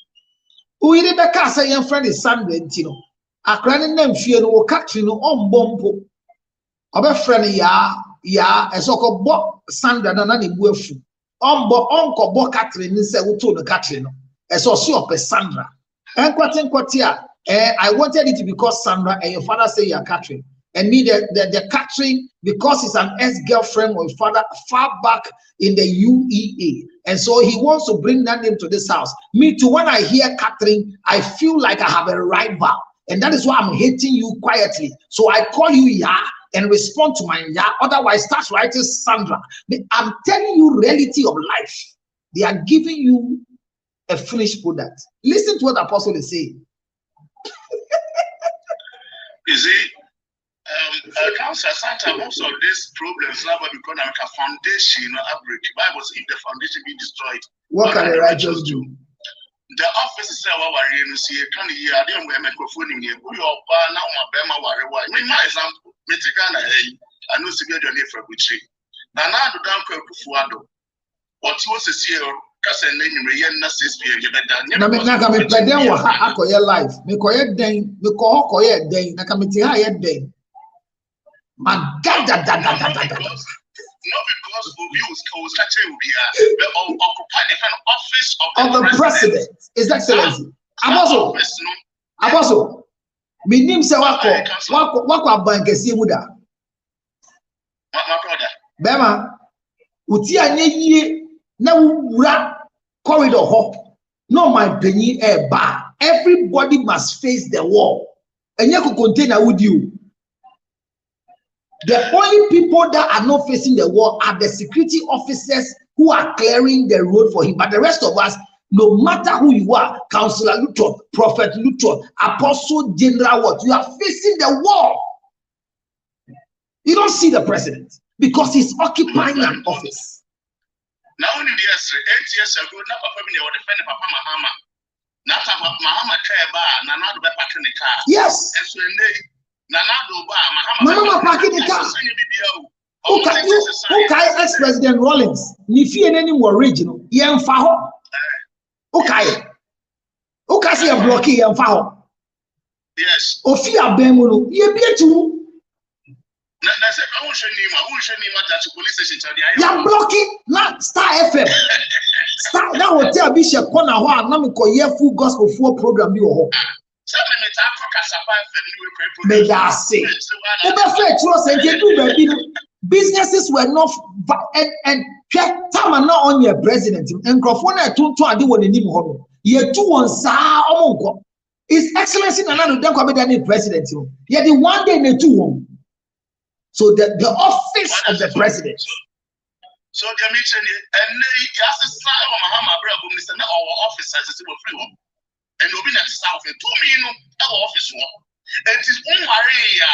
Who is Rebecca? Say, your friend is Sandra, you know. A cranny name fear no Catherine on bombo. Our friend ya a so called Sandra Nani Buefu. Uncle Bo Catherine is a to Catherine. As also a Sandra. And Quatia, I wanted it to be called Sandra, and your father say you're Catherine. And me, the Catherine, because it's an ex-girlfriend of father far back in the UEA. And so he wants to bring that name to this house. Me too, when I hear Catherine, I feel like I have a rival. And that is why I'm hating you quietly. So I call you Ya and respond to my Ya. Otherwise, start writing Sandra. I'm telling you reality of life. They are giving you a finished product. Listen to what the apostle is saying. You see, Council Santa, most of these problems now become like a foundation outbreak. Bible says if the foundation be destroyed, what can the righteous do? The office is what we're see. Can you hear? I didn't wear microphone in here. Who you are now? My bema worry. Why? My example, Mitigana. Hey, I know to get your name for which. Now, do down Kufuado. What was this year? Because I name you, you're not this year. Now, me pledge wa ha akoye life. Me koye den. Me koye den. Na kamiti ha ye den. My God, not because was catching we occupy different office of the president. Is that excellency? Apostle. Me name say wako abankesi muda. My brother. Bema, uti anye yie na wura corridor ho. No my penny eba. Everybody must face the wall. And you could contain a would you. The only people that are not facing the wall are the security officers who are clearing the road for him. But the rest of us, no matter who you are, Councillor Luton, Prophet Luton, Apostle General, what you are facing the wall. You don't see the president because he's occupying an office. Now, only 8 years ago, now Papa me was defending Papa Mahama. Now Papa Mahama care bar, now not be parking the car. Yes. And so Mama parking the car. Okay, ex-president Rawlings. Nifi any more original. Yen faho. Okay. Okay, see a blocky yen faho. Yes. Ofia bemuno. Ye be tu. Ya blocking na Star FM. Star that hotel Bishop Corner ho na me koye full gospel full program bi ho. Businesses were not and time not on your president and Crofona to ye 2 on sa His Excellency Nana don't president. Yet the one day in 2. So the office of the president. So the meeting and you have to sign Mahama Bravo, our officers is free. and you'll be next south and 2 million office one. It is Maria.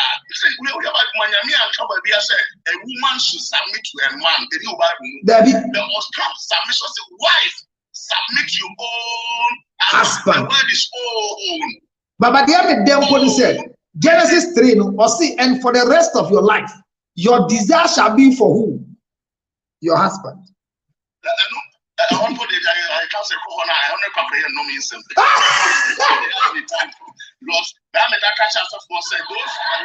We have Miami and cover be a woman should submit to a man. The new Bible. The most come submission say wife submit your own husband. The word is own. But the other day said Genesis 3 no or see, and for the rest of your life, your desire shall be for who? Your husband. I can't say I don't know means because that catch us of say those are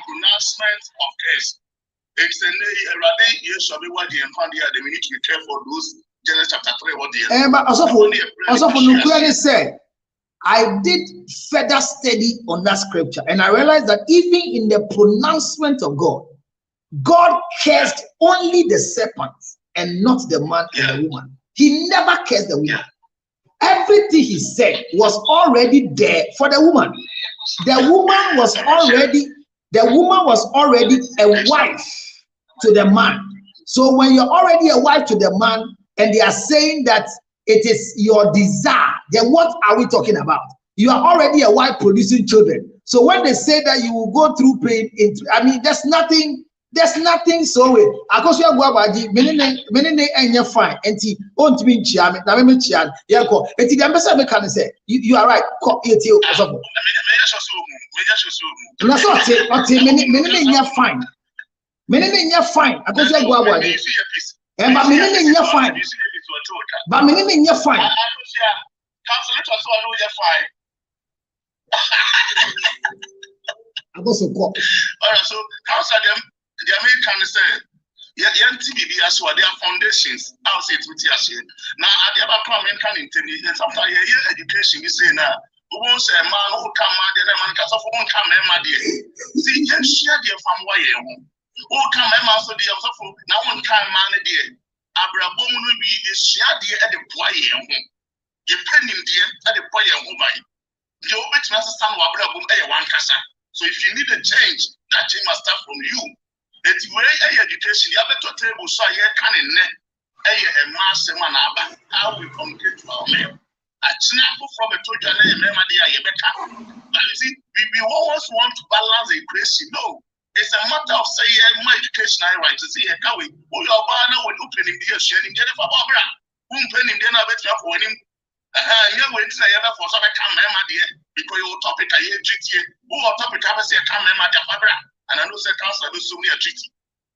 pronouncements of case. It's a rather you shall be what the they need to be careful those Genesis chapter 3 what the also for Nuclear said I did further study on that scripture and I realized that even in the pronouncement of God cursed only the serpent and not the man and the woman. He never cursed the woman. Everything he said was already there for the woman. The woman was already a wife to the man. So when you're already a wife to the man and they are saying that it is your desire, then what are we talking about? You are already a wife producing children. So when they say that you will go through pain, there's nothing so it. Because you are going many and fine. And on to be chiam, Namim Chian, Yako. And the ambassador can say, you are right. Many fine. Many fine. I go to Guabadi. And but many fine. But many fine. I go so call. So council them. The American say, TBB as well, their foundations. I'll say it with you. Now, at the other American intelligence, after a year education, you say now, who wants a man who come out, the man can offer one come, my dear. See, you share the from why you who come, so the other now one time, man, dear. Abraham will be the share the at the boy, you pen him dear at the boy, woman. You bet not stand one casa. So if you need a change, that change must start from you. It's where education, you have to table so you can in a mass and how we communicate to our men. I snap from a total name, but you see, we always want to balance the equation. No, it's a matter of saying my education, I right to see a cowie. Who your banner will open in the sharing Jennifer Barbara, whom penning dinner better for him. You're going to say ever for some come, dear, because your topic I hear GT, who are topic I say come, dear Barbara. And I know the council do so many treaty.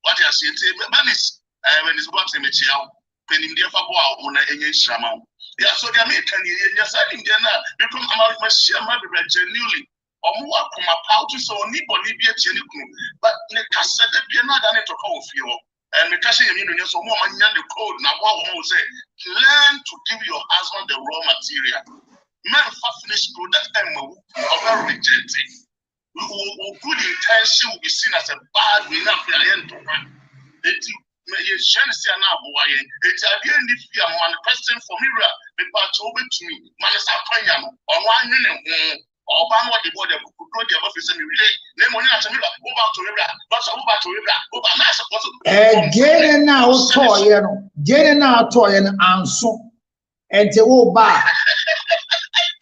What I say, Banis, when it's box in the chair, penning the Fabo on a shaman. Yeah, so the American, you're selling dinner, become a share maybe genuinely. Or more from a pouch so anybody be a genical. But the cassette, you're not done it to call for you. And the cashier, so more money on the code. Now, what will say, learn to give your husband the raw material. Men finish product and very rejected. Good intention will be seen as a bad way. Not for the end of one. It's a question for me. The part over to me. Manasa Panyam or 1 minute. Or one what the board of the office and relay. Name on to me. Go back to River. But over to River. Over Nasa. Again now, toy, getting out toy and answer. And the old bar.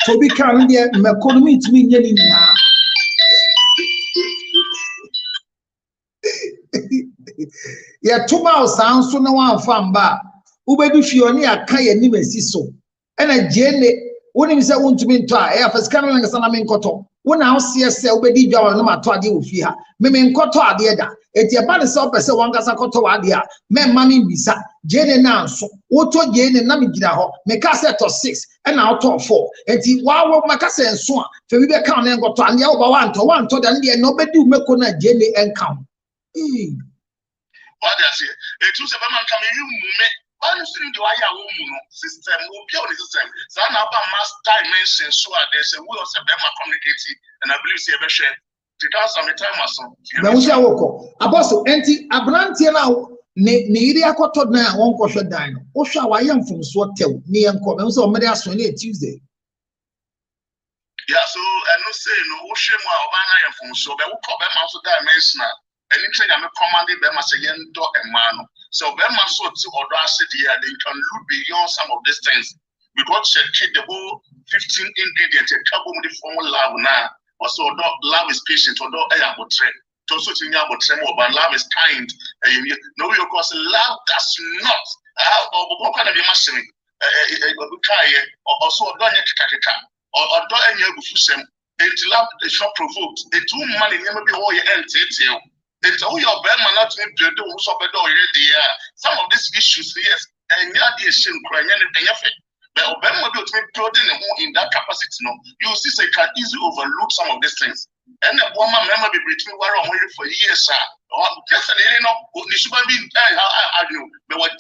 To be coming there, economy to me. Yeah, 2 miles sounds so no one fan bar. Ubedu Fioni a Kaya Nimesi so. And a Jenny, when he said, want to be try, if a scanner and Sanamin Cotton. When I see a cell, Ubedi Jowl, no matter what you fear. Memen Cotto Adiada, it's a bad self as a one Gasacoto Adia, men mammy bisa, Jenny now so. Oto Jane and Namigidaho, Mecasset of 6 and out of 4. And see, wow, Macassa and so on. For we can't and got to an one to the end, nobody do Mekona Jenny and count. What I say, it was a man coming, you movement. One thing do I have system, will be on the system. So now about mass dimension, so there's a way of September communicating, and I believe see a share. To count some time or so. Now, we shall walk. Apostle, anti Abrantia now, Nidia Cotton now, one question dine. Osha, I am from Swatel, near Comments or Media Sunday Tuesday. Yeah, so I no say no, Oshima, Obana, and from so, but we'll call them out to dimension. Anything I'm commanding them as a young dog and man. So when my sort to audacity, they can look beyond some of these things. because she the whole 15 ingredients and couple with the formal love now. Also, love is patient, although I am also to me about tremor, but love is kind. No, of course, love does not. What kind of a machine? Also, don't or don't any of them. It's love the shop provoked. The 2 money never be all your entity. It's all your bad man not to do some of these issues, yes, and yeah, the issue crying and but Obama will be building in that capacity. No, you see, they can easily overlook some of these things. And the woman member be between where I'm waiting for years, sir. Just you know, we should be but what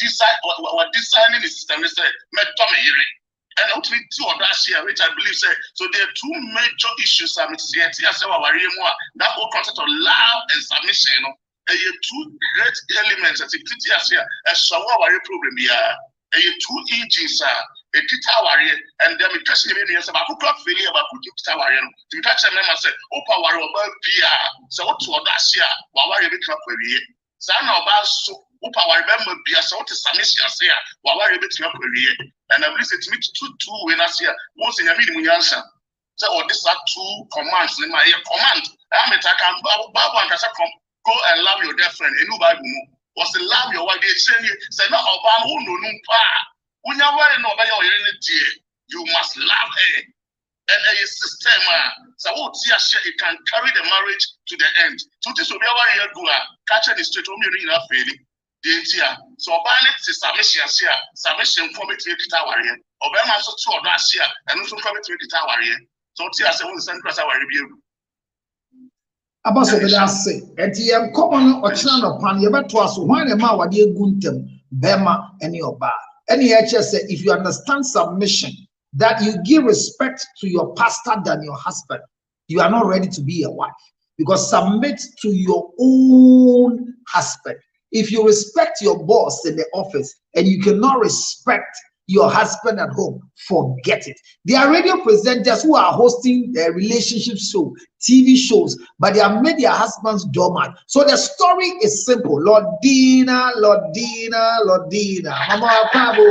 designing the system is met Tommy hearing. And ultimately, 2 of that year, which I believe say, so there are 2 major issues. I'm saying, that whole concept of love and submission, you know, and 2 great elements that it is here, and so what problem here, and 2 engines, a guitar warrior, and then we catch him in here. So I could not feel about guitar warrior to catch a member say, Opa warrior about PR. So what to that year, while I be up with you. So I know about so Opa remember PR, so what is submission here, while I be up with you. And I'm listening to me to when I see once in a meeting we answer. So these are 2 commands in my command. I'm a can go and love your dear friend. And nobody was to love your wife. They say no, Obama who no when you you must love her. And a system, so what it can carry the marriage to the end. So this will be our year go catch the straight home in a failing. So Obama is submission for me to make it our year. Obama also 2 of last year and also for me to make it our year. So Tia said, "Who's the our review?" About so that I say, and the common or channel upon your better was one a ma wadi guntem, Bema, and your bar. Any HS say, if you understand submission, that you give respect to your pastor than your husband, you are not ready to be a wife. Because submit to your own husband. If you respect your boss in the office and you cannot respect your husband at home, forget it. There are radio presenters who are hosting their relationship show, TV shows, but they have made their husbands doormat. So the story is simple. Lord Dina, Mama Pabo,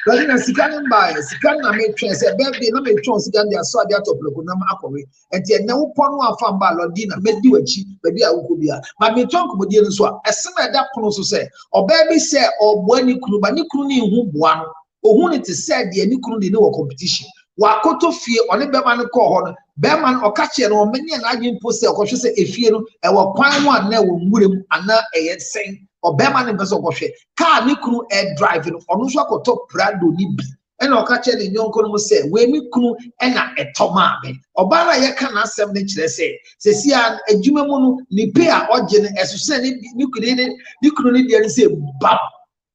Lordina Sikanin by Sikana made trans, a baby, no make trans again, they are so that of Lokunam Akori, and yet no Ponu Famba, Lordina, made you a cheap, baby, I would be a. My talk with you, so as some of that Pono say, or baby say, or when you could, but you couldn't who one. Ohun it is said the any kunu no competition. Wakoto fie one bema no call hon bema no okache no many an agin post e okwohwe se efie no e wo kwan one na wo nwurem ana eye sen o bema no beso okwohwe car ni kunu e drive no onu so akoto prado ni bi e na okache ne nyonko no se we mi kunu e na etoma me oba na ye ka na asem ne kire se si an adwuma mu no ni pe a oje ne esuse ni kunu ni de se ba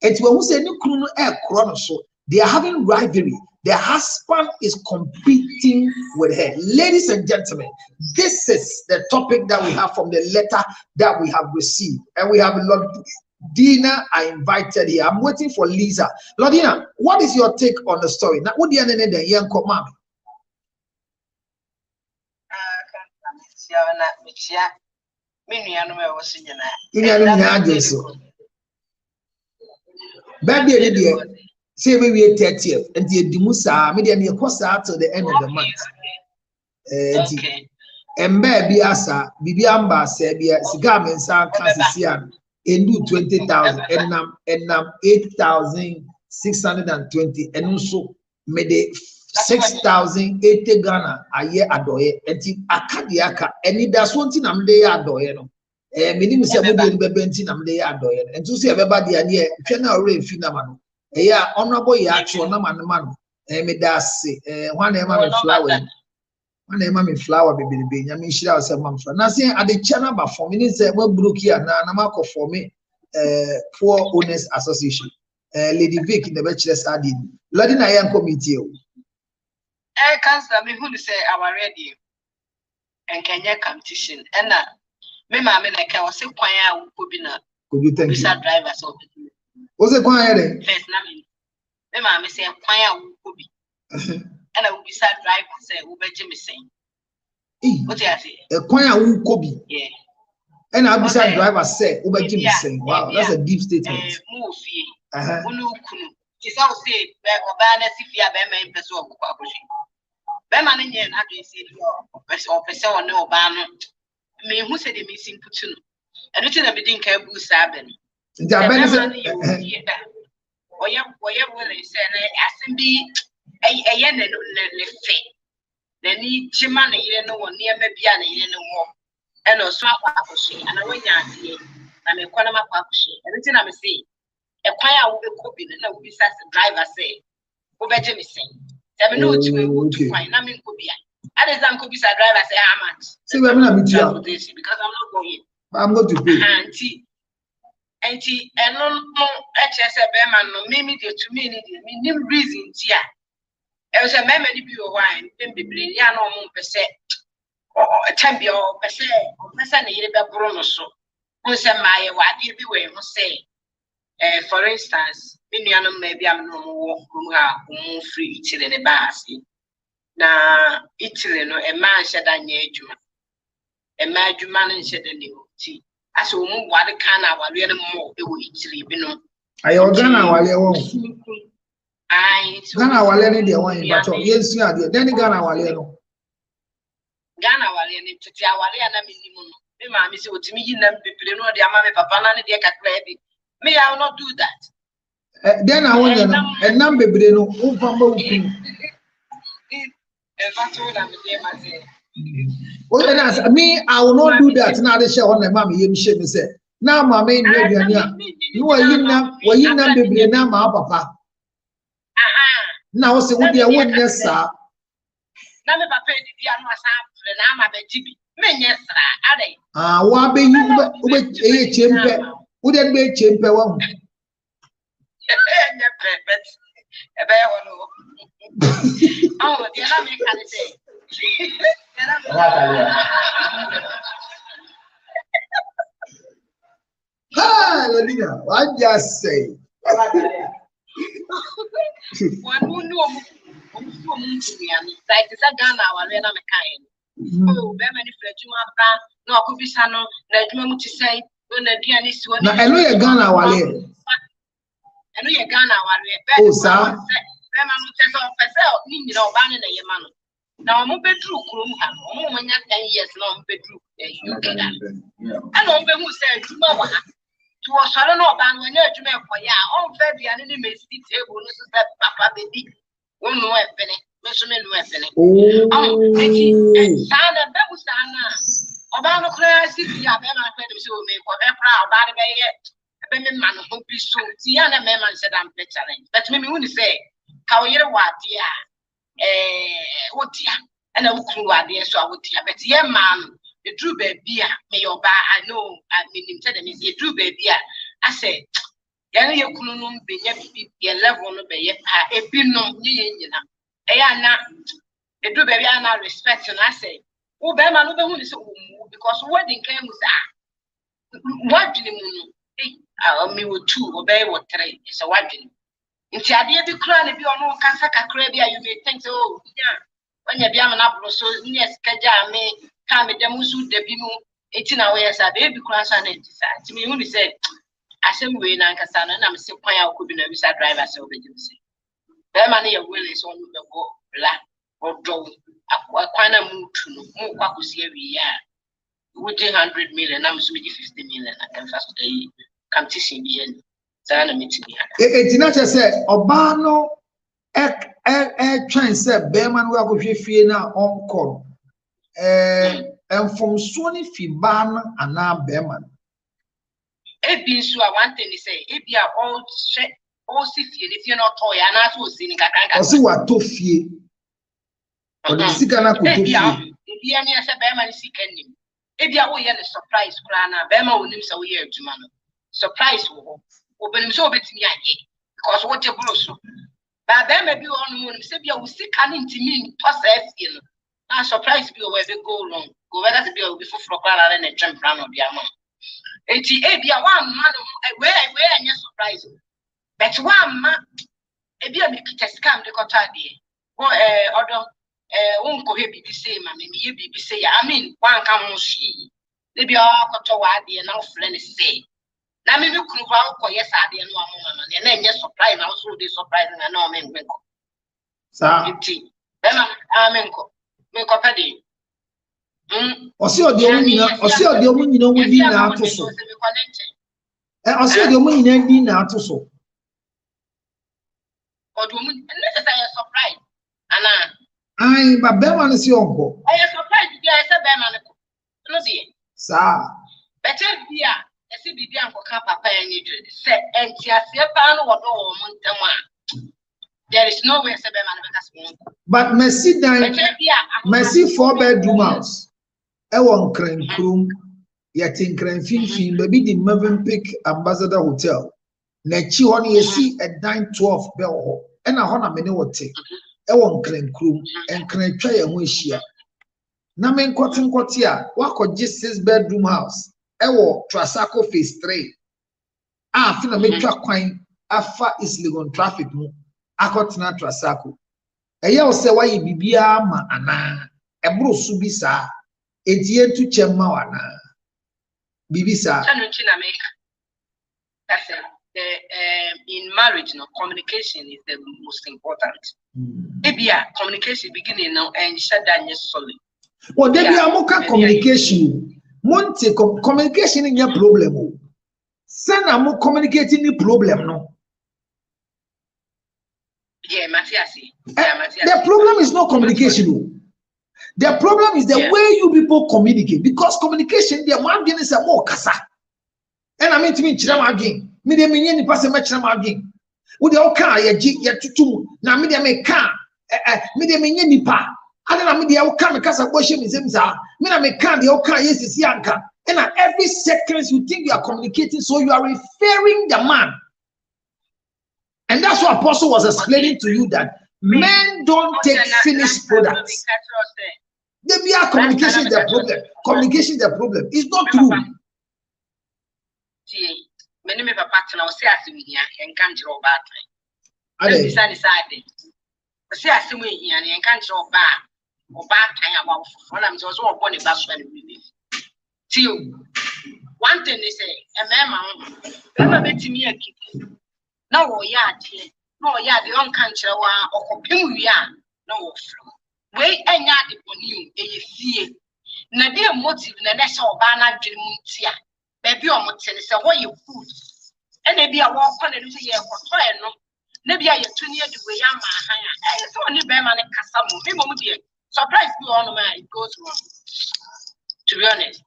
enti wo hu se ni kunu no e kro no so. They are having rivalry. Their husband is competing with her. Ladies and gentlemen, this is the topic that we have from the letter that we have received. And we have Lord Dina I invited here. I'm waiting for Lisa. Lord Dina, what is your take on the story? Now, what do you know the young mama? Baby, say we are 30th and the Dimusa, media near Costa to the end of the month. Okay. And baby Asa, Bibiamba said, Sigamen San Cassian, and do 20,000 and 8,620, and also made 6,080 Ghana a year adoye, and Akadiaka, and it does one thing I'm there adoye. Many say, Bentin, I'm there adoye, and to see everybody near General Ray Finamano. Yeah, honorable actual man, me das one name flower. One name flower, baby. I mean, she was a month. Now, saying at the channel, but for me, it's a brook here. Now, Namako for me, Poor Owners Association. Lady Vic in the bachelor's added. Lady Nayan committee. I can't who say our radio and Kenya competition. And me, mamma, like I was a choir who could you thank you? Drivers of the was a choir? First, my mamma say a choir who be. And I will be sad driver say, Uber Jimmy saying. What I say? A choir who could be. Yeah. And I'll be sad driver say, Uber Jimmy saying, wow, that's a deep statement. It's all say, Obana, Sifia, Bema, and Peso, Bema, and Yen, I do see or Peso or no Obama. I mean, who said the missing Putun? And it's in a bidding cab who saben. Or you will say, as be a yen and fit. Then need Chiman, you know, near Mebiana, you know, and no swap Papushi, and I went out. I'm a Quanama Papushi, and it's in a say. A choir will be coping, and I will be such a driver say, over Jemison. 7 notes will to find. I mean, could be. Others than could be a driver say how much. See, we're going to be because I'm not going. I'm going to pay. Auntie, and no HSA Beman, no, maybe to me, no reason, tia. There was a memory of wine, then be brilliant, no per se, or a champion, per se, or person, a Brunoso. Who said my what you be way, must say. For instance, maybe I'm no more free Italy in the bassy. Now, Italy, no, a man said I need you. A man said a new tea. As a woman, what a can I really more Italy, you know. I organa while you won't. Ghana while any day one, but yes, you are then Ghana while you know. Ghana while any to Tiawale and a minimum. The mammy said to me, you never be playing on the Amami Papa and the Cat. Me, I will not do that. Then I want a number, Breno, me, I will not do that. Now they share on the mammy, you should say. Now, my main, you are in now, where you number now, my papa. Now, so what you want, yes, sir. Now, my papa, the piano, and I'm a baby. Men, yes, sir. Ah, what be you with a chamber? Wouldn't be a chamber one. Oh, the American say. Ah, Ladina, I just say. One who knew like it's a gun hour when I'm a kind. Oh, very many Fletchuma, no, could be Sano, let me to say, when the pianist was. I know you're gonna wale. I know you're gonna wale. Oh, sir. You know, banning a man. Now, I'm a bedroom, when you're 10 years long, bedroom. I don't know who said, to us, I don't know about when you're to make for ya, all very enemy sit table, that papa baby. One more penny, measurement weapon. Oh, Sana, that was Sana. Obama class, if you have ever heard him so me for their proud body by it. A baby man who be so. Tiana Memman said I'm better. But maybe when you say, how you what, dear? What dear? And I will crew idea, so I would dear. But yeah, man. The true baby, may your bar, I know, I mean, instead of me, true baby. I said, Yanni, you couldn't be your level of a pinno, you know. I not a true baby, I not respect, and I say, oh, Bama, no one is because wedding came with that. What do you mean? I'll me with 2 or bay or 3 is a wedding. In the idea of the crown, if you are no Casaka Crabia, you may think, oh, yeah, when you're an apple, so yes, Kaja may. Come at the Musu Debimu, 18 hours a baby class and it. To me, only said, I said, we Nankasana, and I'm still quite out could be a visa driver, so we can say. Their money of will is on the boat, black or draw. A quite a move to more quackus every year. Would 100 million, I'm sweetie 50 million. I can first day come to see the end. Sana meeting. It's not just say, Obano, try and say, Bearman, we are going to feel now on call. And from Sony Fiban and now Bearman. If you are one thing, say, if you are all set, all if you're not toy, and I was seeing a see what to fear. Or the Sikana could be if you are near Bearman is seeking him. If you are all a surprise, Grana, Bearman will lose a year to man. Surprise will open him so bit me because what you gross. But then maybe on moon, Sabia will stick coming to me, toss you. I surprise people where they go wrong. Go whether to be before Frocana and a jump round of the amount. 88 be a 1 man where and you're surprised. But 1 man, a beer make it a scam the cotadi. Or other won't go here be the same. I mean, you be say, I mean, 1 come on she. They be all cotawadi and now friends say. Now, maybe no va yes I didn't know and then just surprise also this surprise and no men go. Sir. Me pedi. Osio de omu nyina wudi na atoso. Osio de omu nyina di na atoso. Odumu necessary surprise. Ana. Ai, ba be man si onko. I surprise dia say be man ko. No see. Sir. Better bia, esi bibi anko ka papa enyi dwe. Say entiase pa no wodo wo montam a. There is no way say be man because one. But Messi 4-bedroom house. Ewan Krenkrum, yet in Krenfin, baby the Movenpick Ambassador Hotel. Nechi on ye see a 912 bell and a honor many would take. Ewan Krenkrum and Krenchaya Wishia. Namen Cotton Cotia, what could just 6-bedroom house? Ewo Trasaco phase 3. Ah, Fina make your coin, Afa is Ligon traffic. Akotna Trasaco. Eya say why bibia ma ana ebro su bi sa etie tu chema wana bibisa that's in marriage no communication is the most important. Ebia communication beginning now and shada solid. Well there be amoka communication monte communication in your problem sana mo communicating the problem no. Yeah, Matthias. The problem is not communication. The problem is the way you people communicate. Because communication, the man being is a more kasa. And I mean to me, chira again. Me de me ni pass me chira again. Wo de o kan ya ji ya tutu na me de me kan me de me ni pa. Ada na me de o kan me kasa bo she me zemza. Me na me kan de o kan yes si anka. And at every second you think you are communicating, so you are referring the man. And that's what Apostle was explaining to you, that men don't take finished products. Maybe our communication is the problem. Communication is the problem. It's not true. One thing they say, a man, no, no, the uncountry or we are no flow. Way and yard upon you, a fear. Nadia motive, Nadesha or Bana Dreamutia. Baby or Motel is a way you food. And maybe I walk on a little year for trial. Maybe I 2 years to way I'm a it's only Beman and Cassamo. Maybe surprise you on man, it goes wrong. To be honest.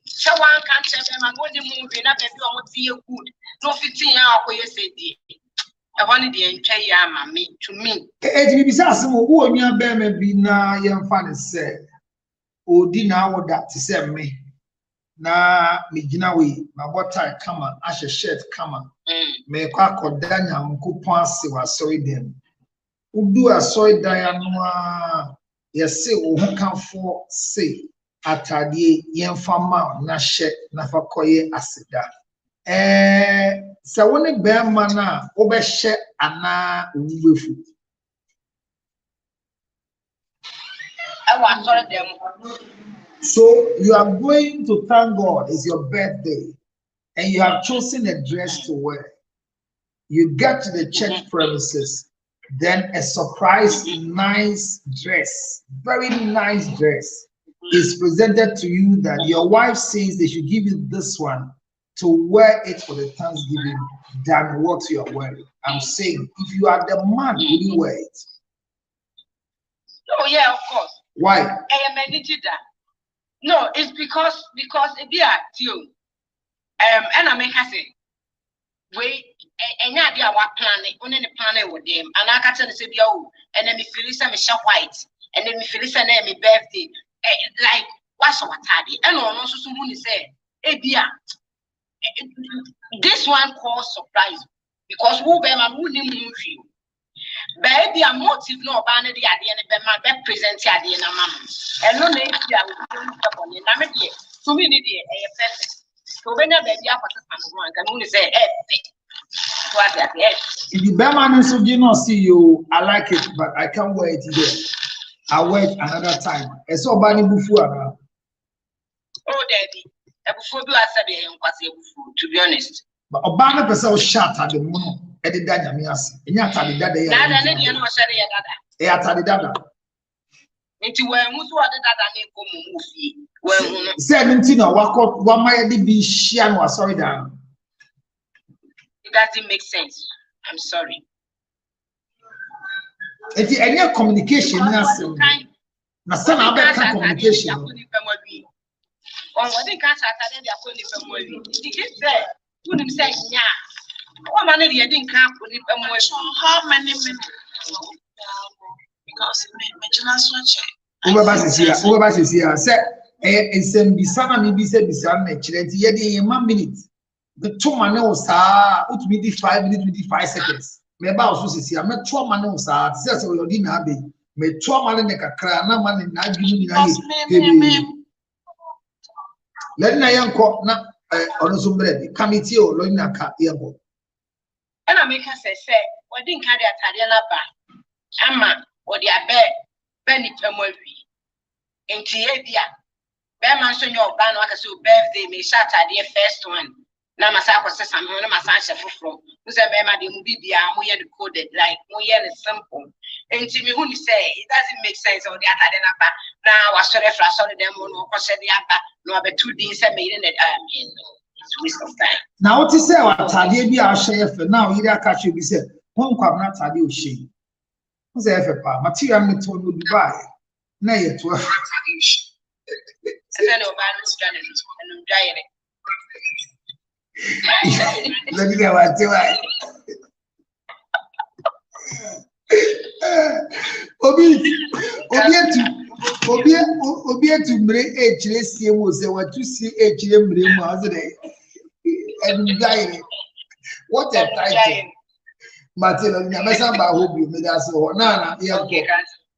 So one can't tell them I'm going to move in up and do what feel good. No 15 hours where you say, I wanted the entire mammy to me. It be some who on your baby be now young fan said, oh, dinner what that to send me. Na me ginawi, my water come on, Asha shirt come on. Me quack or Danya uncle Pansy was sorry them. Who do a soy Diana? Yes, say, who come for say. Atadie yemfama na hye na fakoye asida se woni be ma na obehye ana wubefu so you are going to thank God. It's your birthday and you have chosen a dress to wear. You get to the church premises, then a surprise nice dress, very nice dress is presented to you that your wife says they should give you this one to wear it for the Thanksgiving than what you are wearing. I'm saying, if you are the man, will you wear it? Oh yeah, of course. Why? I am managing that. No, it's because it be at you. And I make her say, wait, and yeah, they are planning, only the planning with them, and I can't say, oh, and then me feel some white, and then me feel some me birthday. Like what's our tardy and also someone say this one calls surprise because who be man who didn't move you baby a motive no ban the idea and be present the idea na mama and no need to so me need a perfect so when baby a one can only say what that if the Berman so you not see you, I like it but I can't wear it today. I'll wait another time. I saw Bani Bufua. Oh, Daddy. To be honest. But Obama person shot at the moon. Edi da nyame ase. Enya atade dada ya. Dada ne de no hwere ye dada. E atade dada. Nti we hu so ode dada ne ko mu fie. We hu no. Say nti na wakọ wa maye de bi hia no sorry da. It doesn't make sense. I'm sorry. Eti enya communication na asem. Na sana abeka communication. On what the catch atade de akoni pemu awi. Nti ke say, unim say nya. What man dey didn't camp with how many minutes? Because me just watch it. Over basis here. Say, ensem bisana mi bise bisana na chire ti ye dey 1 minute. The 2 man o sa, ut me 5 minutes with 5 seconds. Me ba o so sisi a me 2 man o sa, say say we na be. Me 2 man ne kakra na man na adwini ni na ye. Let na yanko na ono so bread. Committee o lo na ka yanko. And I make us say, we didn't carry a Tadiana back. Amma, or the abe, Benny Pemovi. In Tiedia, Bearman, so your ban, like a so birthday, may shut at the first one. Namasako says, I'm one of my sons from who's a member, the movie, we had coded like we had a simple. And to me, who say it doesn't make sense on the Tadiana back. Now, I saw the flash on them, no, no, but 2 days I made it. It's waste of time. Now what is say what Tadi be our share for now you catch you be say home kwam na Tadi o she. Who say pa material me to no Dubai. Na ye to. I said no man is done and diary. Let me get what why. Obi to mre e chire sie mo se wa to see e chire mre mo aso dey. What a title. Martin, Yamasa Bahobi, Medaso, Nana,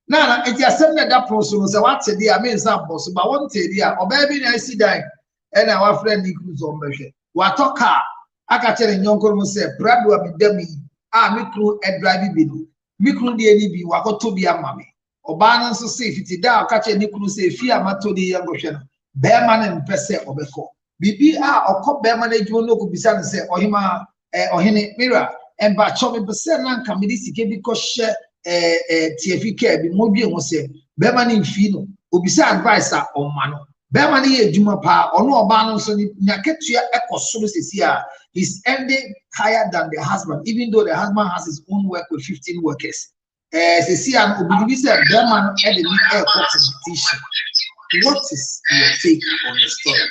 Nana, it's a seminar that person was a what's a dear, I mean, some boss, but one dear, or baby, I see that, and our friend Nicholas on Beshe. What talk car? I can tell young girl say, Brad will be demi, Mikru and driving bill. Mikru the NB, Wako to be a mammy. Or balance of safety, down catch a Nicholas say, Fear Mato the young Goshen, Bearman and Pesse or Beko. BBR or cop bear management no could be said and say, or him or him mirror, and by chopping percent can be this because share TFK be mobile was say, Bearman in Fino, who be advisor or mano. Bearman a Juma pa or no balance on Naketia echo services here is ending higher than the husband, even though the husband has his own work with 15 workers. As a see, and Obi said, Bearman had the airport competition. What is your take on the story?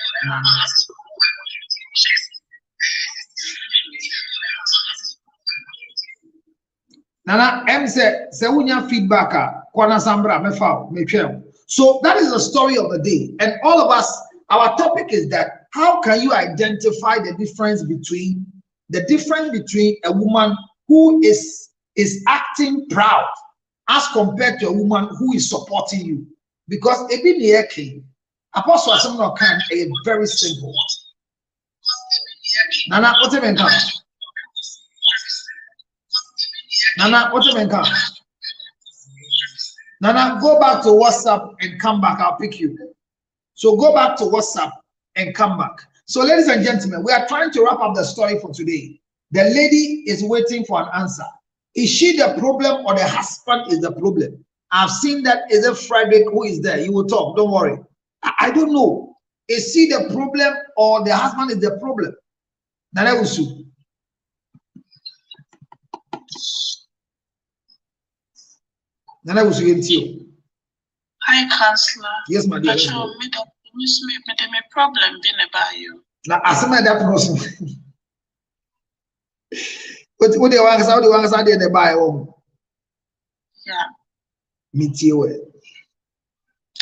Nana, M said, "Sewunya feedback, Kwana Sambra, me." So that is the story of the day, and all of us, our topic is that how can you identify the difference between a woman who is acting proud as compared to a woman who is supporting you? Because Apostle Asemno can is very simple. Nana, what's it come? Nana, what's it come? Nana, go back to WhatsApp and come back. I'll pick you. So go back to WhatsApp and come back. So, ladies and gentlemen, we are trying to wrap up the story for today. The lady is waiting for an answer. Is she the problem or the husband is the problem? I've seen that. Is it Frederick who is there? He will talk. Don't worry. I don't know. Is she the problem or the husband is the problem? Nana Usu. Nana Usu Yentio. Hi, Counselor. Yes, my dear. Me problem being about you. Now, as that person. What the ones out there they buy home? Yeah. Meet you.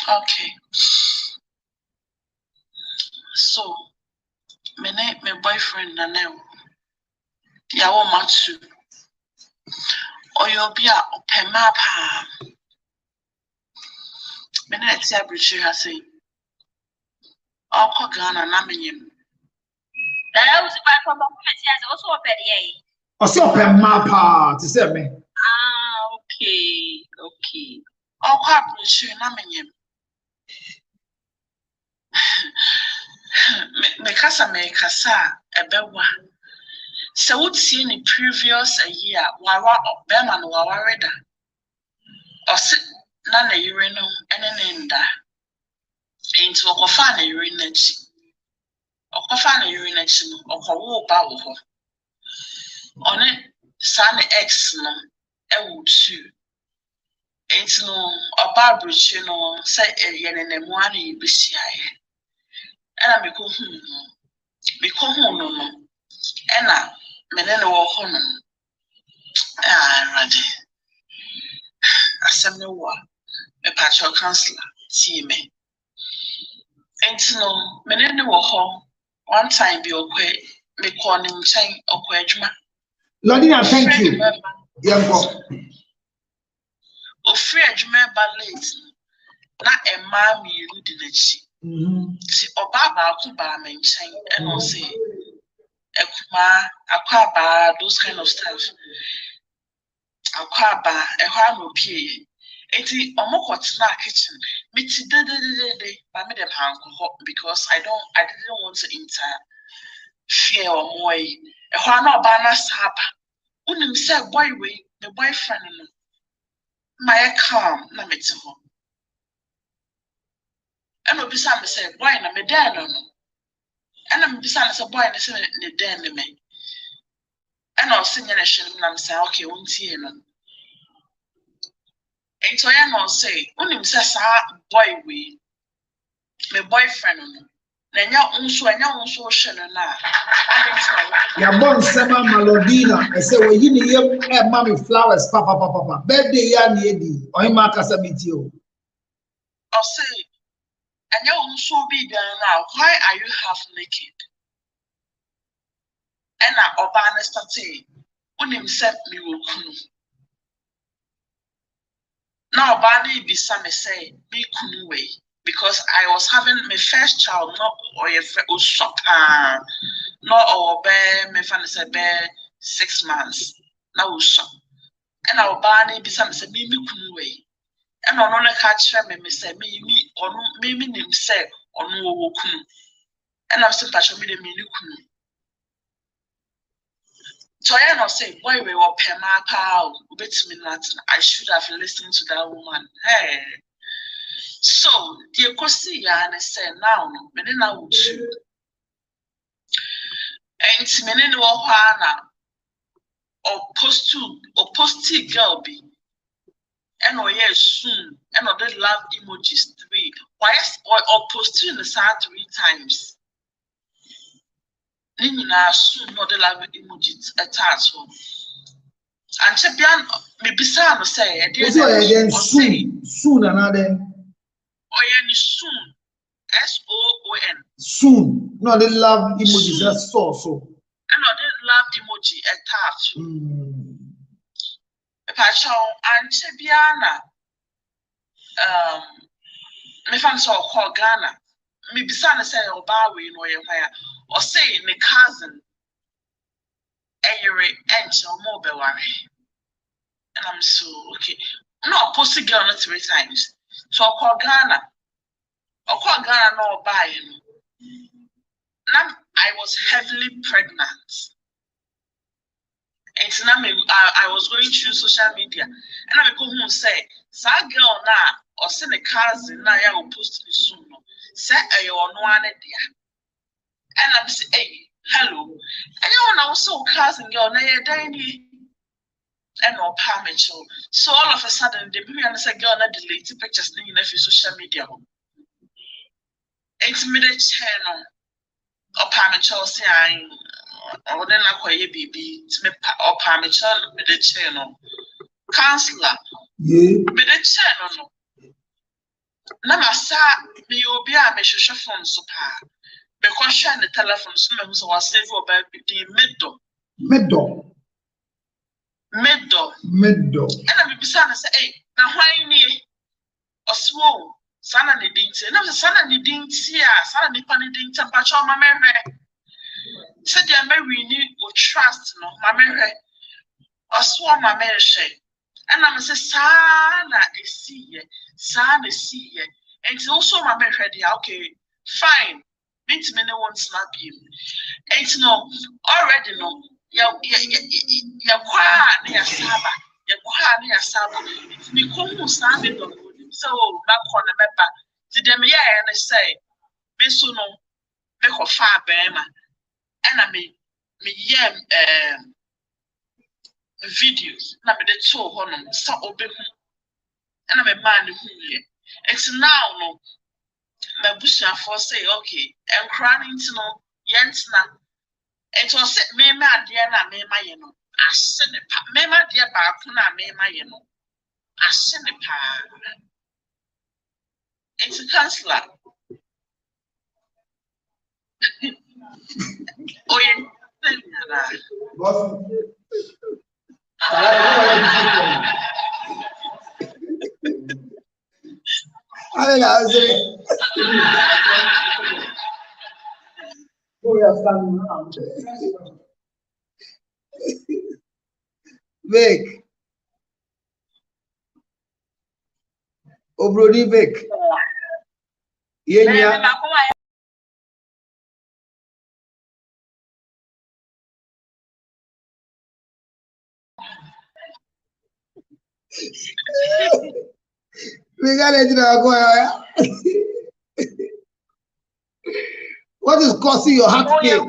Okay. So, my boyfriend Nanel. Yawo Matsu. Or you'll be a map. Let's see, I say, oh, Ghana, Naminim. That was my problem. Also, a petty. Or so, map to say me. Okay. Oh, Quabrish, Naminim. Me casa, a bewa. So would see in the previous a year, Wawa or Beman Wawa Reda. Or sit none a urinum and an enda. Into a cofana urinage. Or cofana urination or co bow. On it, son X no, I would sue. Ain't no a barberich, say a yen and a money be shy. And I be home no. Ena menene wo hono rade asem ne wo me patrol counselor team entino menene wo ho one time bi okwe me call ni nchen okwe adwuma Lordina, thank you. Yanko. Ofri adwuma ba late na emma mi ru di nachi si oba ba ku ba me nchen e no say Ekuma, Akwaba, those kind of stuff. Akwaba, no pay. Eti omokotina kitchen. Miti de, but me them because I didn't want to interfere or more. No bana saba. Unim say boy way, the boyfriend no. My calm na meti ho. Eno bisa me say boy na me dan no. And I'm besides a boy and the den me. And I'll sing in a shilling and say, okay, won't see no. And so I know say, only says, boy, we, my boyfriend. Then you're also and you're also shilling now. You're born Sema Malodina. I say, well, you need a mommy flowers, papa. Birthday, ya needy, or him Macasamitio. I'll say, and you also be there now. Why are you half naked? And I obana state. Unim set me will kunu. Now Bani be some say me kunu way because I was having my first child, not or a shop, not or bear me fan say bear 6 months. Now shop. And our Bani be some say me kunu way. And on a catch me say me or me nim say or no kunu. And I'm still patching me the mini kunu. So I not say, boy, we were pema bit me not. I should have listened to that woman. Hey. So the Kosi and I say now, many now would you. And many no hana or posty girl be. And oh yes, soon. And oh they love emojis 3. Why or post in the side 3 times. Nina soon not the love emojis attached. And Chapian maybe some say again soon another. Oh yeah, soon. SOON. Soon. No, they love emojis. That's so. And no, they love emoji attached. Pacho and Chapiana. Me fan so call Ghana. Me besana say Obawe no ye or say me cousin Ayre Angel Mobile worry. And I'm so okay. No, post a girl not 3 times. So I'll call Ghana. I'll call Ghana no buy him. Now I was heavily pregnant. And now I was going through social media. And I go home and say, Sa girl now or send a cousin now I will post it soon. Say a no one there. And I'm say, hey, hello. And you know so cousin girl now you're dying. And no parmecho. So all of a sudden the baby and say girl not delete pictures in the social media. It's me the channel or parmecho saying or then I call you baby to me or parmecho with the channel. Counselor. Yeah. With the channel. Namasa me obi a me hwehwe phone so pa. Me ko hwe ne telephone so me so was save oba bi meddo. And me bisa na say eh na hwan ni oswo sana ne dinti na sana ne dinti a sana ne pa ne dinti pa cho ma mehwe. Se dia me ni o trust no ma mehwe. Oswo ma mehwe. And I'm say sana esiye. And it's also my man ready. Okay, fine. Means me no one snap him. And no already no. You videos na me de to honom sa obehu na me man hu ye it's now no me busha for say okay and crying to no yentina it was me ma de na me ma ye no ase ne pa me ma de ba ko na me ma ye no ase ne pa it's a counselor oh yeah Vic. Obroni Vic. Yenya. We got it now. What is causing your heart pain? Nana,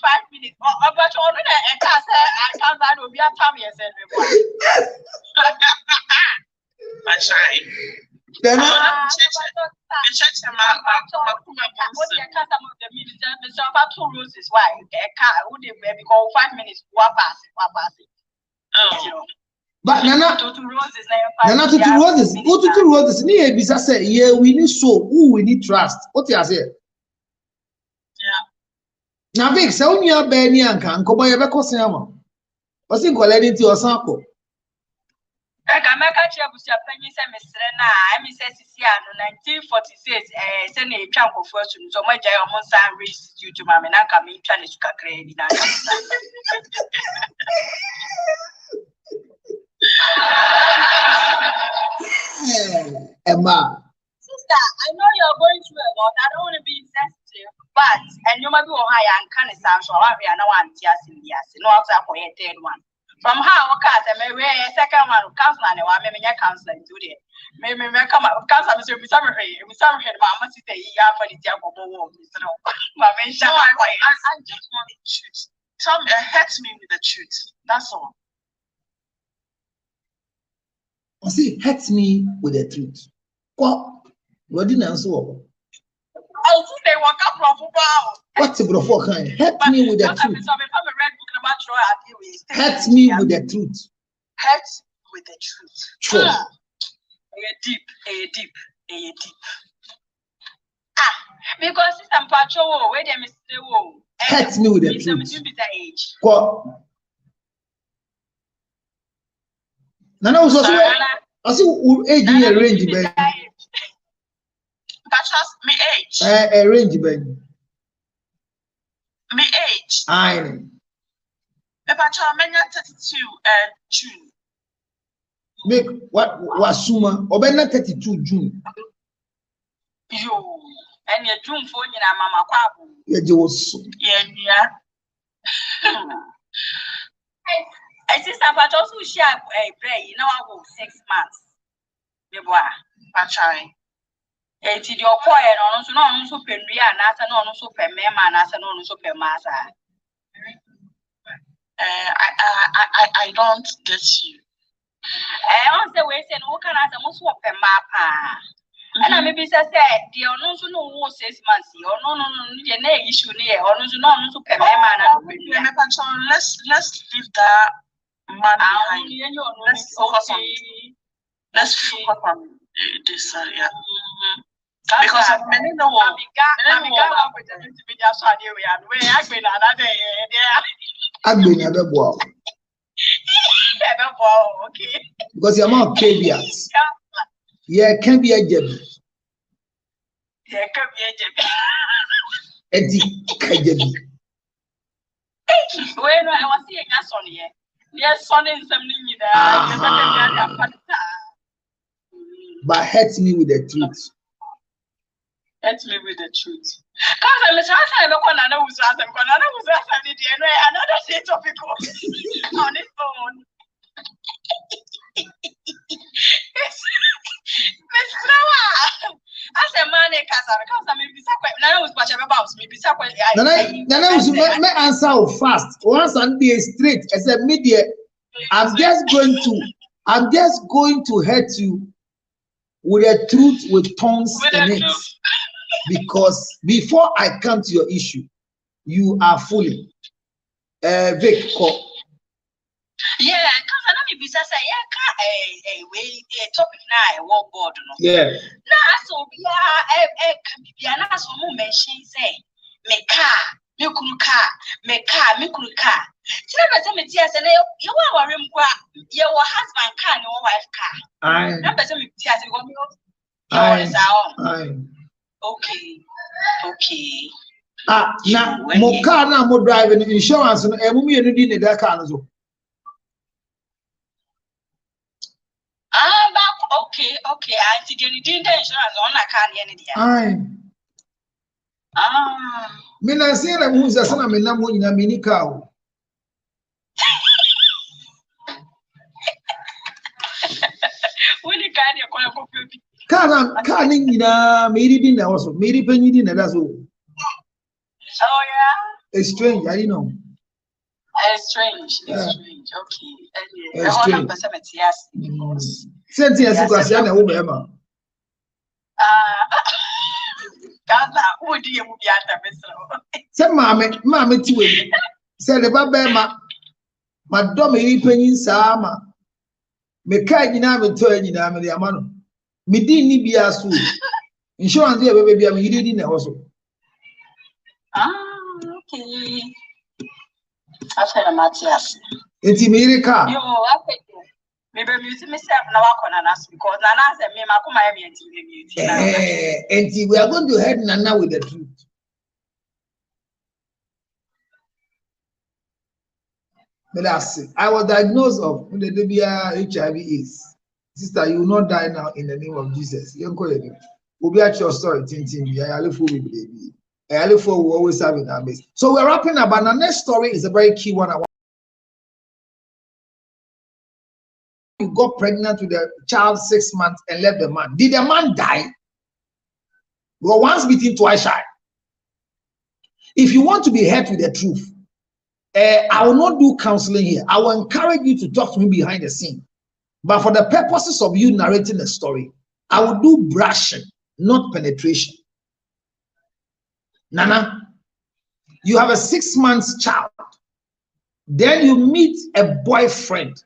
5 minutes. But only a cast, I can't be a time yourself. My child. Then roses. Why? A car would go 5 minutes. What pass it. But Nana to roses. Who to roses? Near Bisa say, yeah, we need so who we need trust. What you say? Now, Vic, so you are Benny and can come by a becosama. Was in quality to your sample. I can make a chair with your penny, Mr. I'm Mrs. 1946, send a chunk of fortune. So my diamond son raised you to Mamma and come in Chinese credit. Emma. Sister, I know you're going through a lot. I don't want to be insensitive, but and you might be high and kind of sound so I know one tears in the ass. No, after for a third one. From how cat and maybe a second one counselor and I may a counselor today. Maybe come up counselor, Mr. Summer, Mamma, sit a year for the job of Mr. Mamma, I just want the truth. Some hurts me with the truth. That's all. I say, hurts me with the truth. What didn't answer? I think they walk up from football. What's a bro kind? Hurt me with the truth. Hurt me with the truth. Hurt with the truth. Sure. Deep. Because it's some patrol where they miss the wall. Hurt me with the truth. What? Nana was also I see age in a range, baby. That's me age. A range, baby. Me age. I know. But I'm 32 June. Make what summa or 32 June. You and your June phone in a mama quabu. Yeah. I see some but also share a play, you know, I will 6 months. The boy, I try. It's your boy and also Penria and also Pemema and also Pemasa. I don't get you. I answer way saying, "Who can I almost swap a map?" And I maybe say, "The also no 6 months, or no, the issue near, or no, let's leave that man behind. Let's focus on this area. Because many know I've been a boy. Okay. Because you're not caveats. Yeah, can be a jeb. There can be a jeb. Eddie Kajabi. When I was seeing us on here, there's son in some but hurt me with the truth. Hurt me with the truth. Because I'm trying to another set of people on his phone. As a man, me answer fast. Once and be straight as a media. I'm just going to hurt you with a truth with thorns in it. Because before I come to your issue, you are fooling. Vic, call. Yeah, because I know me bisa say a topic now a world board. Yeah. Nah, so yeah, na so mo mention say me car, me kuru car. Tina na say me tia say na you wa worry mkwa your husband car and your wife car. Aye. Na person me tia say go me Aye. Okay. Now mo car na mo driving insurance no emu me no di ne da car no so. Okay. I see the insurance on a car any day. Aye. Me na say na mu say na me na mo nyina me ni car. When the car dey call baby. Car ni nyina me ri din na wo so. Me ri panyi din na da so. Oh yeah. It's strange, I know. It's strange. Okay. It's strange. Senti esi kwasi na wo be ma. Gaza, who do you be at the Say mama ti we. Say le ba be ma do me ri panyi sa ma. Me ka nyina me to nyina me ya ma no. Me din ni bia so. Insurance dey be bia me yidi din na wo so. Okay. After Matthias. It's America. Yo, I think maybe music myself now because Nana said me and we are going to head Nana with the truth. But I was diagnosed of HIV/AIDS. Sister, you will not die now in the name of Jesus. You call it. We'll be at your story, Tintin. I look for we always have in our midst. So we're wrapping up, and the next story is a very key one. You got pregnant with a child 6 months and left the man. Did the man die? Well, once beaten, twice shy. If you want to be heard with the truth, I will not do counseling here. I will encourage you to talk to me behind the scene. But for the purposes of you narrating the story, I will do brushing, not penetration. Nana, you have a 6 months child. Then you meet a boyfriend.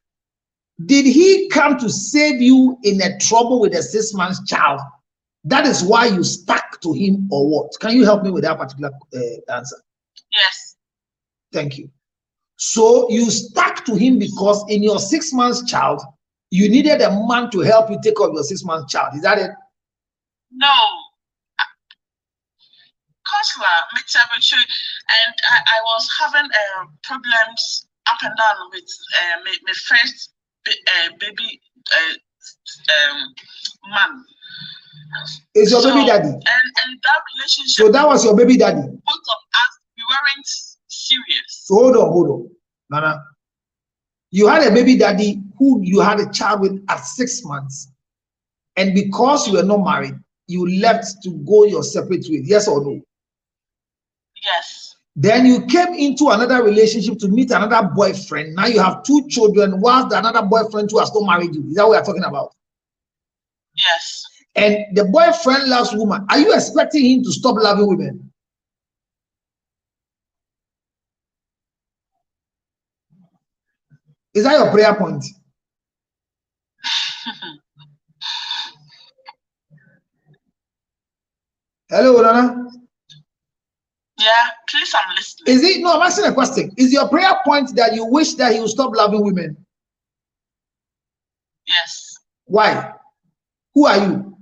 Did he come to save you in a trouble with a 6 months child? That is why you stuck to him or what? Can you help me with that particular answer? Yes. Thank you. So you stuck to him because in your 6 months child, you needed a man to help you take care of your 6 months child. Is that it? No. Counselor, and I was having problems up and down with my first baby man. Is your baby daddy? And that relationship. So that was your baby daddy? Both of us, we weren't serious. So hold on. Nana. You had a baby daddy who you had a child with at 6 months. And because you were not married, you left to go your separate ways. Yes or no? Yes. Then you came into another relationship to meet another boyfriend. Now you have 2 children, whilst another boyfriend who has not married you. Is that what we are talking about? Yes. And the boyfriend loves woman. Are you expecting him to stop loving women? Is that your prayer point? Hello, Nana. Yeah, please, I'm listening. Is it? No, I'm asking a question. Is your prayer point that you wish that he will stop loving women? Yes. Why? Who are you?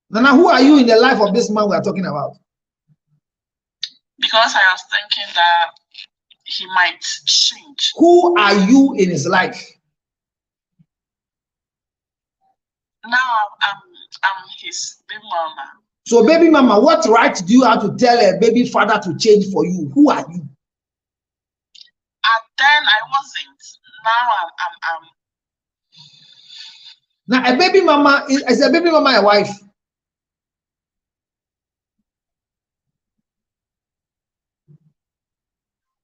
Nana, who are you in the life of this man we are talking about? Because I was thinking that he might change. Who are you in his life? Now I'm his baby mama. So, baby mama, what right do you have to tell a baby father to change for you? Who are you? Then I wasn't. Now I'm Now, a baby mama is a baby mama a wife?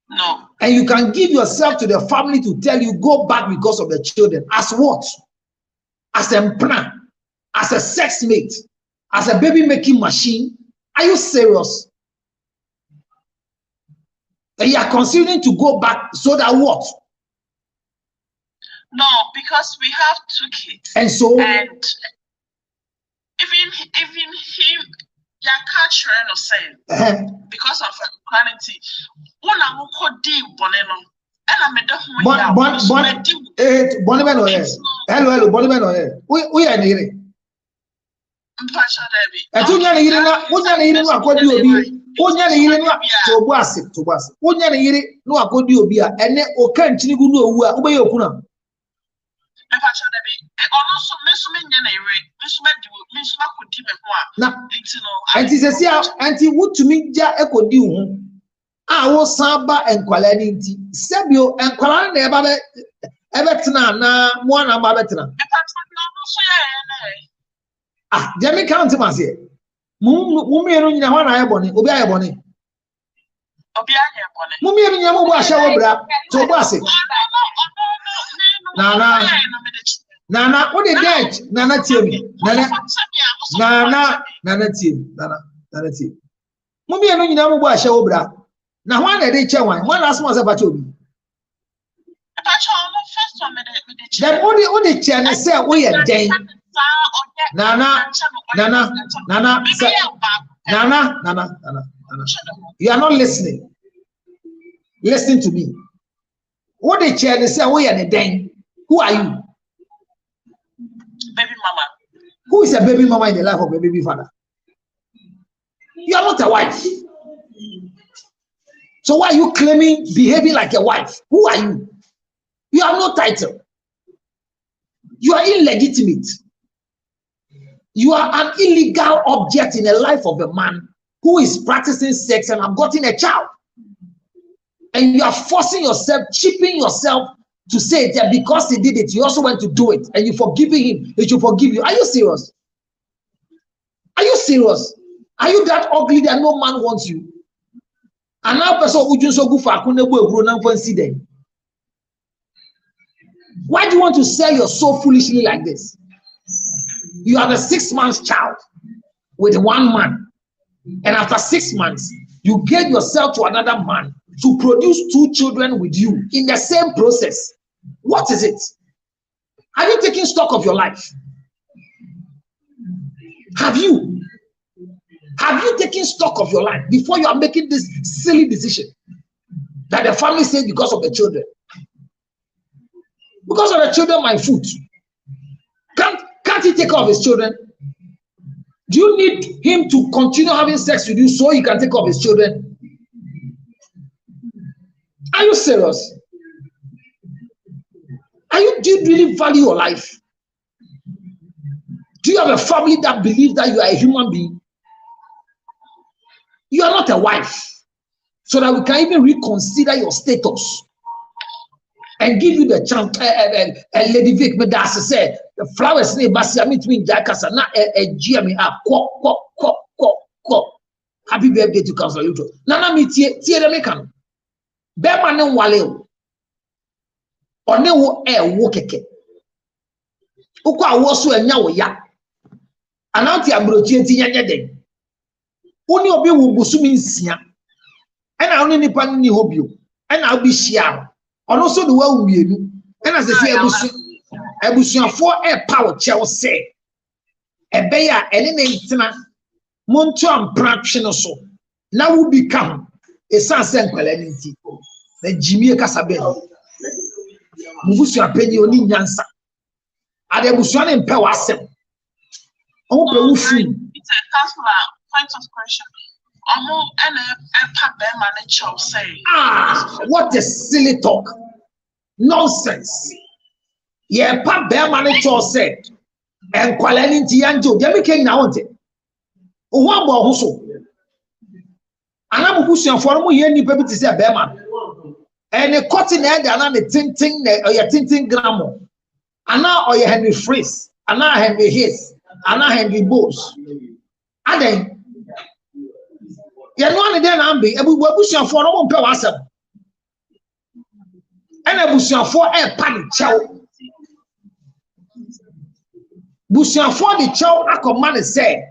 No. And you can give yourself to the family to tell you go back because of the children. As what? As a plan, as a sex mate, as a baby making machine. Are you serious? And you are considering to go back so that what? No, because we have 2 kids. And so, and even him, you can't try to say because of equality. One I will call deep boneno. And I made hello, we are here. And you know, I was Samba and Qualinity. Sabio and Qualan never Everton na one and Babetra. Ah, Jamie County must say. Mummy and one I bonnet, Obia bonnet. Mummy and Yamu shower bra, so Bassy. Nana, what a date, Nana Timmy, Nana Tim. Mummy and Yamu shower bra. Now, one a day, one last month about you. Then only channel say we are day. Nana. You are not listening. Listen to me. What the channel say we are the day. Who are you? Baby mama. Who is a baby mama in the life of a baby father? You are not a wife. So why are you claiming behaving like a wife? Who are you? You have no title. You are illegitimate. You are an illegal object in the life of a man who is practicing sex and have gotten a child. And you are forcing yourself, chipping yourself to say that because he did it, you also want to do it. And you're forgiving him, he should forgive you. Are you serious? Are you serious? Are you that ugly that no man wants you? And now person who just so good for why do you want to sell your soul foolishly like this? You have a 6 months child with one man, and after 6 months, you gave yourself to another man to produce 2 children with you in the same process. What is it? Have you taken stock of your life? Have you taken stock of your life before you are making this silly decision that the family says because of the children? Because of the children, my foot. Can't he take care of his children? Do you need him to continue having sex with you so he can take care of his children? Are you serious? Do you really value your life? Do you have a family that believes that you are a human being? You are not a wife, so that we can even reconsider your status and give you the chance. Lady Vic, but that's to say, the flowers need to be between Jackasa, not a GME up. Happy birthday to Council Luto. Nana me tie the mekan. Bema ne wale o ne wo wo keke. Ukwa wo so anya wo ya. Ananti abrochi enti nyanya den. Oni obi wo busumi nsia. Ena oni nipa ni hobio. Ena obi hia. Ono so de wa wienu. Ena se ebusuafo power che say. Ebe ya ene ne ntina monto ampra twe no so. Na wo become a sanse nkwala ni nti. Na jimie kasabe. Mubusu apenyi oni nyansa. Ade busua ne mpe wasem. Omo pe wo free. It's a counselor point of question. What a silly talk. Nonsense. Yeah, pa bear money cho said. And quality yanjo. Demi king na wonte. Owa bo hoso. Ana bu busuan for mo ye nipa bi ti say bear man. And the cotton head and the tinting or your tinting gramo. Ana or your Henry Fries. Ana Henry Hayes. Ana Henry Bose. And then you know then ambi ebu busuan for no mo pe wasem. And a busuan for a pan chow. Busuan for the chow a command said.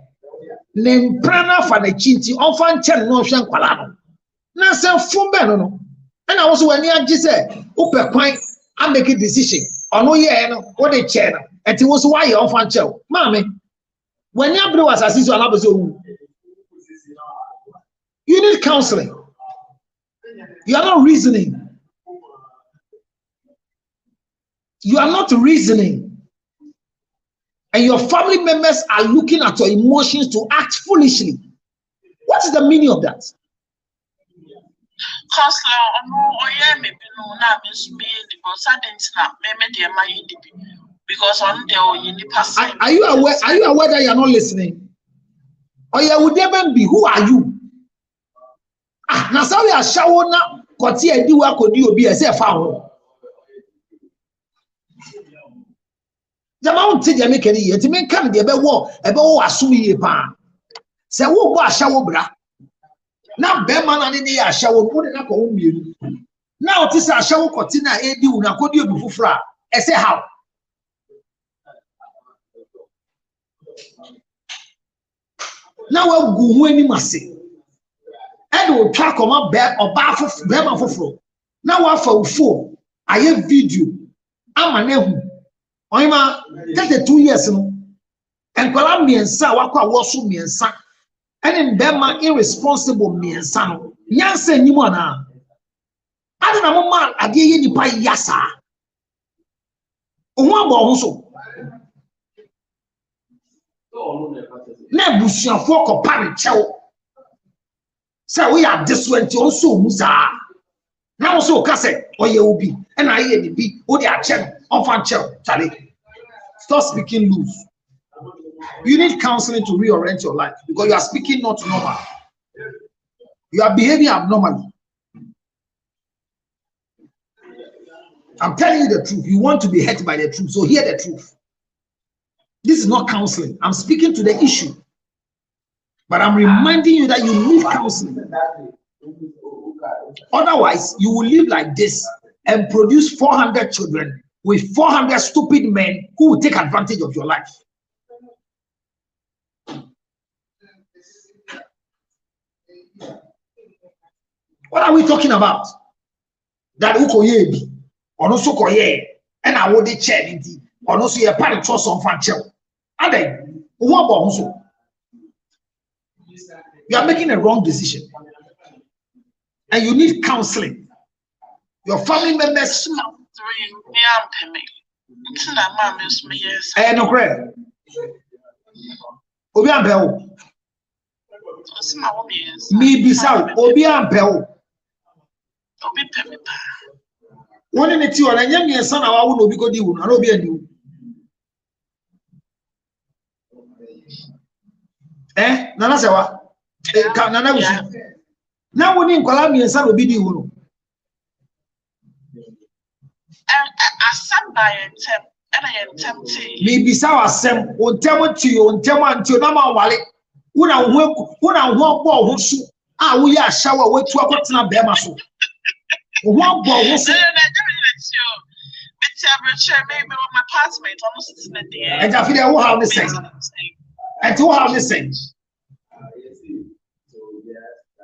Name prana for the chinti on fan chen no shan kwalano. Na sem fumbe no. And I was when you just said, Upe quite, I make a decision. Or no, yeah, what they chair. And it was why you're on fan show. Mammy, when your brother was assisted, you need counseling. You are not reasoning. You are not reasoning. And your family members are looking at your emotions to act foolishly. What is the meaning of that? Are you aware? Are you aware that you are not listening? Or you would even be? Who are you? Ah, now so we are showing now. Kotie do what could you be as a found? The mountain you make any yet. You may come the war about assume pa. Say who was shower bra. Now Beman and the shower put in a community. Now this a shower cortina a do na could you be fra? I say how? Now we'll go when you must say. And we'll track on my bed or bath of Beman for flow. Now I for four. I have video. I'm a name. I'm a get the 2 years and Colombian sa wakwa wasu miensa. And in Bema irresponsible miensano. Nyanse ni mwana. Adi na mama adiye ni pa yasa. Owa bo hoso. Na busuan fo ko pare chew. Say we are this way to also musa. Na also ka say oye obi. And I hear the bi o dey ache on fan chew. Charlie. Stop speaking loose. You need counseling to reorient your life because you are speaking not normal. You are behaving abnormally. I'm telling you the truth. You want to be hurt by the truth, so hear the truth. This is not counseling. I'm speaking to the issue. But I'm reminding you that you need counseling. Otherwise, you will live like this and produce 400 children with 400 stupid men who will take advantage of your life. What are we talking about? That ukoyebi, or no so koye, and I would chair indeed, or no so your parent trust on fan chel. And then, what about you are making a wrong decision, and you need counseling. Your family members. No credit. Obi ambeo. Me bisau. Obi ambeo. One in the two, and I am your son. I will be good. You will be a new. Nana Sawa. Nana, now when in Colombia, son will be you. Maybe sour sem on tell to you on tell to your number wallet. When I walk ball who shoot. Ah, we are shower with 2 o'clock in a bear muscle. One ball was maybe my classmates almost sitting at the end. And I feel how the same. And to how the same.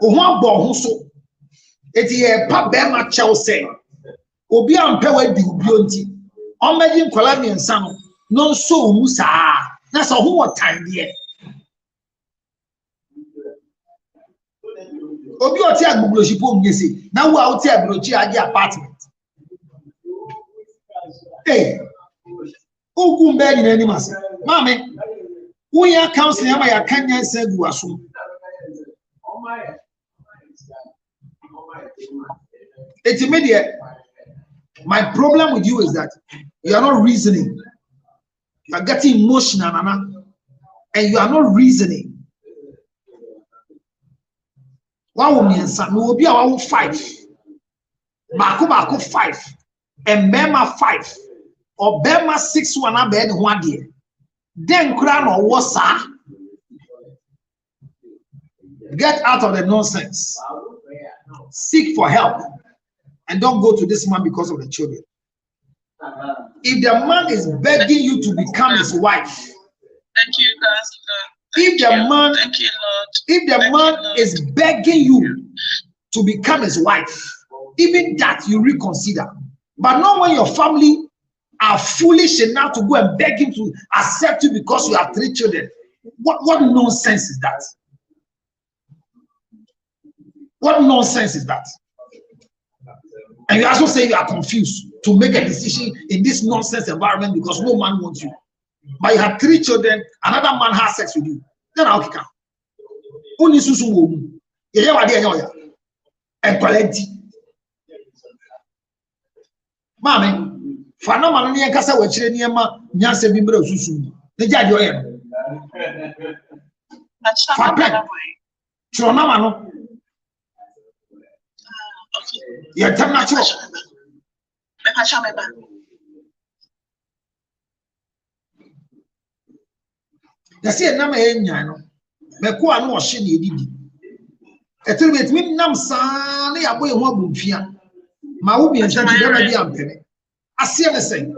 One ball who so it's a pub bear my child say. Obi ampewa di ubionti. Omagin Colombian son, no so musa. That's a whole time there. Obi oti agbuglo shipo mnyesi. Now we are out here brochi adi apartment. Hey, ugu mbedi na animas. Mame, we are counseling ama ya Kenya segu asu. It's immediate. My problem with you is that you are not reasoning. You are getting emotional, Nana, and you are not reasoning. One woman and son will be our 5. Marco 5. And Bema 5. Or Bema 6 1 bed 1 day. Then crown or what's that? Get out of the nonsense. Seek for help. And don't go to this man because of the children. If the man is begging you to become his wife, thank you, Pastor. If the man is begging you to become his wife, even that you reconsider. But not when your family are foolish enough to go and beg him to accept you because you have 3 children. What nonsense is that? What nonsense is that? And you also say you are confused to make a decision in this nonsense environment because no man wants you. But you have 3 children, another man has sex with you. Then I'll kick out. Only Susu woman. And quality. Mammy, Fanama near Casa, which Niama, Nyanse Bimbro Susu. The judge, Tronamano. You're natural. You see, a number in Mekua no shiny didi. A little bit me nam san, a boy won't be Maubi and Shanty already am penny. I see anything.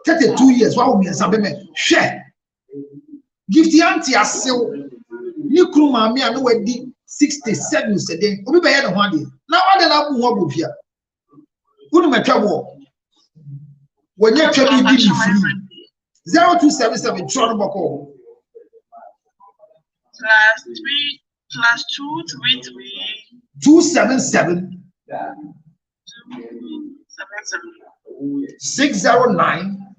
32 years, while me and some share. Give the auntie a sale. You crew mammy, I know what did 67 today. Obi by the 1 day. Now I don't know what here. Who my trouble? When you tell me free 0277 Tron Boko +3 +2 3 3 277 609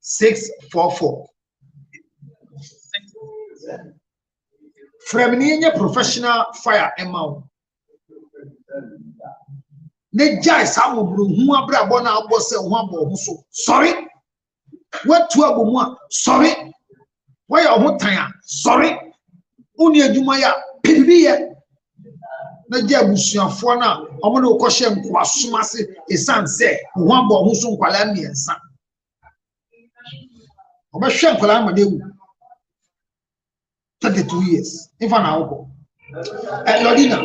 644. Fremini professional fire amount. Ne jai samu bru hu abra bona abo se hu abo so. Sorry. What to abo sorry. Why your tan? Sorry. Uni adwuma ya pibiye. Na je abusuafo na omo na okoshe nko asomase esan se hu abo hu so nkwala miensa. Oba hwe nkwala amadewu 32 years. If an alcohol, Lodina,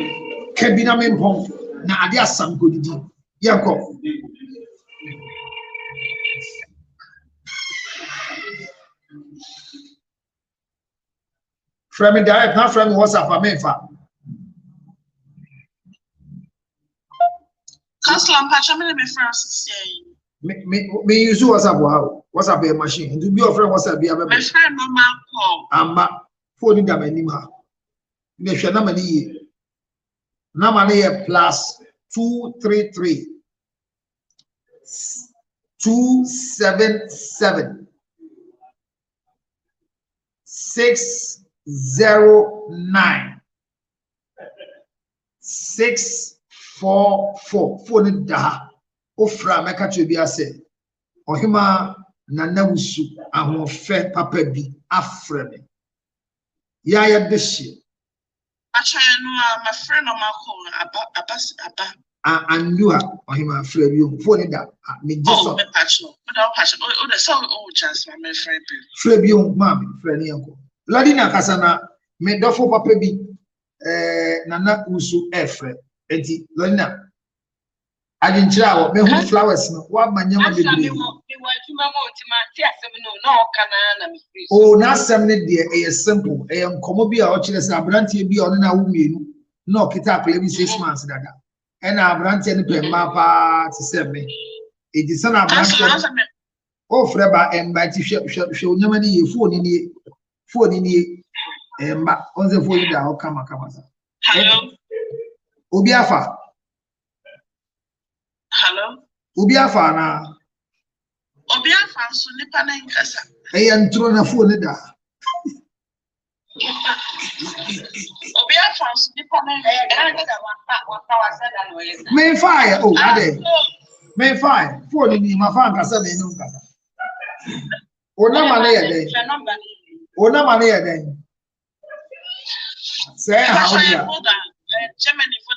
Kabina Mempom, na Adia Sam Godidi, Yanko. From me direct, not from WhatsApp, I mean, fa. Council, I'm patching me first saying. Me use WhatsApp, WhatsApp a machine, and to be your friend, WhatsApp be a my friend, no man call. Amba, phone them anymore. If you're not money, plus 233 277 609 644. Phone da ofra meka chobia say ohima nana wusu ahofe papa bi afreme ya ya deshi actually no my friend on my call aba and you are ohima afreme you phone da me jeso me patch no the song just my friend frame you mama friend yanko ladina kasana me dofo papa bi nana wusu efre enti ladina I didn't try me who flowers no what my nyama be oh na semne de e simple e nkomo bi a o kire se abrantie bi o na wo mienu no kita akole bi 6 months dada e na abrantie ne pemma pa ti se me e di sana abrantie o freba emba ti hwe onyama ni ye phone ni emba onze phone da o kama sa hello obi afa hello obi afa na obi afa so nipa na nkasa e ya ntro na phone da May fire. Oh, ade. May fire. For the my fan kasa me no kasa. Ona mane ya den. Ona mane ya den. Say how ya. Germany for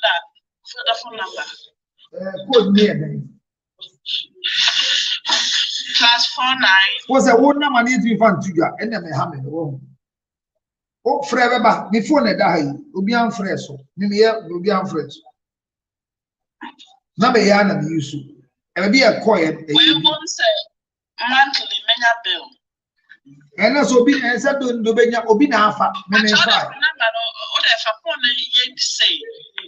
the phone number. Code me ya den. +49. Was a ona mane to fan tuga. Ene me ha me no. O frɛ bɛba me phone na da ha yi obi an frɛ so me yɛ obi an frɛ so na be ya na me use e be e call e we won say monthly menya bill and so obi e say do benya obi na afa me me fa number no o de fa phone ye say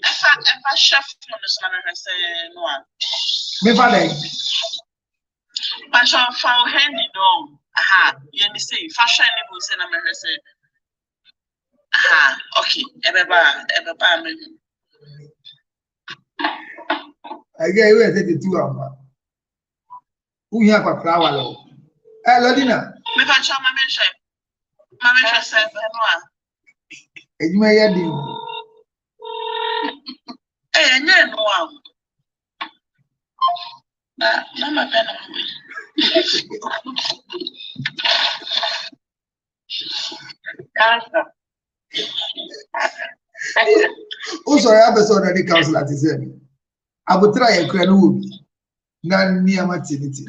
efa chef phone so na say no one me fa dey but so for handy no aha ye ni say fashion ni bo say na me say okay. Ebeba me. Again, we are 32 hours. Who here for flower? Lodina. Me can show my mention. My mention says no. And you may have no, my pen. Cancer. Also, I have a son that the council at his end. I would try a crown wood, none near maternity.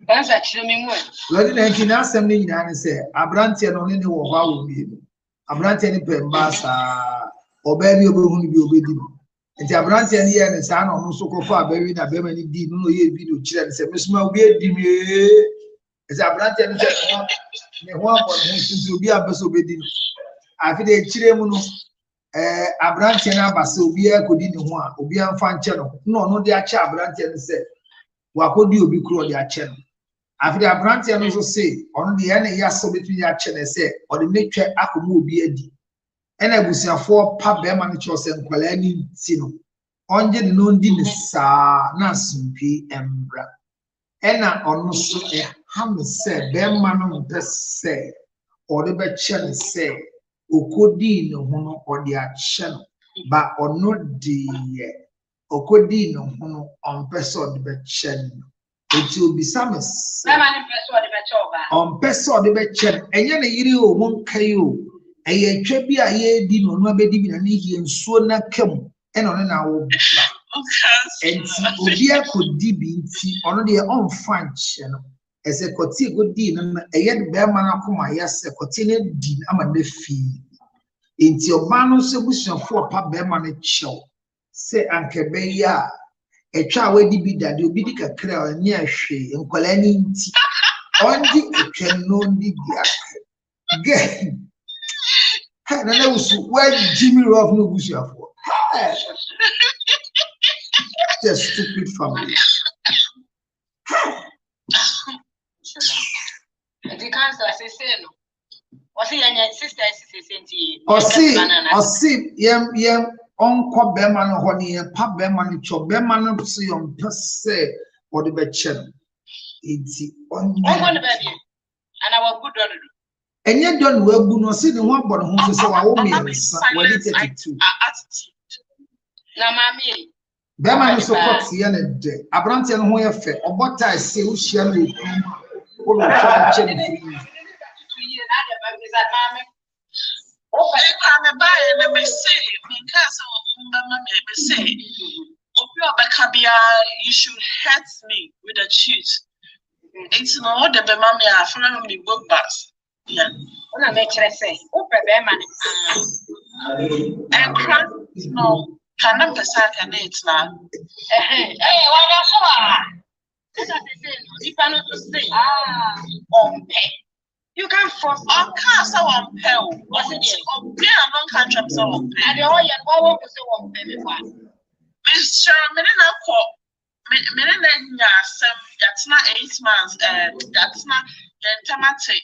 That's actually me more. Lord, 19 assembly and say, I branch and only know how will be. I branch any pembasa or baby will be obeyed. And the branch and here and son on so far, baby, that baby did no video children say, Miss Mobile, as I branch and one to be a bus obeyed. I feel a children, a branch and a bass will be a good in one, will be a fan channel. No, their child branch and said, what could you be cruel their channel? After a branch and also say, on the end, yes, so between your channel say, or the nature I could move be a D. And I was a 4 pub managers and Colani Sino. On the non dinner, Nancy P. Embra. And I also a ham said, Berman best say, or the bed channel say, Okodino or the channel, but or not the Okodino on person the bed channel. It will be some on person the bed channel, and yan a year won't kayo. A trebi a ye did no baby and he and so na come and on an hour. And Obia could be on their own function as a cotti good dean a yet bearman of my yes, a cotined dean am a fee. Into your bano solution for pub bearman show. Say Uncle Beya, a child will be that you be a crowd near she and Colani on the can no dig again. And I was where Jimmy Roth no bush for. Just stupid family. The council says, or see, and sister or see, yam, uncle Beman or honey, and pub Beman, chop Beman, see on per se, or the bed channel. It's on the baby, and our good daughter. And yet, don't well, do not see the one but who says, I won't be attitude. Now, mammy, Beman is so hot, the other day. A branch and who have fed, or what I say, who shall we? You should hurt me with a cheat. It's not the Bemamia from the book bus. Yeah. When I make say, and crack no cannot be second it now. Hey, what you can't force all cars on pell. Was it on beer non country so on pay? And all your what was the one pay before? Mr. Menina Menina, that's not 8 months, that's not the automatic.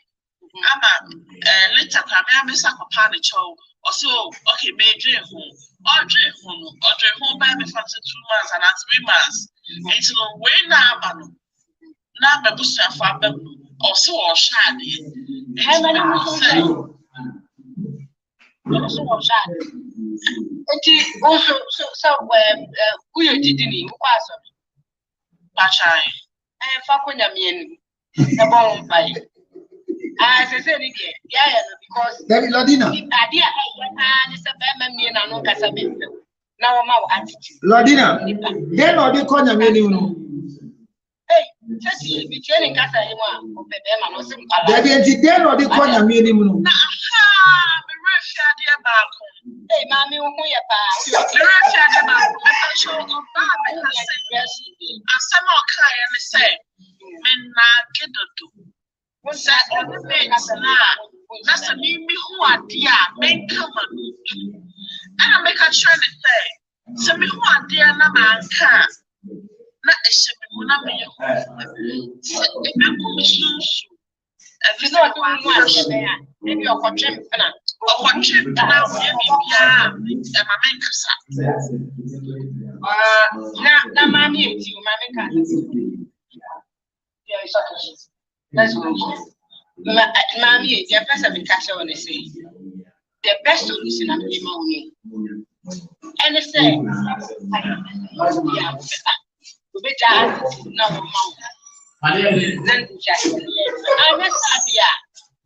Later, I'm a sacopan show. Or so, okay, may dream home. Or dream home by me for 2 months and 3 months. It's no way now, na babusua fa ba also or Shali. How many people also or Shali? Also, so who you didn't who pass on? Pachai. Fakunya mean the bone by. As I said again, yeah, because David Lodina. The idea is a better mean and no Casamin. Now I'm out attitude. Lodina, then or they call you meaning. Hey, just be training Casa, you want or some. David, then or they call you meaning. Hey, Mammy, who you the Russia about show of Baba has some more kind of say, men not get to do. What's that on the bed? That's a name who are dear, men come on. And I make a try to say, some who are dear, no man can. Not a ship, when I'm maybe you're for trip. What trip now? Now, Mammy, you, Mammy can. That's Mammy, the person in Cassia when they say the best solution of the money. And they say,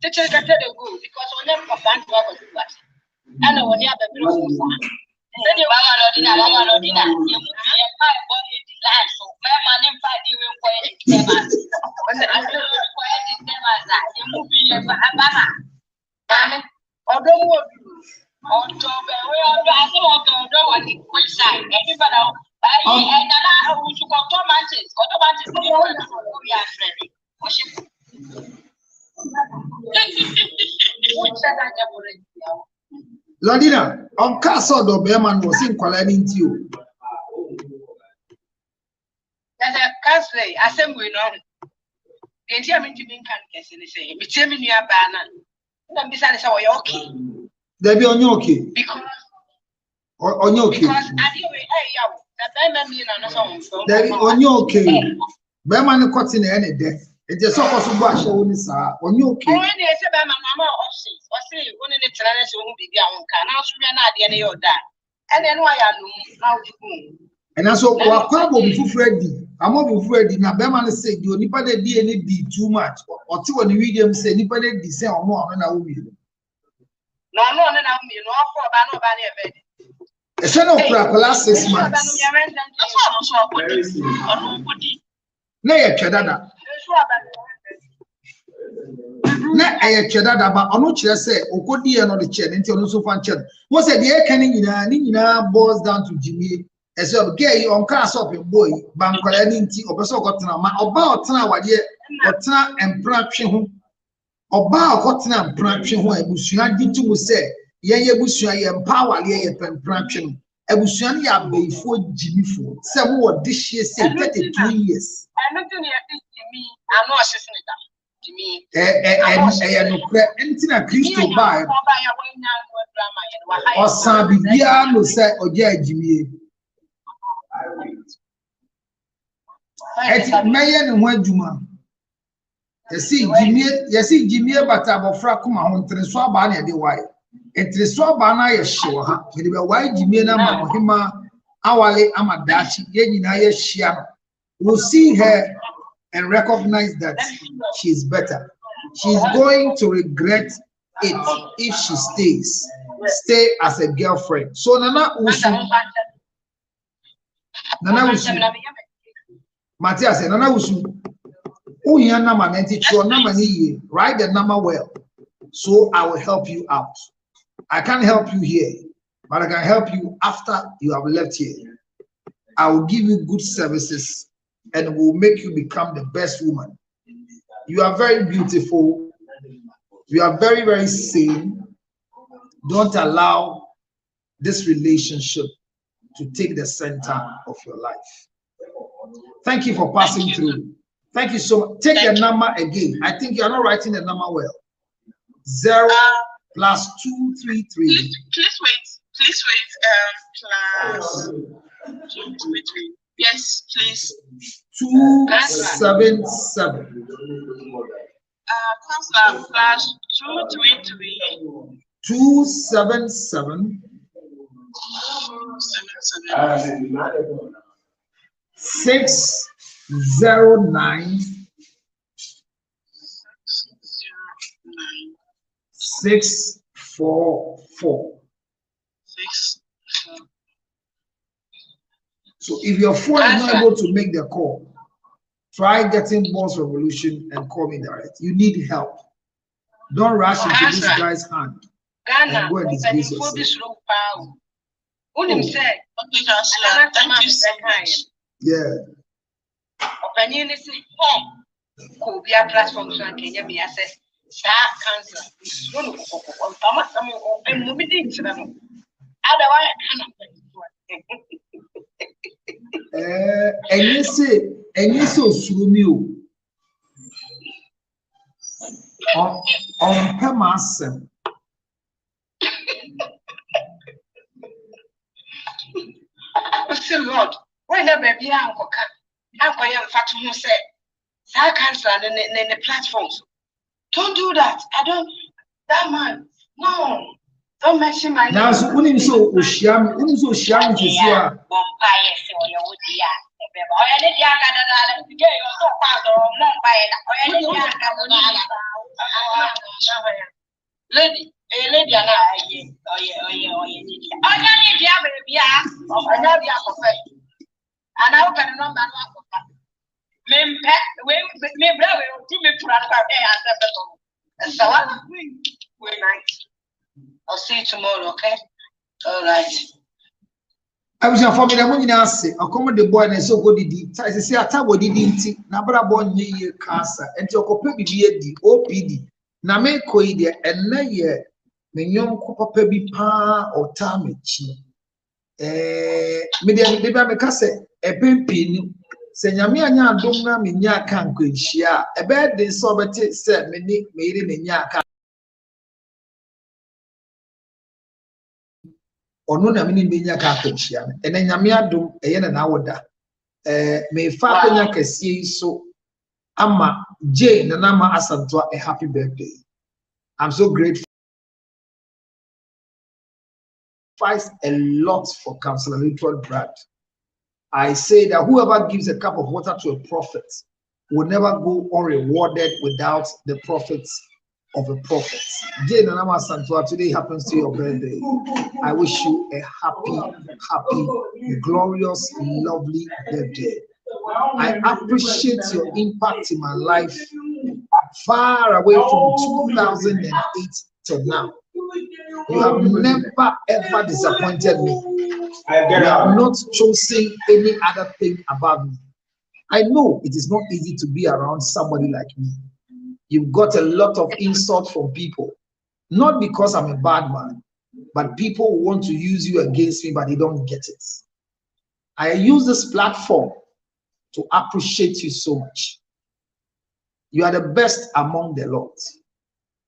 the church got to go because on them for bank work was what. And when you have a bit of then you are not in a lot of dinner. You buy body design, so my money fight you will quiet them. When the other quiet them as that, you move in for Havana. Although, we are driving on the which side, everybody. And now we should go to Manchester. Lodina, on Castle the Bearman was in colliding to you. That's a castle, assembly on. The German to be can say, be telling me a banner. And besides, how are you okay? They be on your okay. Because on your okay. Because I do the Bearman being on a song. They be on your okay. Bearman caught in any death. It is supposed to wash on this on your okay. When they say, Mamma, or say, one in the challenge will be down, can also be an idea of that. And then why I know how to go. And that's what will be Freddy. I'm not Freddy. Now, Bearman said, you only put the DNA too much. Or two on the medium say, you put it the or more on our wheel. No, for about nobody. A son of last 6 months. Nay, Chedada. Na a chedada, but I'm not sure say, or could be another ched until so fun ched. Was it the air canning in boils down to Jimmy as well gay on cars up a boy, Bankolani or Peso Cotton, about Tana, what ye, or Tana and Praction, or Bow Cotton and Praction, where Bushia did to say, Yea, Bushia empower ye pen Praction. I was young before Jimmy Ford. Some more this year, say 32 years. I'm not doing Jimmy. I'm not assisting Jimmy. And anything a Christo buy or some Biano say, or Jimmy. At Mayan and one Juma. You see, Jimmy, but I'm a fracuma on Treswabania, the wife. It is so banana, sure. With the white Jimena Mahima, Awale Amadachi, Yenina, Shia. We'll see her and recognize that she's better. She's going to regret it if she stay as a girlfriend. So Nana Usu, Matthias, Nana Usu, Uyana Manenti, Namani, write the number well. So I will help you out. I can't help you here, but I can help you after you have left here. I will give you good services and will make you become the best woman. You are very beautiful. You are very, very sane. Don't allow this relationship to take the center of your life. Thank you for passing through. Thank you so much. Take the number again. I think you are not writing the number well. 0 plus 233. Please wait. Plus 233. Yes, please. 277. Counselor, flash 233. 277. 609. 644. So if your phone is not able to make the call, try getting Boss Revolution and call me direct. You need help. Don't rush into this guy's hand and go and disgrace yourself. Yeah. And you say Surumio on Pemasem. Lord, whenever baby uncle am fatu who said, I cancel the platforms. Don't do that. I don't, that man, no. Don't mention my name. Now, so when so Osham, when so Sham to see her. Lady, a lady, and I, and I can remember. So we're nice. I'll see you tomorrow, okay? All right. I was for me the money now say, I come the boy and so go the I say I tell what didn't na bra boy ye cancer and your copy be the OPD. Na me koi de and na ye me nyom ko papa bi pa o ta mechi. Me de be me ka say e pempi ni se nyame anya adom na me nya kan ko nhia e be de so beti say me ni me ire me nya kan ono na me ni me nya kan ko nhia e na nyame adom e ye na awoda me fa konya kese so ama Jane na nama Asantwa a happy birthday. I'm so grateful. Fights a lot for Counselor Richard Brad. I say that whoever gives a cup of water to a prophet will never go unrewarded without the prophets of a prophet. Jane and Nama Santua, today happens to your birthday. I wish you a happy, glorious, lovely birthday. I appreciate your impact in my life far away from 2008 till now. You have never ever disappointed me. You have not chosen any other thing about me. I know it is not easy to be around somebody like me. You've got a lot of insult from people, not because I'm a bad man, but people want to use you against me, but they don't get it. I use this platform to appreciate you so much. You are the best among the lot.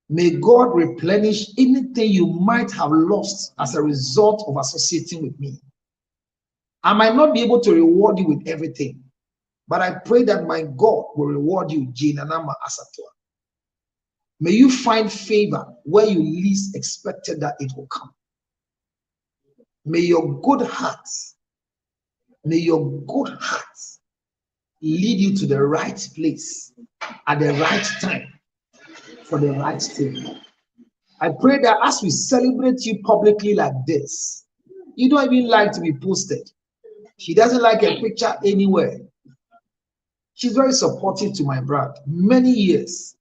May God replenish anything you might have lost as a result of associating with me. I might not be able to reward you with everything, but I pray that my God will reward you, Jane Anama Asatwa. May you find favor where you least expected that it will come. May your good heart lead you to the right place at the right time for the right thing. I pray that as we celebrate you publicly like this, you don't even like to be posted. She doesn't like a picture anywhere. She's very supportive to my brother. Many years.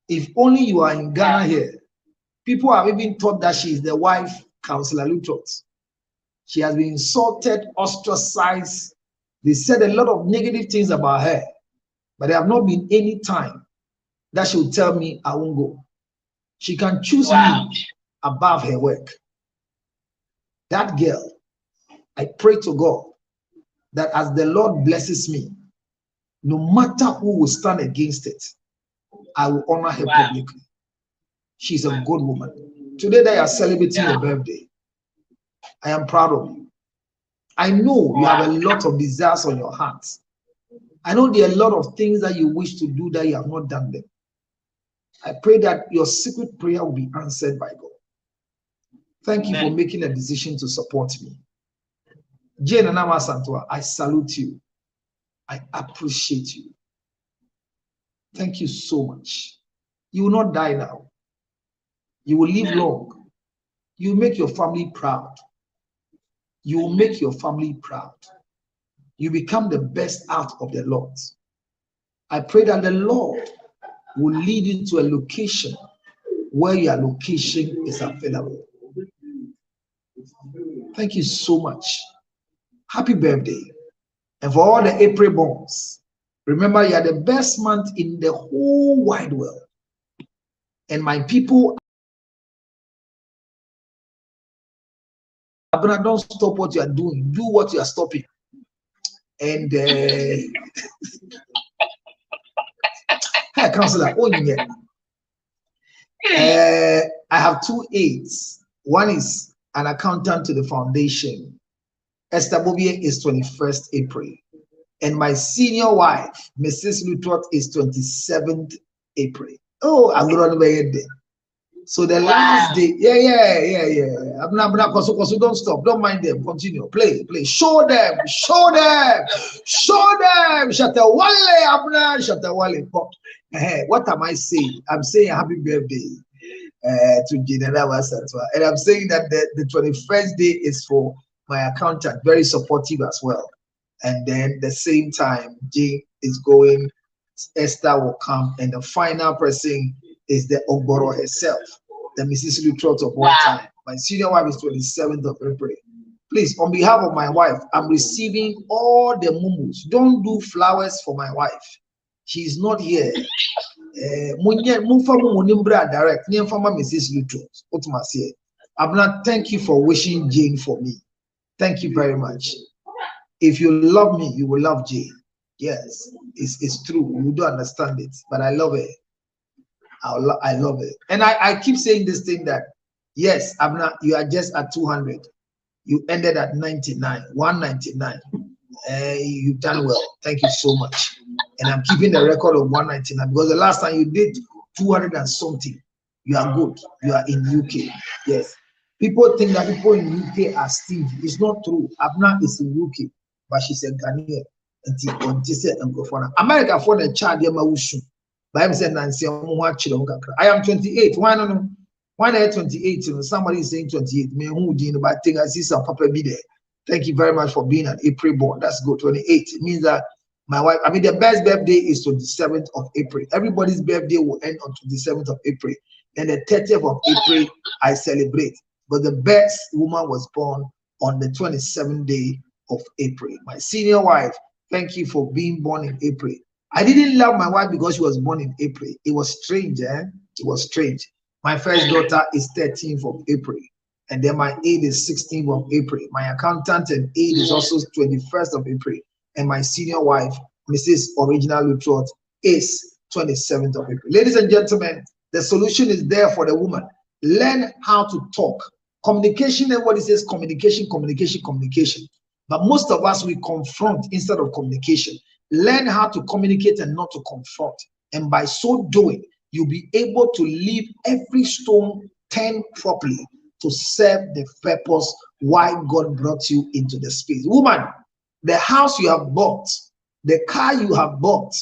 If only you are in Ghana here, people have even thought that she is the wife, Counselor Lutrot. She has been insulted, ostracized. They said a lot of negative things about her, but there have not been any time that she will tell me I won't go. She can choose me above her work. That girl, I pray to God that as the Lord blesses me, no matter who will stand against it, I will honor her publicly. She's a good woman. Today they are celebrating your birthday. I am proud of you. I know you have a lot of desires on your heart. I know there are a lot of things that you wish to do that you have not done them. I pray that your secret prayer will be answered by God. Thank you for making a decision to support me. Jane and Santua, I salute you. I appreciate you. Thank you so much. You will not die now. You will live long. You will make your family proud. You will make your family proud. You become the best out of the Lord. I pray that the Lord will lead you to a location where your location is available. Thank you so much. Happy birthday. And for all the April borns, remember you are the best month in the whole wide world. And my people, Abner, don't stop what you are doing. Do what you are stopping. And hey, Counselor, I have 2 aides. One is an accountant to the foundation. Esther Bobie is 21st April. And my senior wife, Mrs. Lutrot, is 27th April. Oh, I'm going to be there. So the last day, yeah. I'm not don't stop, don't mind them, continue, play, show them. Shatawale, Abna, Shatawale. What am I saying? I'm saying happy birthday to General Wasatwa. And I'm saying that the 21st day is for my accountant, very supportive as well. And then the same time, Jane is going, Esther will come, and the final person is the Ogboro herself, the Mrs. Lutrot of one time. My senior wife is 27th of April. Please, on behalf of my wife, I'm receiving all the mumus. Don't do flowers for my wife. She's not here. Direct. Mrs. Lutrot. Abna, thank you for wishing Jane for me. Thank you very much. If you love me, you will love Jane. Yes, it's true. You don't understand it, but I love it. I love it. And I keep saying this thing that, yes, Abna, you are just at 200. You ended at 99, 199. You've done well. Thank you so much. And I'm keeping the record of 199 because the last time you did 200 and something. You are good. You are in UK. Yes. People think that people in UK are stingy. It's not true. Abna is in UK, but she's a Ghanaian. America for the child, I am 28. Why not? Why not 28? Somebody is saying 28. But I think I see some papa be there. Thank you very much for being an April born. That's good. 28. It means that my wife, the best birthday is 27th of April. Everybody's birthday will end on 27th of April. And the 30th of April, I celebrate. But the best woman was born on the 27th day of April. My senior wife, thank you for being born in April. I didn't love my wife because she was born in April. It was strange, It was strange. My first daughter is 13th of April. And then my aide is 16th of April. My accountant and aide is also 21st of April. And my senior wife, Mrs. Original Lutrot, is 27th of April. Ladies and gentlemen, the solution is there for the woman. Learn how to talk. Communication, everybody says communication. But most of us, we confront instead of communication. Learn how to communicate and not to confront. And by so doing, you'll be able to leave every stone turned properly to serve the purpose why God brought you into the space. Woman, the house you have bought, the car you have bought,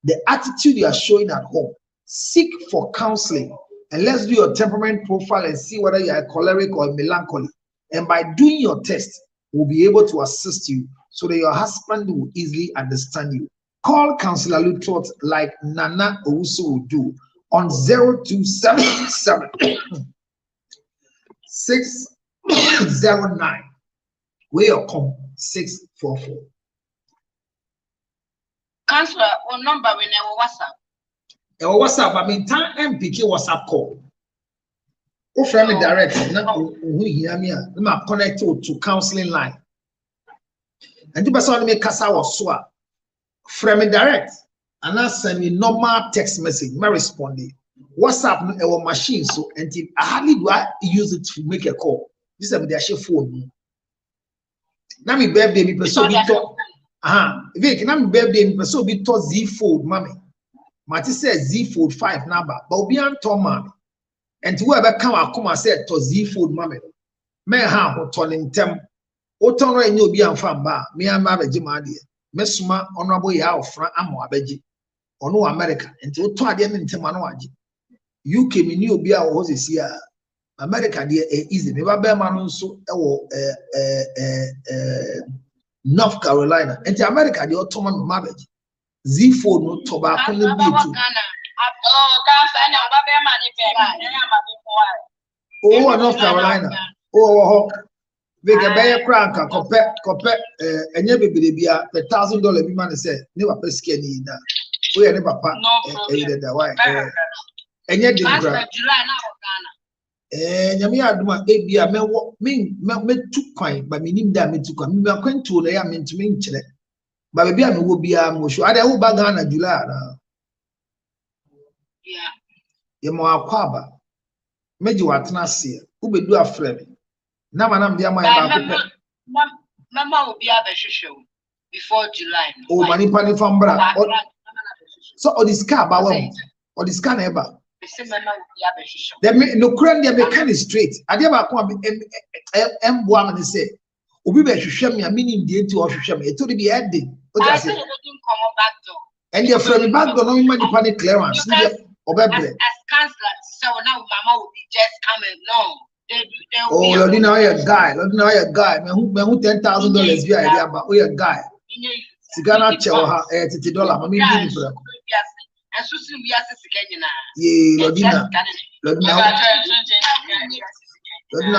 the attitude you are showing at home, seek for counseling. And let's do your temperament profile and see whether you are choleric or melancholy. And by doing your test, we'll be able to assist you so that your husband will easily understand you. Call Counselor Lutrot like Nana Owusu will do on 0277 609 where you come 644. Counselor, what number we never WhatsApp? WhatsApp, I mean, time MPK WhatsApp call. Go from me direct. Now, connect to counseling line. And the person me kasa was so from me direct. And I send me normal text message. Me respond. WhatsApp no machine so until I hardly do I use it to make a call. This is the phone. Now me birthday me person be to Vic, now me birthday me person be to Z fold mommy. Mati says Z fold 5 number, but obi an to mommy. And whoever come and say to Z fold mommy. Me ha ho to ntem. O ton right ni obi an fan ba. Me am abeji ma de. Me suma honorable ya ofra amo abeji. Ono America. And o to ade ne ntem ano age. UK me ni obi a wo se sia. America dey easy. Me ba be ma no so e wo North Carolina. And America dey Ottoman marriage. Z4 no to ba ko le bi tu. Oh, North Carolina. Oh, we get buy crank kope enye bebere bia $1,000 bi man say ne wa pesike ni na. We ne papa da why. Enye de gra. Nyame aduma ebia me tu kwan ba minim da me tu kwan me akwantu na ya me ntumi nkyere ba bia me wo bia mo hwo ade wo ba Ghana July na ye mo akwaba meji watena se wo bedu afre me na manam dia mai ba ko pe mama wo bia be hwehwe before July o mani pani fambra so o this car ba we o this car na eba no crane they be straight. I never come boam and say, Obi be hwehwem ya minim die nti o hwehwem e to be ending. What say? And your friend back door no money panic clearance. As counselor, so now mama will be just coming. No, oh, Lord, now you're a guy. Lord, now you're a guy. Me who $10,000 be idea about. Oh, you're a guy. Sigana chewa $80. Mami did for. Yeah, Lodina,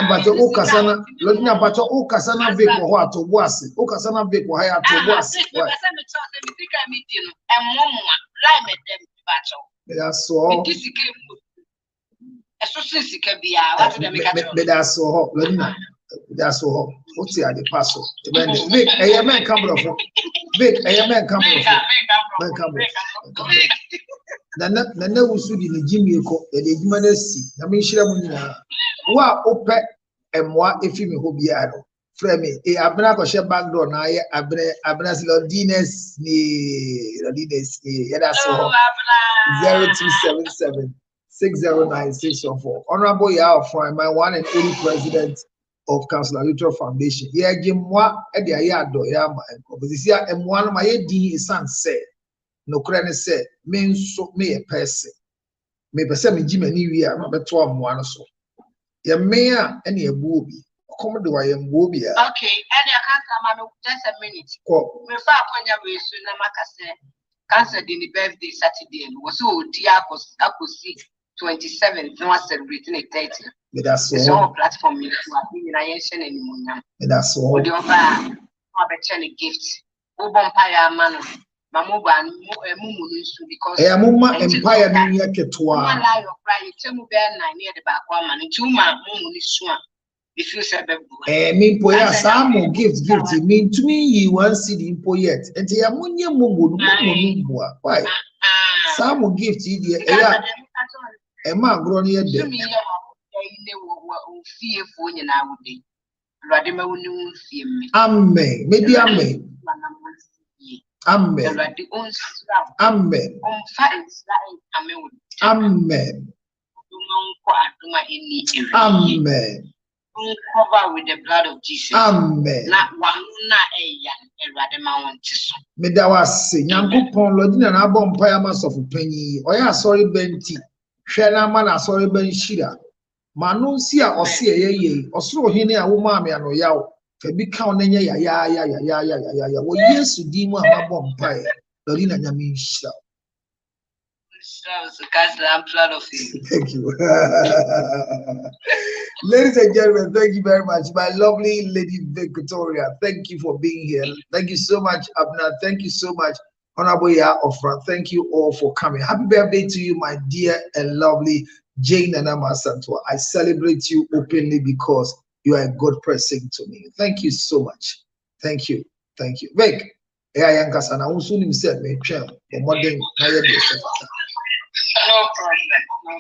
but Okasana, Lodina, but Okasana Vic or to was Okasana Vic or higher to was. That's so. That's so, Lodina. That's so. What's the passo? Vic, a man come from Vic, a man come from. Nana usudi ni jimi ko e de juma na si na me hira mu nyina wa ope emwa efimi ho bia no frɛ me e abena ko she back door na ye abena Lodines ni yada so 0277 609 honorable ya from my one and only president of Council Electoral Foundation ye gimwa e de aye ado ya ma opposition emwa no ma ye din isan say no crane say me so me a person me person me jima ni wi a ma beto amoa no so ye me a ene ebu obi come do I am obi a okay and I can't come just a minute me fa akonya we so na maka say cancer the birthday Saturday was so dia akosi 27th no celebrating a 30th me that so so platform me na yen hye na nimunyam me that so the oba ma be chene gift wo bompire mano Mamuba because Mumma Empire near Ketua. Near the back one and 2 months. If you said, mean poya some gift mean to me you won't see the poet and the ammonia mumu why some gift a man grown here fearful in our day. Radima will fear me. Amen, maybe Amen. Amen. Amen. Amen. Amen. Cover with the blood of Jesus. Amen. Not one na me da wase nyankopon lodina na abom paya masofu panyi oya sorry benti hwe na ma na sorry ben shira manu nsi a ose yeye osoro hene a wo ma me ano yawo fa bi ka onenye ya wo Yesu di mu amabom paya lodina nyame shira. I'm proud of you. Thank you. Ladies and gentlemen, thank you very much. My lovely Lady Victoria, thank you for being here. Thank you so much, Abna. Thank you so much, Honorable Ya Ofra. Thank you all for coming. Happy birthday to you, my dear and lovely Jane Anama Santua. I celebrate you openly because you are a good person to me. Thank you so much. Thank you. Thank you. Vic, no problem.